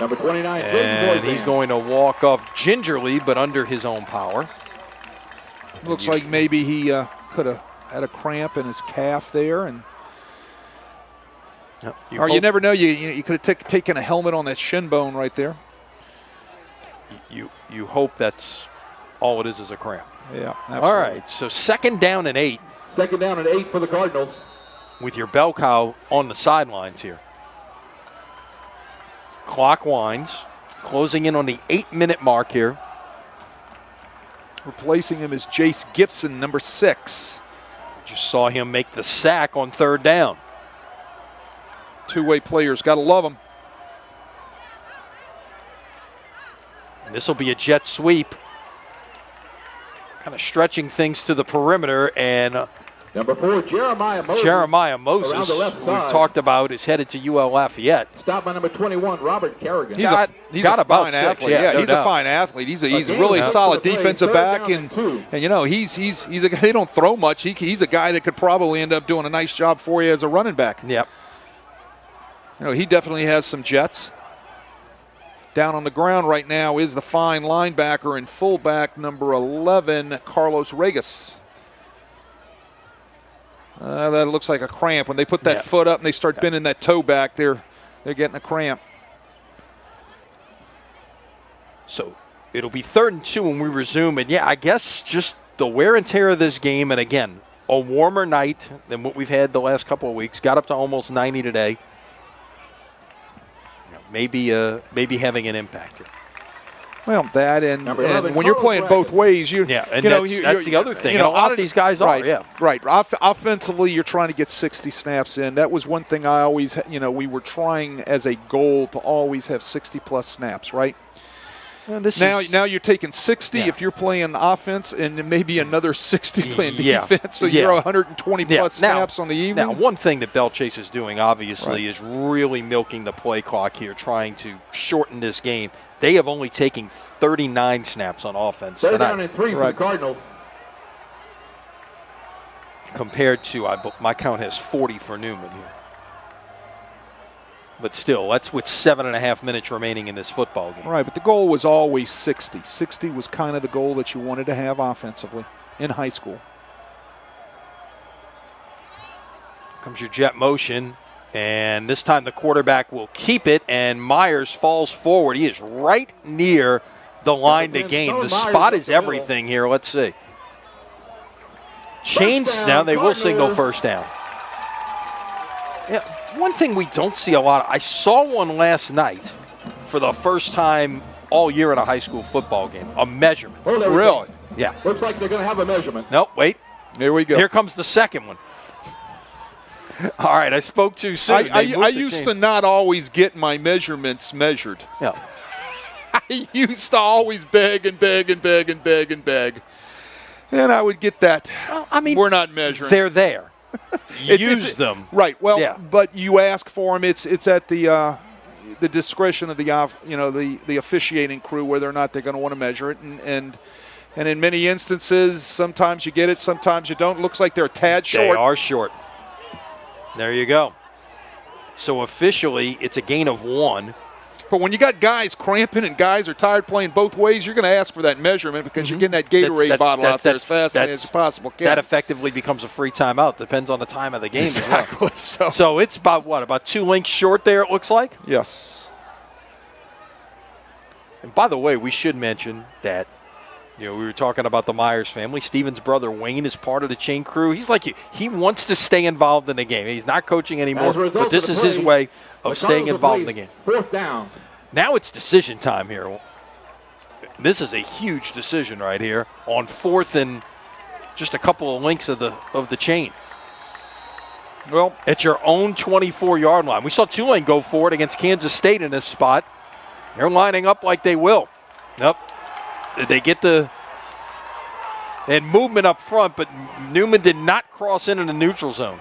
Number 29, and he's going to walk off gingerly, but under his own power. Looks like maybe he could have had a cramp in his calf there, and you never know. You could have taken a helmet on that shin bone right there. You hope that's all it is a cramp. Yeah, absolutely. All right, so 2nd down and 8. 2nd down and 8 for the Cardinals. With your bell cow on the sidelines here. Clock winds, closing in on the 8-minute mark here. Replacing him is Jace Gibson, number 6. Just saw him make the sack on 3rd down. Two-way players, got to love them. And this will be a jet sweep. Kind of stretching things to the perimeter, and number 4, Jeremiah Moses. Around the left side. We've talked about, is headed to UL Lafayette. Stopped by number 21, Robert Kerrigan. He's a fine athlete. Yeah, he's a fine athlete. He's a really solid defensive back, and he's a guy. They don't throw much. He's a guy that could probably end up doing a nice job for you as a running back. Yep. He definitely has some jets. Down on the ground right now is the fine linebacker and fullback, number 11, Carlos Regas. That looks like a cramp. When they put that foot up and they start bending that toe back, they're getting a cramp. So it'll be 3rd and 2 when we resume. And, I guess just the wear and tear of this game. And, again, a warmer night than what we've had the last couple of weeks. Got up to almost 90 today. Maybe having an impact here. Well, that and when you're playing both ways, that's the other thing. A lot of these guys are. Right. Offensively, you're trying to get 60 snaps in. That was one thing I always, we were trying as a goal to always have 60-plus snaps, right? Now you're taking 60 if you're playing offense, and maybe another 60 playing defense. So you're 120-plus snaps on the evening. Now, one thing that Belle Chasse is doing, obviously, is really milking the play clock here, trying to shorten this game. They have only taken 39 snaps on offense tonight. 3rd down and 3 for the Cardinals. Compared to, my count has 40 for Newman here. But still, that's with 7.5 minutes remaining in this football game. Right, but the goal was always 60. 60 was kind of the goal that you wanted to have offensively in high school. Comes your jet motion, and this time the quarterback will keep it, and Myers falls forward. He is right near the line to gain. The spot is everything here. Let's see. Chains now, they will signal 1st down. Yeah. One thing we don't see a lot of, I saw one last night for the first time all year in a high school football game, a measurement. Really? Yeah. Looks like they're going to have a measurement. Nope, wait. Here we go. Here comes the second one. All right, I spoke too soon. I used to not always get my measurements measured. Yeah. I used to always beg and beg and beg and beg and beg. And I would get that. Well, I mean, we're not measuring. They're there. Use them. Right. Well, but you ask for them. It's at the discretion of the officiating crew whether or not they're going to want to measure it. And And in many instances, sometimes you get it, sometimes you don't. Looks like they're a tad short. They are short. There you go. So officially, it's a gain of 1. But when you got guys cramping and guys are tired playing both ways, you're going to ask for that measurement because you're getting that Gatorade bottle out there as fast as possible. That effectively becomes a free timeout. Depends on the time of the game. Exactly. As well. So it's about what? About 2 links short there, it looks like? Yes. And by the way, we should mention that, we were talking about the Myers family. Steven's brother Wayne is part of the chain crew. He's like you. He wants to stay involved in the game. He's not coaching anymore, but this is his way of staying involved in the game. 4th down. Now it's decision time here. This is a huge decision right here on 4th and just a couple of links of the chain. Well, at your own 24-yard line. We saw Tulane go for it against Kansas State in this spot. They're lining up like they will. Nope. They get the movement up front, but Newman did not cross into the neutral zone.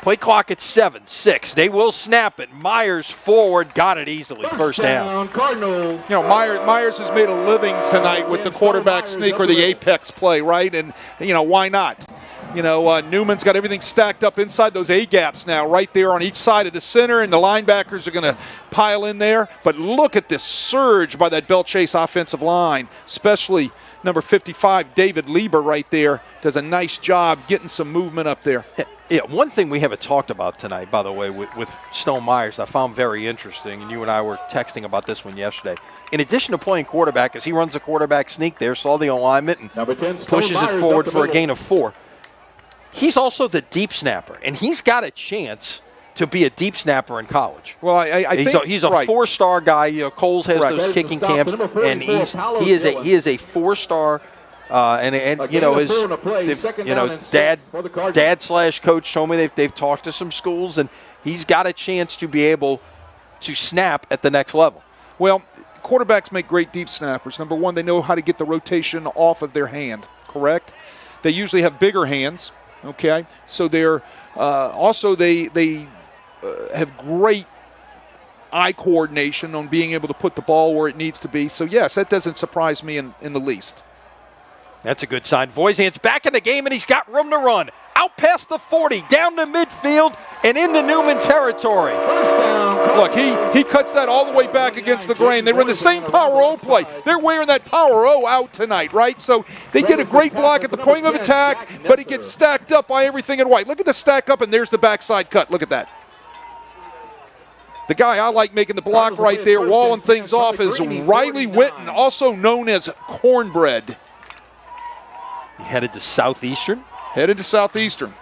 Play clock at 7, 6. They will snap it. Myers forward, got it easily. First down. Cardinals. Myers has made a living tonight with the quarterback sneak or the apex play, right? And, why not? Newman's got everything stacked up inside those A-gaps now, right there on each side of the center, and the linebackers are going to pile in there. But look at this surge by that Belle Chasse offensive line, especially number 55, David Lieber, right there. Does a nice job getting some movement up there. Yeah, one thing we haven't talked about tonight, by the way, with Stone Myers, I found very interesting, and you and I were texting about this one yesterday. In addition to playing quarterback, as he runs the quarterback sneak there, saw the alignment and pushes it forward for a gain of 4. He's also the deep snapper, and he's got a chance to be a deep snapper in college. Well, I think he's a 4-star guy. Coles has those kicking camps, and he is a 4-star. Dad/coach told me they've talked to some schools, and he's got a chance to be able to snap at the next level. Well, quarterbacks make great deep snappers. Number one, they know how to get the rotation off of their hand. Correct. They usually have bigger hands. Okay, so they're also they have great eye coordination on being able to put the ball where it needs to be. So yes, that doesn't surprise me in the least. That's a good sign. Voisin's back in the game, and he's got room to run. Out past the 40, down to midfield, and into Newman territory. Look, he cuts that all the way back against the grain. They run the same power O play. They're wearing that power O out tonight, right? So they get a great block at the point of attack, but it gets stacked up by everything in white. Look at the stack up, and there's the backside cut. Look at that. The guy I like making the block right there, walling things off, is Riley Witten, also known as Cornbread. He headed to Southeastern. Headed to Southeastern.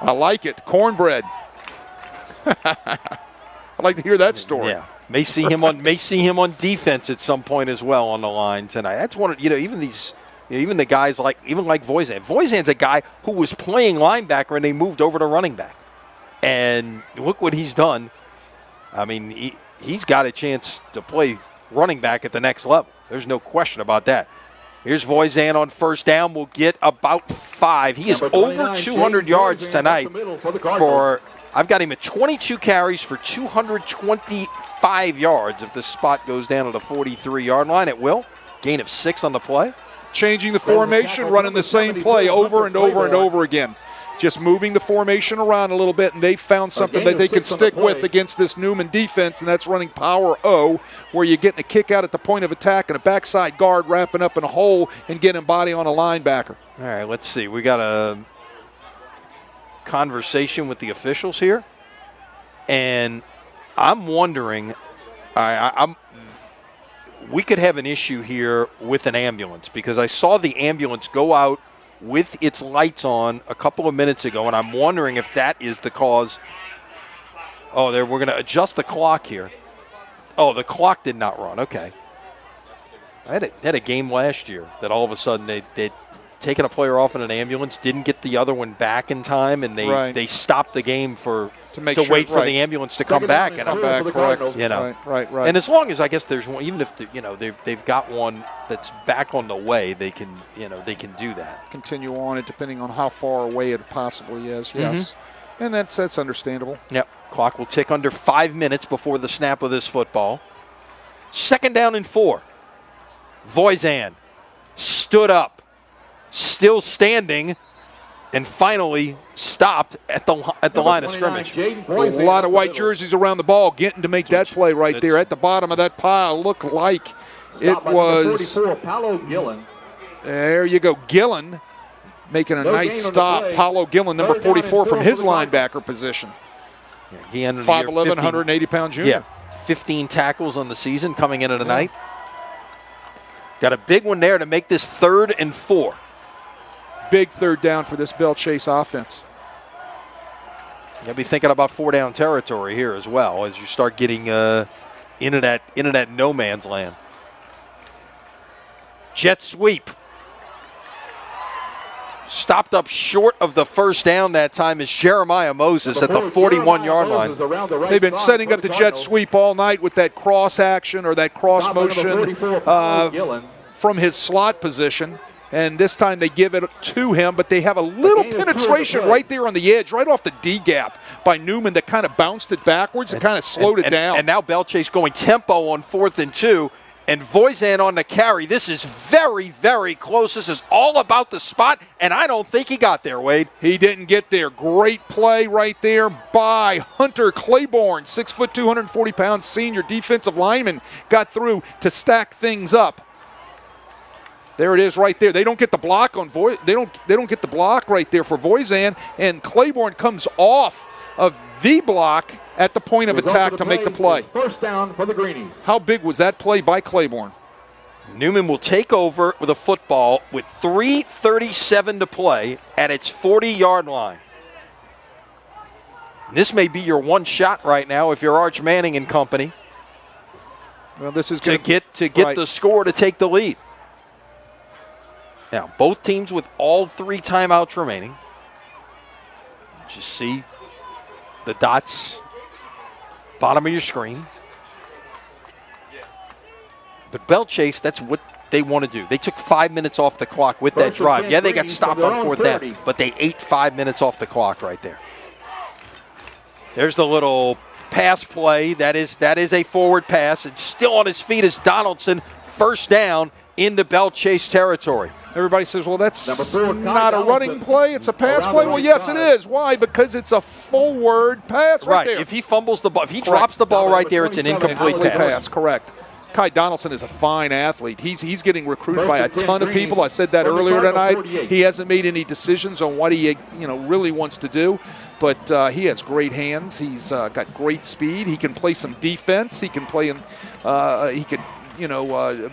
I like it. Cornbread. I'd like to hear that story. Yeah. May see him on defense at some point as well on the line tonight. That's one of even the guys like Voisin. Voisin's a guy who was playing linebacker and they moved over to running back. And look what he's done. I mean, he's got a chance to play running back at the next level. There's no question about that. Here's Voisin on first down. We'll get about 5. He is over 200 yards tonight. I've got him at 22 carries for 225 yards. If this spot goes down to the 43-yard line, it will. Gain of 6 on the play. Changing the formation, running the same play over and over and over again. Just moving the formation around a little bit, and they found something that they could stick with against this Newman defense, and that's running power O, where you're getting a kick out at the point of attack and a backside guard wrapping up in a hole and getting body on a linebacker. All right, let's see. We got a conversation with the officials here, and I'm wondering, we could have an issue here with an ambulance because I saw the ambulance go out with its lights on a couple of minutes ago, and I'm wondering if that is the cause. Oh, we're going to adjust the clock here. Oh, the clock did not run. Okay. I had a game last year that all of a sudden they'd taken a player off in an ambulance, didn't get the other one back in time, and they stopped the game to wait for the ambulance to come back. And I'm back, correct. Right. And as long as I guess there's one, even if they've got one that's back on the way, they can do that. Continue on it depending on how far away it possibly is. Yes, and that's understandable. Yep. Clock will tick under 5 minutes before the snap of this football. 2nd down and 4. Voisin stood up, still standing, and finally stopped at the line of scrimmage. A lot of white jerseys around the ball getting to make that play right there. At the bottom of that pile, looked like it was. 44, Paolo Gillen. There you go. Gillen making a nice stop. Paolo Gillen, number 44 from his linebacker position. Yeah, he ended 5'11", 180-pound junior. Yeah, 15 tackles on the season coming into tonight. Got a big one there to make this 3rd and 4. Big 3rd down for this Belle Chasse offense. You'll be thinking about 4-down territory here as well as you start getting into that no man's land. Jet sweep. Stopped up short of the 1st down that time is Jeremiah Moses at the 41-yard line. They've been setting up the jet sweep all night with that cross action or that cross motion from his slot position. And this time they give it to him, but they have a little penetration right there on the edge, right off the D-gap by Newman that kind of bounced it backwards and kind of slowed it down. And now Belle Chasse going tempo on 4th and 2. And Voisin on the carry. This is very, very close. This is all about the spot, and I don't think he got there, Wade. He didn't get there. Great play right there by Hunter Claiborne, 6 foot, 240-pound senior defensive lineman, got through to stack things up. There it is right there. They don't get the block on They don't get the block right there for Voisin, and Claiborne comes off of the block at the point of attack to make the play. 1st down for the Greenies. How big was that play by Claiborne? Newman will take over with a football with 3:37 to play at its 40-yard line. This may be your one shot right now if you're Arch Manning and company. Well, this is to get the score to take the lead. Now, both teams with all 3 timeouts remaining. Just see the dots, bottom of your screen. But Belle Chasse, that's what they want to do. They took 5 minutes off the clock with that drive. Yeah, they got stopped on 4th down, but they ate 5 minutes off the clock right there. There's the little pass play. That is a forward pass. It's still on his feet is Donaldson. 1st down into Belle Chasse territory. Everybody says, well, that's not a running play. It's a pass play. Well, yes, it is. Why? Because it's a forward pass right there. If he fumbles the ball, if he drops the ball right there, it's an incomplete pass. Correct. Kai Donaldson is a fine athlete. He's getting recruited by a ton of people. I said that earlier tonight. He hasn't made any decisions on what he really wants to do, but he has great hands. He's got great speed. He can play some defense. He can play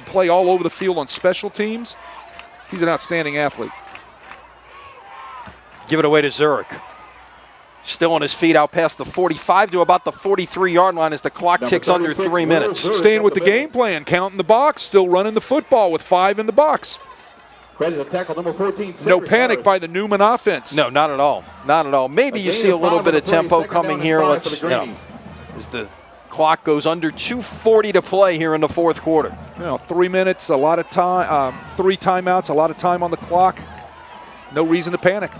play all over the field on special teams. He's an outstanding athlete. Give it away to Zurich. Still on his feet out past the 45 to about the 43-yard line as the clock ticks under 3 minutes. Staying with the game plan, counting the box, still running the football with 5 in the box. Credit tackle number 14. No panic by the Newman offense. No, not at all. Not at all. Maybe you see a little bit of tempo coming here. As the clock goes under 2:40 to play here in the 4th quarter. 3 minutes, a lot of time, 3 timeouts, a lot of time on the clock. No reason to panic.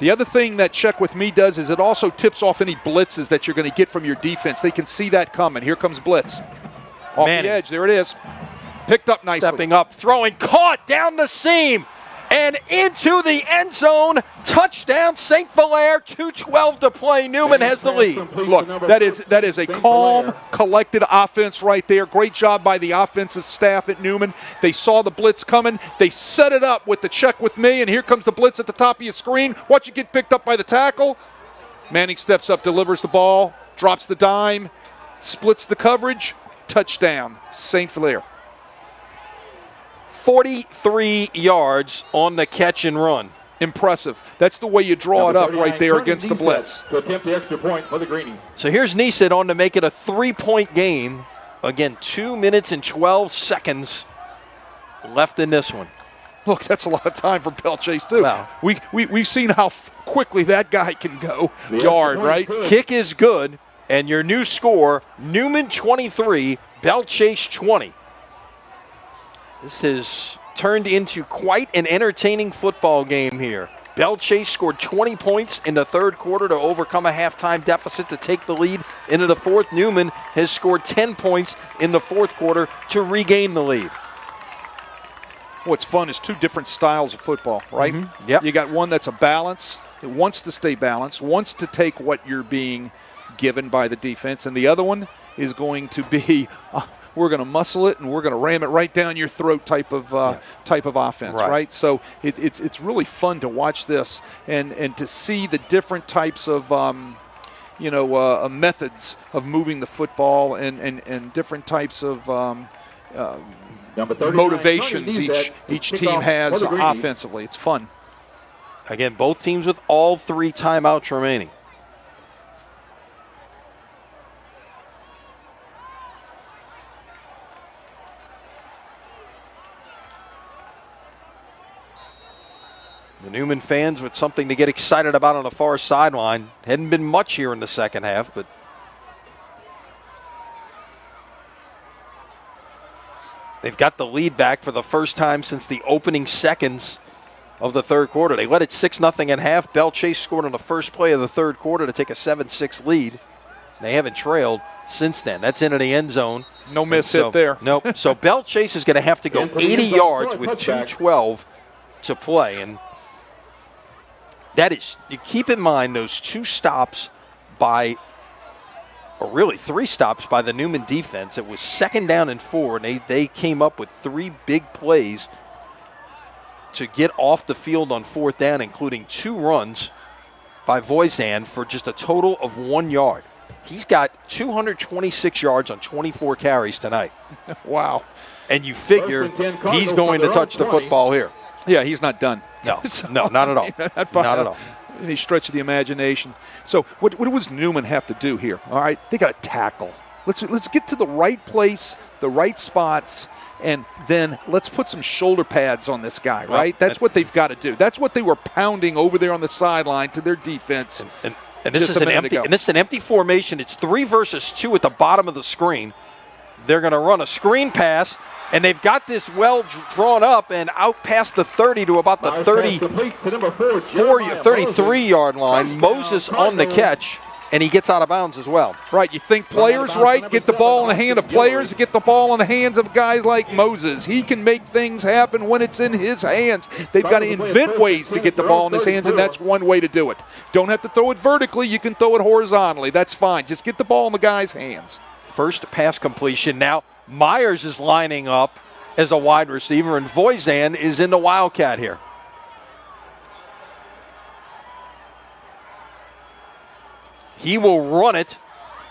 The other thing that Check With Me does is it also tips off any blitzes that you're going to get from your defense. They can see that coming. Here comes blitz. Off the edge, there it is. Picked up nicely. Stepping up, throwing, caught down the seam. And into the end zone, touchdown, St. Hilaire, 2:12 to play. Newman has the lead. Look, that is a calm, collected offense right there. Great job by the offensive staff at Newman. They saw the blitz coming. They set it up with the Check With Me, and here comes the blitz at the top of your screen. Watch it get picked up by the tackle. Manning steps up, delivers the ball, drops the dime, splits the coverage, touchdown, St. Hilaire. 43 yards on the catch and run. Impressive. That's the way you draw it up right there against the blitz. To attempt the extra point for the Greenies. So here's Neesett on to make it a 3-point game. Again, 2 minutes and 12 seconds left in this one. Look, that's a lot of time for Belle Chasse, too. Wow. We've seen how quickly that guy can go yard, right? Kick is good, and your new score, Newman 23, Belle Chasse 20. This has turned into quite an entertaining football game here Belle Chasse scored 20 points in the third quarter to overcome a halftime deficit to take the lead into the fourth. Newman has scored 10 points in the fourth quarter to regain the lead. What's fun is two different styles of football, right? Mm-hmm. Yep. You got one that's a balance. It wants to stay balanced, wants to take what you're being given by the defense, and the other one is going to be we're going to muscle it and we're going to ram it right down your throat type of offense, right? So it's really fun to watch this and to see the different types of methods of moving the football and different types of motivations each team has offensively. It's fun. Again, both teams with all 3 timeouts remaining. The Newman fans with something to get excited about on the far sideline. Hadn't been much here in the second half, but they've got the lead back for the first time since the opening seconds of the third quarter. They led it 6-0 at half. Belle Chasse scored on the first play of the third quarter to take a 7-6 lead. They haven't trailed since then. That's into the end zone. No miss hit there. Nope. So Belle Chasse is going to have to go 80 yards with 2:12 to play. And that is, you keep in mind those 2 stops by, or really 3 stops by the Newman defense. It was 2nd down and 4, and they came up with 3 big plays to get off the field on 4th down, including 2 runs by Voisin for just a total of 1 yard. He's got 226 yards on 24 carries tonight. Wow. And you figure he's going to touch the football here. Yeah, he's not done. No, no, not at all. Not at all. Any stretch of the imagination. So what does Newman have to do here? All right, they got to tackle. Let's get to the right place, the right spots, and then let's put some shoulder pads on this guy, right? That's what they've got to do. That's what they were pounding over there on the sideline to their defense. And this is an empty formation. It's 3 versus 2 at the bottom of the screen. They're going to run a screen pass, and they've got this well drawn up and out past the 30 to about the 33-yard line. Moses on the catch, and he gets out of bounds as well. Right, you think players, right? Get the ball in the hand of players, get the ball in the hands of guys like Moses. He can make things happen when it's in his hands. They've got to invent ways to get the ball in his hands, and that's one way to do it. Don't have to throw it vertically. You can throw it horizontally. That's fine. Just get the ball in the guy's hands. First pass completion. Now Myers is lining up as a wide receiver, and Voisin is in the Wildcat here. He will run it,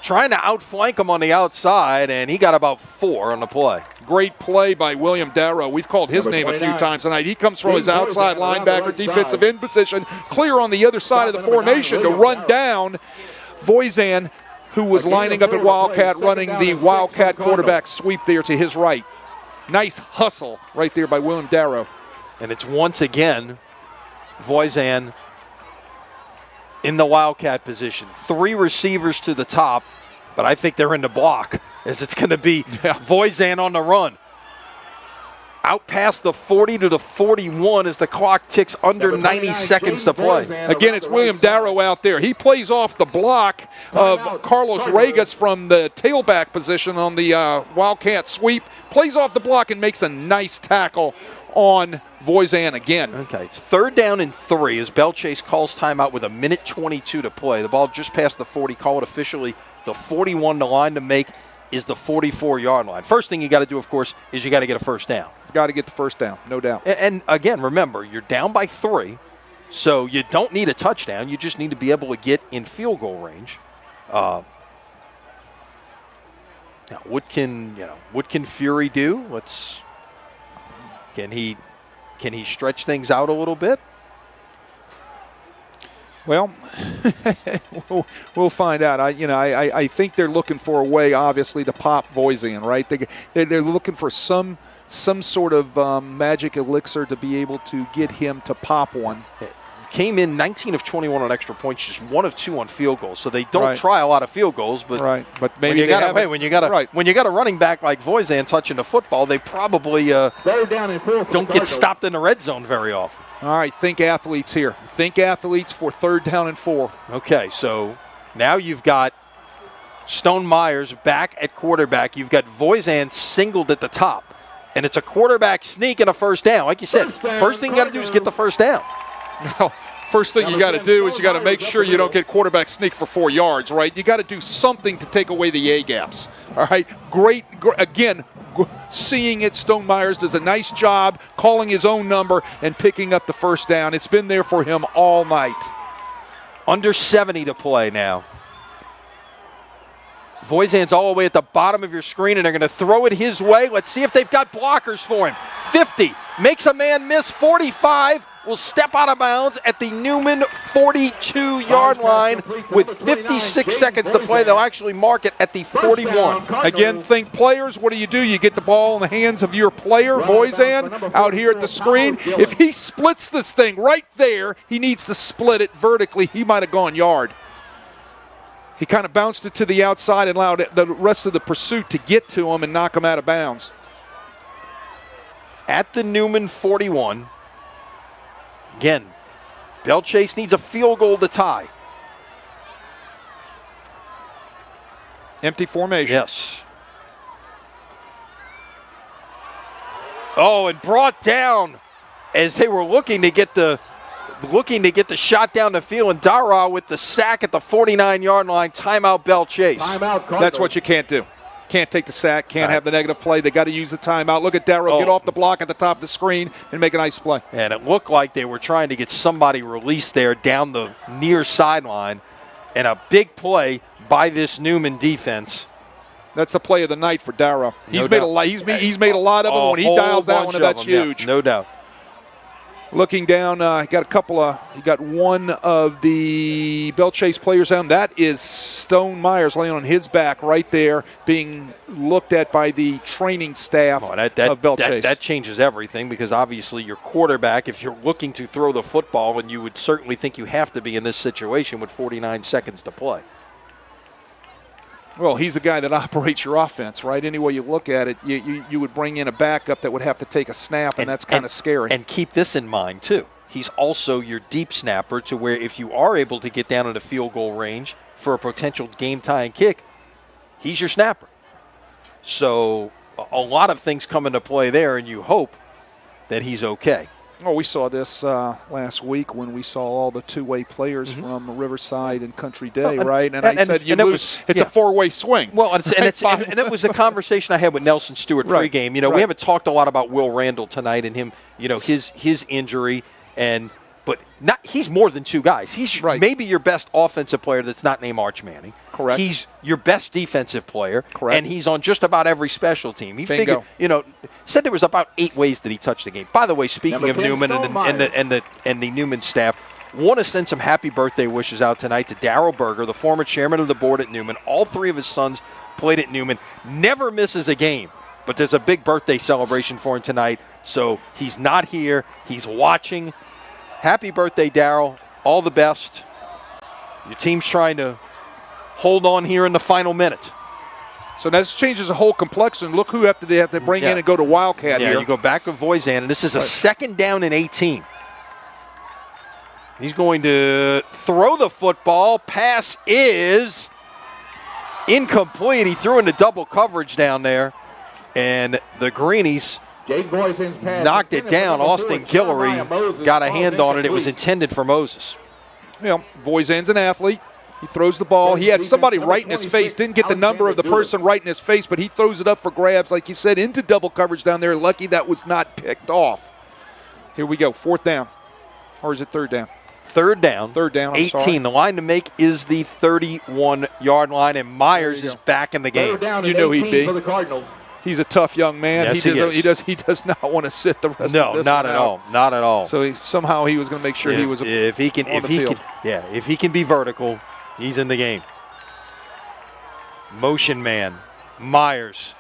trying to outflank him on the outside, and he got about 4 on the play. Great play by William Darrow. We've called his name a few times tonight. He comes from his outside linebacker, defensive end position, clear on the other side of the formation to run down Voisin, who was lining up at Wildcat, running the Wildcat quarterback sweep there to his right. Nice hustle right there by William Darrow. And it's once again Voisin in the Wildcat position. 3 receivers to the top, but I think they're in the block, as it's going to be Voisin on the run. Out past the 40 to the 41 as the clock ticks under 90 seconds to play. Again, it's William Darrow out there. He plays off the block of Carlos Regas from the tailback position on the Wildcat sweep. Plays off the block and makes a nice tackle on Voisin again. Okay, it's 3rd down and 3 as Belle Chasse calls timeout with 1:22 to play. The ball just past the 40, call it officially the 41. The line to make is the 44-yard line. First thing you got to do, of course, is you got to get a first down. Got to get the first down, no doubt. And again, remember, you're down by 3, so you don't need a touchdown. You just need to be able to get in field goal range. Now, what can Fury do? Can he stretch things out a little bit? Well, we'll find out. I think they're looking for a way, obviously, to pop Voisin, right? They're looking for some sort of magic elixir to be able to get him to pop one. came in 19 of 21 on extra points, just 1 of 2 on field goals. So they don't Right. try a lot of field goals, but But maybe when you got a running back like Voisin touching the football, they probably Third down and 4 for the don't get Cardinals. stopped in the red zone very often. All right, think athletes here. Think athletes for 3rd down and 4. Okay, so now you've got Stone Myers back at quarterback. You've got Voisin singled at the top. And it's a quarterback sneak and a first down. Like you said, first thing you got to do is get the first down. Now, first thing you got to do is you got to make sure you don't get quarterback sneak for 4 yards, right? You got to do something to take away the A gaps. All right, again, seeing it, Stone Myers does a nice job calling his own number and picking up the first down. It's been there for him all night. Under 70 to play now. Voisin's all the way at the bottom of your screen, and they're going to throw it his way. Let's see if they've got blockers for him. 50, makes a man miss. 45, will step out of bounds at the Newman 42-yard line with 56 seconds to play. They'll actually mark it at the 41. Again, think players. What do? You get the ball in the hands of your player, Voisin, out here at the screen. If he splits this thing right there, he needs to split it vertically. He might have gone yard. He kind of bounced it to the outside and allowed the rest of the pursuit to get to him and knock him out of bounds. At the Newman 41. Again, Belle Chasse needs a field goal to tie. Empty formation. Yes. Oh, and brought down as they were looking to get the shot down the field, and Dara with the sack at the 49-yard line. Timeout, Belle Chasse. Timeout, Cardinals. That's what you can't do. Can't take the sack, can't have the negative play. They got to use the timeout. Look at Darrow get off the block at the top of the screen and make a nice play. And it looked like they were trying to get somebody released there down the near sideline, and a big play by this Newman defense. That's the play of the night for Darrow. He's made a lot of them. When he dials that one, that's huge. Yeah, no doubt. Looking down, he got one of the Belle Chasse players down. That is Stone Myers laying on his back right there, being looked at by the training staff of Belle Chasse. That changes everything, because obviously your quarterback, if you're looking to throw the football, and you would certainly think you have to be in this situation with 49 seconds to play. Well, he's the guy that operates your offense, right? Any way you look at it, you would bring in a backup that would have to take a snap, and that's kind of scary. And keep this in mind, too. He's also your deep snapper, to where if you are able to get down in the field goal range for a potential game-tying kick, he's your snapper. So a lot of things come into play there, and you hope that he's okay. Oh, we saw this last week when we saw all the two-way players from Riverside and Country Day, right? And I said, it's a four-way swing. Well, and it was a conversation I had with Nelson Stewart pregame. We haven't talked a lot about Will Randall tonight and him, his injury, but he's more than two guys. He's maybe your best offensive player that's not named Arch Manning. Correct. He's your best defensive player. Correct. And he's on just about every special team. He figured, said there was about 8 ways that he touched the game. By the way, speaking of Newman and the Newman staff, want to send some happy birthday wishes out tonight to Darryl Berger, the former chairman of the board at Newman. All 3 of his sons played at Newman. Never misses a game, but there's a big birthday celebration for him tonight. So he's not here. He's watching. Happy birthday, Darryl. All the best. Your team's trying to hold on here in the final minute. So this changes the whole complexion. Look who they have to bring in and go to Wildcat here. Yeah, you go back with Voisin, and this is a 2nd down and 18. He's going to throw the football. Pass is incomplete. He threw into double coverage down there, and the Greenies knocked it down. Austin Guillory got a hand on it. It was intended for Moses. Voisin's an athlete. He throws the ball. He had somebody right in his face. Didn't get the number of the person right in his face, but he throws it up for grabs, like you said, into double coverage down there. Lucky that was not picked off. Here we go. 4th down. Or is it 3rd down? 3rd down. 3rd down. 18. Sorry. The line to make is the 31-yard line, and Myers is back in the game. You know he'd be. For the Cardinals. He's a tough young man. Yes, he does not want to sit the rest of this No, not at all. Not at all. So somehow he was going to make sure he was if he can be vertical, he's in the game. Motion man, Myers,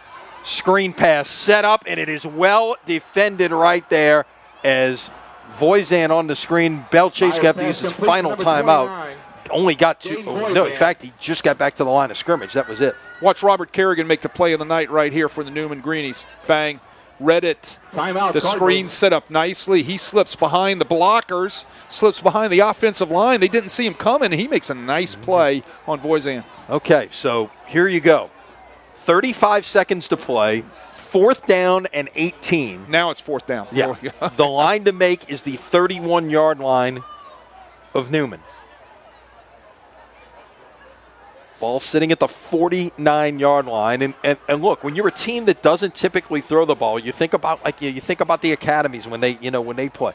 screen pass set up, and it is well defended right there as Voisin on the screen. Belle Chasse got to use his final timeout. Only got two. No, in fact, he just got back to the line of scrimmage. That was it. Watch Robert Kerrigan make the play of the night right here for the Newman Greenies. Bang. Read it. Timeout. The screen set up nicely. He slips behind the blockers, slips behind the offensive line. They didn't see him coming, and he makes a nice play on Voisin. Okay, so here you go. 35 seconds to play. 4th down and 18. Now it's 4th down. Yeah. The line to make is the 31-yard line of Newman. Ball sitting at the 49-yard line, and look, when you're a team that doesn't typically throw the ball, you think about the academies when they play.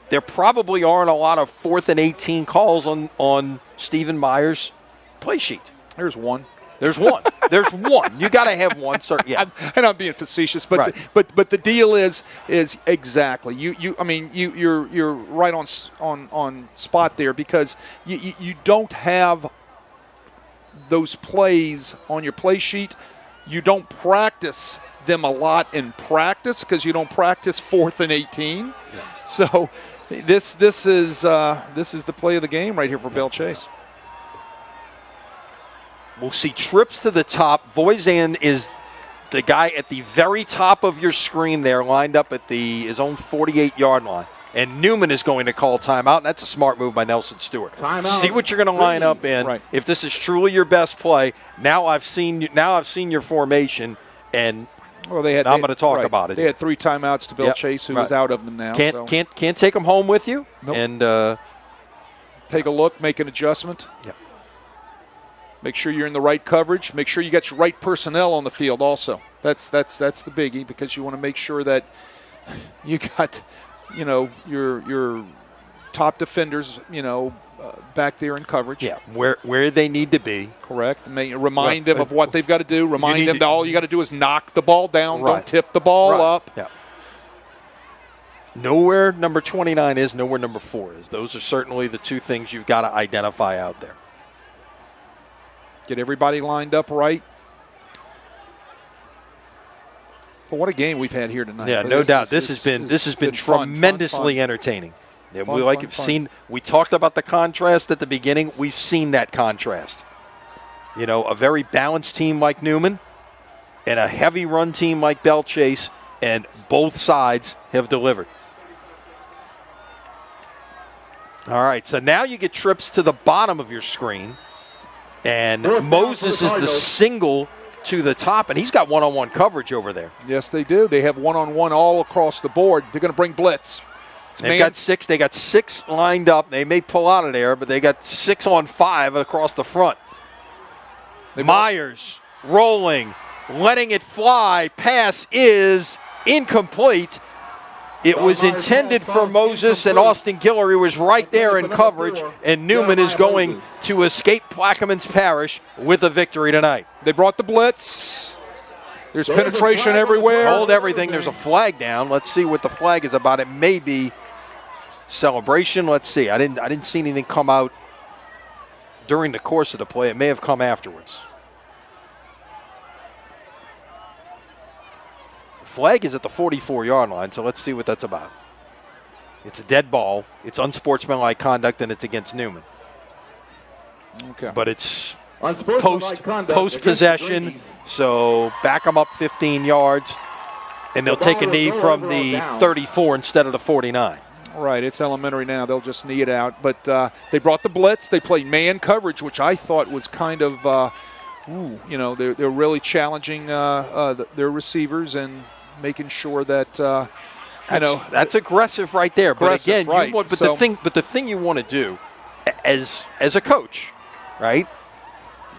There probably aren't a lot of 4th and 18 calls on Stephen Meyer's play sheet. There's one. There's one. There's one. You got to have one. Sir. Yeah. And I'm being facetious, but right. but the deal is exactly you're right on spot there, because you don't have those plays on your play sheet. You don't practice them a lot in practice because you don't practice 4th and 18. Yeah. So this is the play of the game right here for Belle Chasse. We'll see trips to the top. Voisin is the guy at the very top of your screen there, lined up at his own 48-yard line. And Newman is going to call timeout, and that's a smart move by Nelson Stewart. Timeout. See what you're going to line up in. Right. If this is truly your best play, now I've seen your formation, and I'm going to talk about it. They had 3 timeouts to Belle Chasse, who is out of them now. Can't take them home with you. Nope. And take a look, make an adjustment. Yep. Make sure you're in the right coverage. Make sure you got your right personnel on the field also. That's the biggie, because you want to make sure that you got, your top defenders, back there in coverage. Yeah, where they need to be. Correct. Remind them of what they've got to do. Remind them that all you got to do is knock the ball down. Right. Don't tip the ball up. Yeah. Know where number 29 is, know where number 4 is. Those are certainly the 2 things you've got to identify out there. Get everybody lined up right. But what a game we've had here tonight. Yeah, no doubt. This has been tremendously entertaining. Yeah, we talked about the contrast at the beginning. We've seen that contrast. A very balanced team like Newman and a heavy run team like Belle Chasse, and both sides have delivered. All right, so now you get trips to the bottom of your screen. And Moses is the single to the top, and he's got one-on-one coverage over there. Yes, they do. They have one-on-one all across the board. They're going to bring blitz. They got 6 lined up. They may pull out of there, but they got 6 on 5 across the front. Myers rolling, letting it fly. Pass is incomplete. It was intended for Moses, and Austin Guillory was right there in coverage, and Newman is going to escape Plaquemines Parish with a victory tonight. They brought the blitz. There's penetration everywhere. Hold everything. There's a flag down. Let's see what the flag is about. It may be celebration. Let's see. I didn't see anything come out during the course of the play. It may have come afterwards. Flag is at the 44-yard line, so let's see what that's about. It's a dead ball. It's unsportsmanlike conduct, and it's against Newman. Okay. But it's post possession, so back them up 15 yards, and they'll take a knee from the 34 instead of the 49. Right, it's elementary now. They'll just knee it out. But they brought the blitz. They played man coverage, which I thought was kind of, they're really challenging their receivers and making sure that that's aggressive right there. But again, right. the thing you want to do as a coach, right?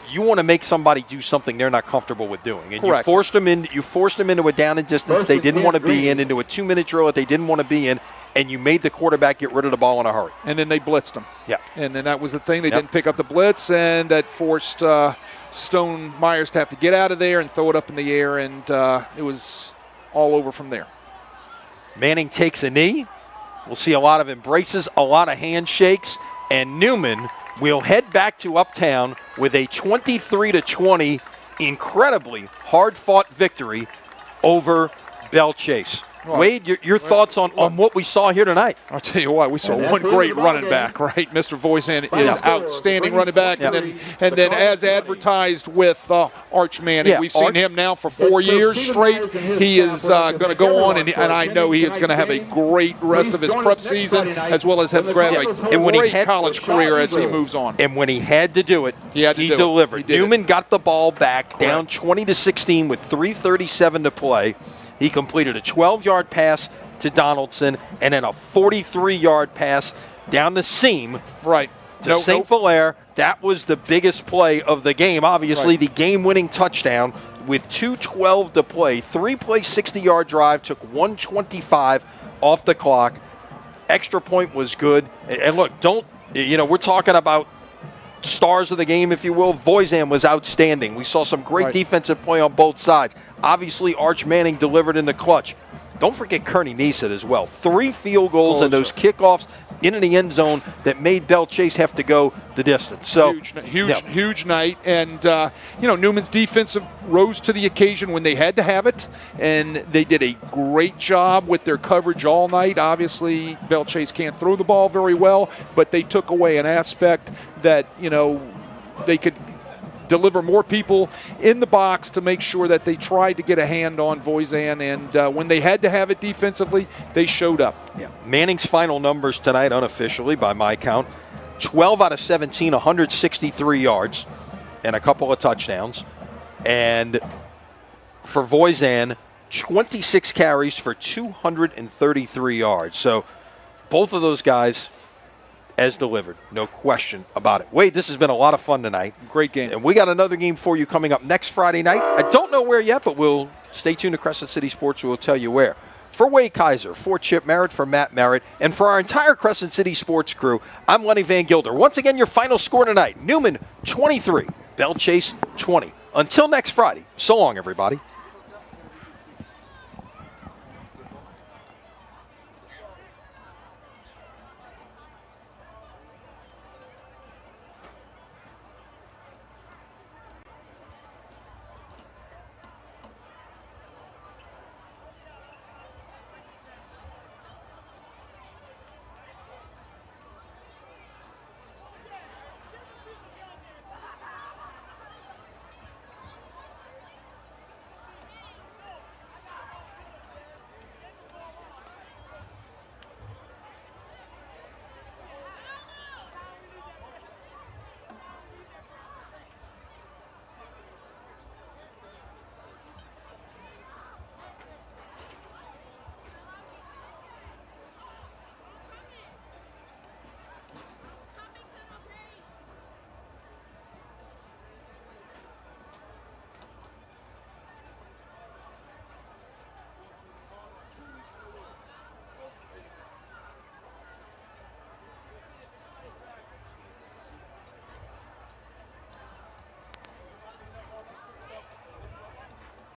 You want to make somebody do something they're not comfortable with doing, and correct. You forced them into a down and distance they didn't want to be in, into a 2-minute drill that they didn't want to be in, and you made the quarterback get rid of the ball in a hurry. And then they blitzed them. Yeah. And then that was the thing. They didn't pick up the blitz, and that forced Stone Myers to have to get out of there and throw it up in the air, and it was all over from there. Manning takes a knee. We'll see a lot of embraces, a lot of handshakes, and Newman will head back to Uptown with a 23-20 incredibly hard-fought victory over Belle Chasse. Right. Wade, your thoughts on what we saw here tonight? I'll tell you what, we saw And one that's great the running ball back, right? Mr. Voisin Final is score, outstanding the running back, Green and then as advertised with Arch Manning, Yeah, we've seen Arch. him now for 4 years straight. He is going to go on, and I know he is going to have a great rest of his prep season, as well as have a And when he great had- college career as he moves on. And when he had to do it, He had to do it. delivered. He did Newman got the ball back down Correct. 20-16 with 3:37 to play. He completed a 12-yard pass to Donaldson and then a 43-yard pass down the seam Right. to St. Hilaire. That was the biggest play of the game. Obviously, Right. the game-winning touchdown with 2:12 to play. 3-play, 60-yard drive, took 125 off the clock. Extra point was good. And look, we're talking about stars of the game, if you will. Voisin was outstanding. We saw some great Right. defensive play on both sides. Obviously, Arch Manning delivered in the clutch. Don't forget Kearney Neesett as well. 3 field goals and those kickoffs into the end zone that made Belle Chasse have to go the distance. So huge night, and Newman's defense rose to the occasion when they had to have it, and they did a great job with their coverage all night. Obviously, Belle Chasse can't throw the ball very well, but they took away an aspect that they could deliver more people in the box to make sure that they tried to get a hand on Voisin, and when they had to have it defensively, they showed up. Yeah. Manning's final numbers tonight, unofficially by my count, 12 out of 17, 163 yards and a couple of touchdowns. And for Voisin, 26 carries for 233 yards. So both of those guys as delivered, no question about it. Wade, this has been a lot of fun tonight. Great game. And we got another game for you coming up next Friday night. I don't know where yet, but we'll stay tuned to Crescent City Sports. We'll tell you where. For Wade Kaiser, for Chip Merritt, for Matt Merritt, and for our entire Crescent City Sports crew, I'm Lenny Van Gilder. Once again, your final score tonight, Newman 23, Belle Chasse 20. Until next Friday, so long, everybody.